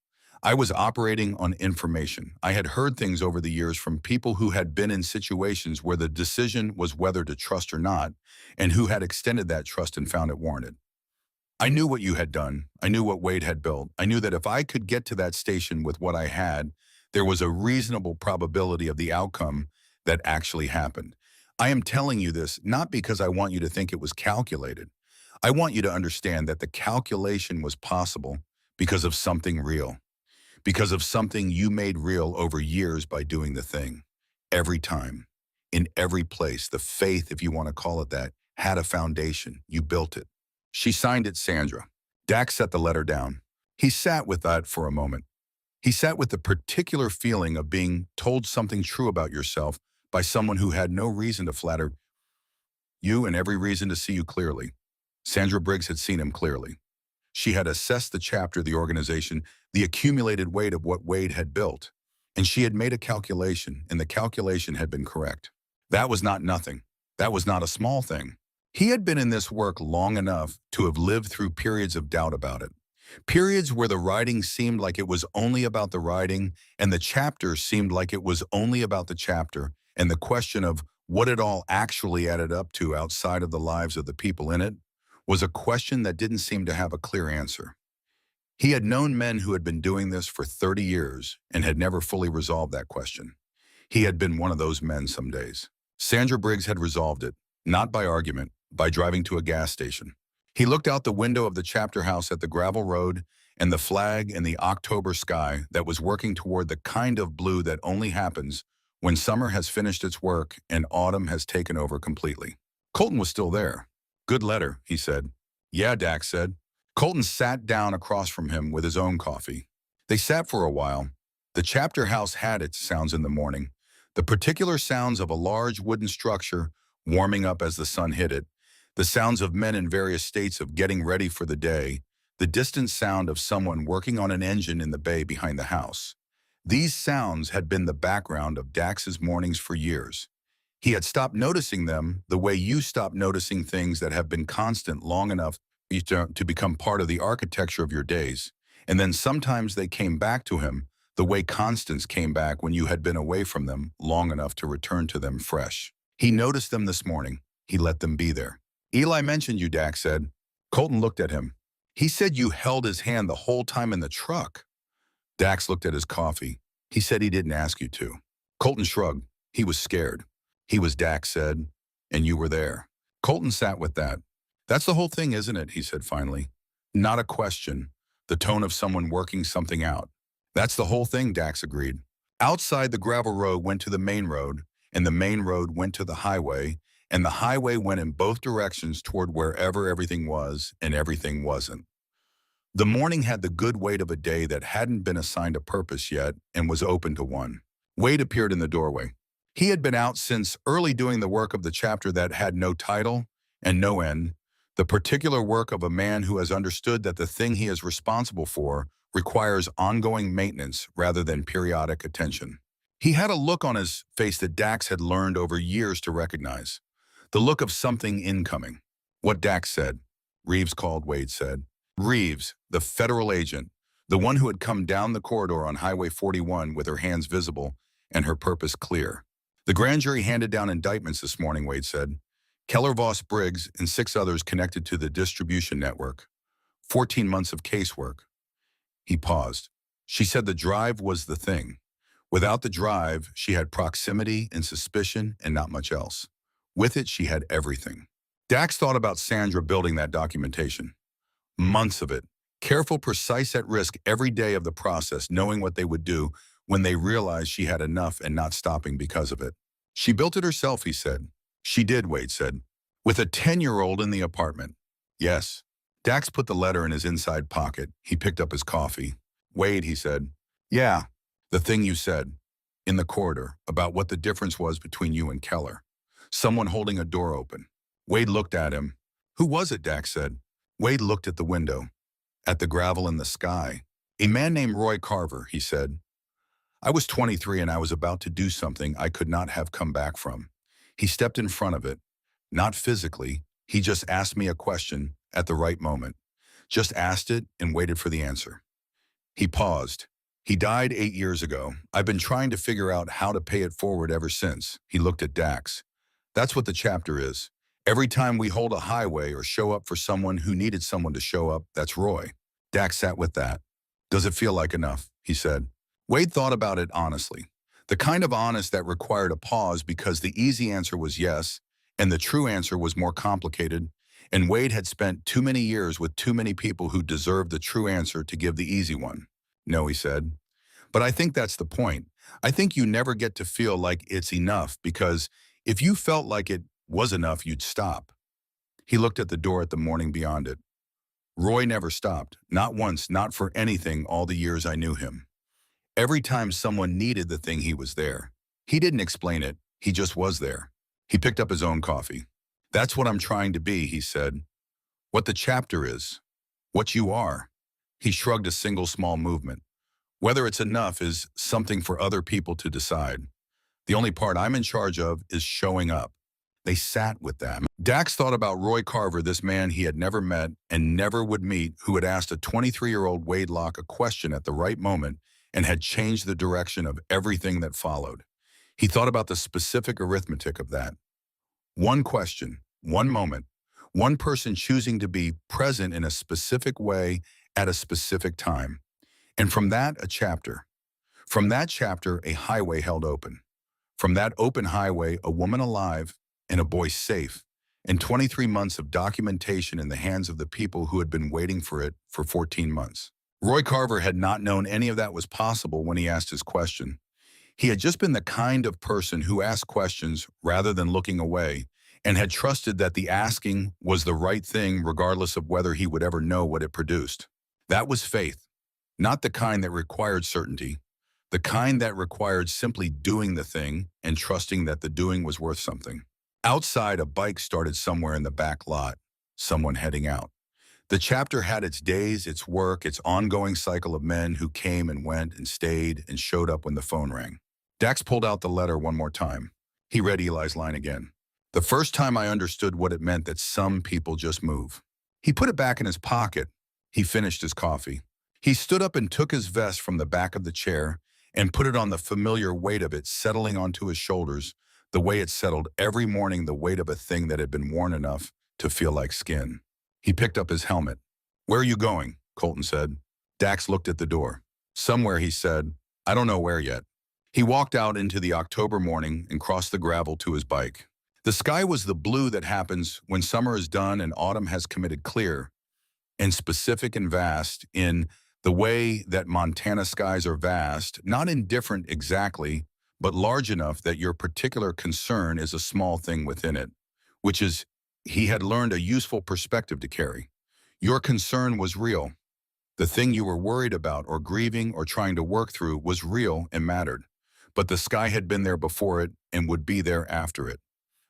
I was operating on information. I had heard things over the years from people who had been in situations where the decision was whether to trust or not, and who had extended that trust and found it warranted. I knew what you had done. I knew what Wade had built. I knew that if I could get to that station with what I had, there was a reasonable probability of the outcome that actually happened. I am telling you this not because I want you to think it was calculated. I want you to understand that the calculation was possible because of something real, because of something you made real over years by doing the thing. Every time, in every place, the faith, if you want to call it that, had a foundation. You built it." She signed it Sandra. Dax set the letter down. He sat with that for a moment. He sat with the particular feeling of being told something true about yourself by someone who had no reason to flatter you and every reason to see you clearly. Sandra Briggs had seen him clearly. She had assessed the chapter, the organization, the accumulated weight of what Wade had built, and she had made a calculation, and the calculation had been correct. That was not nothing. That was not a small thing. He had been in this work long enough to have lived through periods of doubt about it. Periods where the writing seemed like it was only about the writing, and the chapter seemed like it was only about the chapter, and the question of what it all actually added up to outside of the lives of the people in it was a question that didn't seem to have a clear answer. He had known men who had been doing this for 30 years and had never fully resolved that question. He had been one of those men some days. Sandra Briggs had resolved it, not by argument, by driving to a gas station. He looked out the window of the chapter house at the gravel road and the flag in the October sky that was working toward the kind of blue that only happens when summer has finished its work and autumn has taken over completely. Colton was still there. "Good letter," he said. "Yeah," Dax said. Colton sat down across from him with his own coffee. They sat for a while. The chapter house had its sounds in the morning, the particular sounds of a large wooden structure warming up as the sun hit it, the sounds of men in various states of getting ready for the day, the distant sound of someone working on an engine in the bay behind the house. These sounds had been the background of Dax's mornings for years. He had stopped noticing them the way you stop noticing things that have been constant long enough to become part of the architecture of your days. And then sometimes they came back to him the way constants came back when you had been away from them long enough to return to them fresh. He noticed them this morning. He let them be there. "Eli mentioned you," Dax said. Colton looked at him. "He said you held his hand the whole time in the truck." Dax looked at his coffee. "He said he didn't ask you to." Colton shrugged. He was scared. "He was," Dax said, "and you were there." Colton sat with that. "That's the whole thing, isn't it?" he said finally. "Not a question. The tone of someone working something out." "That's the whole thing," Dax agreed. Outside, the gravel road went to the main road, and the main road went to the highway, and the highway went in both directions toward wherever everything was and everything wasn't. The morning had the good weight of a day that hadn't been assigned a purpose yet and was open to one. Wade appeared in the doorway. He had been out since early doing the work of the chapter that had no title and no end, the particular work of a man who has understood that the thing he is responsible for requires ongoing maintenance rather than periodic attention. He had a look on his face that Dax had learned over years to recognize. The look of something incoming. "What Dax said," Reeves called, Wade said. Reeves, the federal agent, the one who had come down the corridor on Highway 41 with her hands visible and her purpose clear. "The grand jury handed down indictments this morning," Wade said. "Keller Voss Briggs and 6 others connected to the distribution network. 14 months of casework." He paused. "She said the drive was the thing. Without the drive, she had proximity and suspicion and not much else. With it, she had everything." Dax thought about Sandra building that documentation. Months of it. Careful, precise, at risk every day of the process, knowing what they would do when they realized she had enough and not stopping because of it. "She built it herself," he said. "She did," Wade said. "With a 10-year-old in the apartment." "Yes." Dax put the letter in his inside pocket. He picked up his coffee. "Wade," he said. "Yeah, the thing you said. in the corridor about what the difference was between you and Keller. Someone holding a door open. Wade looked at him. Who was it, Dax said. Wade looked at the window, at the gravel in the sky. A man named Roy Carver, he said. I was 23 and I was about to do something I could not have come back from. He stepped in front of it. Not physically, he just asked me a question at the right moment. Just asked it and waited for the answer. He paused. He died 8 years ago. I've been trying to figure out how to pay it forward ever since. He looked at Dax. That's what the chapter is. Every time we hold a highway or show up for someone who needed someone to show up, that's Roy. Dax sat with that. Does it feel like enough? He said. Wade thought about it honestly. The kind of honest that required a pause because the easy answer was yes, and the true answer was more complicated, and Wade had spent too many years with too many people who deserved the true answer to give the easy one. No, he said. But I think that's the point. I think you never get to feel like it's enough because if you felt like it was enough, you'd stop. He looked at the door at the morning beyond it. Roy never stopped, not once, not for anything all the years I knew him. Every time someone needed the thing, he was there. He didn't explain it, he just was there. He picked up his own coffee. That's what I'm trying to be, he said. What the chapter is. What you are. He shrugged a single small movement. Whether it's enough is something for other people to decide. The only part I'm in charge of is showing up. They sat with them. Dax thought about Roy Carver, this man he had never met and never would meet, who had asked a 23-year-old Wade Locke a question at the right moment and had changed the direction of everything that followed. He thought about the specific arithmetic of that. One question, one moment, one person choosing to be present in a specific way at a specific time. And from that, a chapter. From that chapter, a highway held open. From that open highway, a woman alive and a boy safe, and 23 months of documentation in the hands of the people who had been waiting for it for 14 months. Roy Carver had not known any of that was possible when he asked his question. He had just been the kind of person who asked questions rather than looking away, and had trusted that the asking was the right thing regardless of whether he would ever know what it produced. That was faith, not the kind that required certainty, the kind that required simply doing the thing and trusting that the doing was worth something. Outside, a bike started somewhere in the back lot, someone heading out. The chapter had its days, its work, its ongoing cycle of men who came and went and stayed and showed up when the phone rang. Dax pulled out the letter one more time. He read Eli's line again. The first time I understood what it meant that some people just move. He put it back in his pocket. He finished his coffee. He stood up and took his vest from the back of the chair and put it on, the familiar weight of it settling onto his shoulders, the way it settled every morning, the weight of a thing that had been worn enough to feel like skin. He picked up his helmet. Where are you going? Colton said. Dax looked at the door. Somewhere, he said. I don't know where yet. He walked out into the October morning and crossed the gravel to his bike. The sky was the blue that happens when summer is done and autumn has committed, clear and specific and vast in the way that Montana skies are vast, not indifferent exactly, but large enough that your particular concern is a small thing within it, which is, he had learned a useful perspective to carry. Your concern was real. The thing you were worried about or grieving or trying to work through was real and mattered, but the sky had been there before it and would be there after it.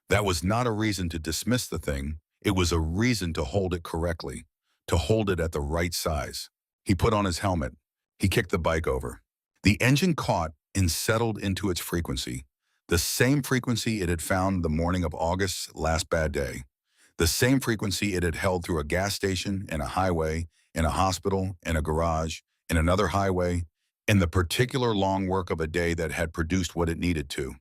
That was not a reason to dismiss the thing. It was a reason to hold it correctly, to hold it at the right size. He put on his helmet. He kicked the bike over. The engine caught and settled into its frequency, the same frequency it had found the morning of August's last bad day, the same frequency it had held through a gas station and a highway, in a hospital, in a garage, in another highway, in the particular long work of a day that had produced what it needed to.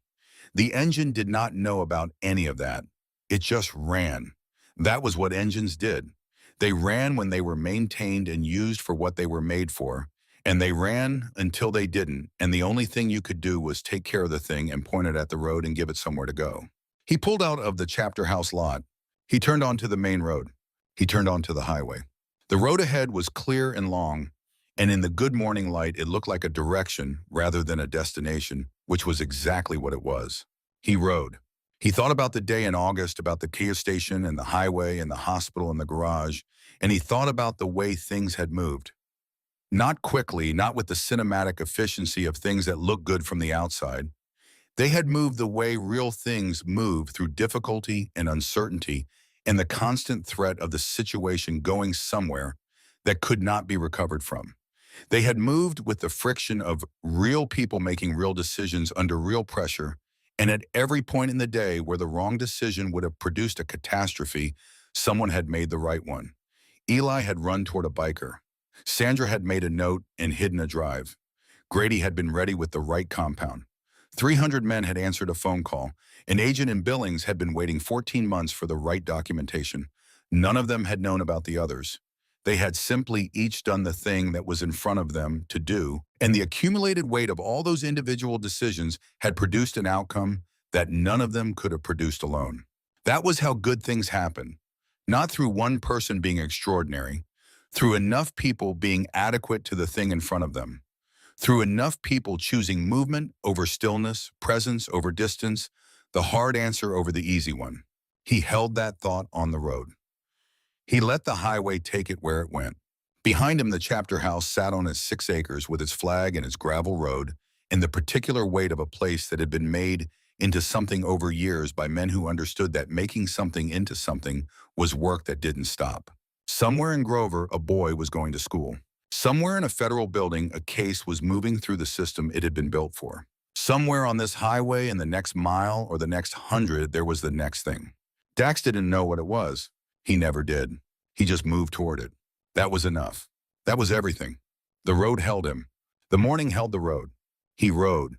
The engine did not know about any of that. It just ran. That was what engines did. They ran when they were maintained and used for what they were made for, and they ran until they didn't, and the only thing you could do was take care of the thing and point it at the road and give it somewhere to go. He pulled out of the chapter house lot. He turned onto the main road. He turned onto the highway. The road ahead was clear and long, and in the good morning light, it looked like a direction rather than a destination, which was exactly what it was. He rode. He thought about the day in August, about the Kia station and the highway and the hospital and the garage, and he thought about the way things had moved. Not quickly, not with the cinematic efficiency of things that look good from the outside. They had moved the way real things move through difficulty and uncertainty and the constant threat of the situation going somewhere that could not be recovered from. They had moved with the friction of real people making real decisions under real pressure, and at every point in the day where the wrong decision would have produced a catastrophe, someone had made the right one. Eli had run toward a biker. Sandra had made a note and hidden a drive. Grady had been ready with the right compound. 300 men had answered a phone call. An agent in Billings had been waiting 14 months for the right documentation. None of them had known about the others. They had simply each done the thing that was in front of them to do, and the accumulated weight of all those individual decisions had produced an outcome that none of them could have produced alone. That was how good things happen. Not through one person being extraordinary, through enough people being adequate to the thing in front of them. Through enough people choosing movement over stillness, presence over distance, the hard answer over the easy one. He held that thought on the road. He let the highway take it where it went. Behind him, the chapter house sat on its 6 acres with its flag and its gravel road, and the particular weight of a place that had been made into something over years by men who understood that making something into something was work that didn't stop. Somewhere in Grover, a boy was going to school. Somewhere in a federal building, a case was moving through the system it had been built for. Somewhere on this highway, in the next mile or the next 100, there was the next thing. Dax didn't know what it was. He never did. He just moved toward it. That was enough. That was everything. The road held him. The morning held the road. He rode.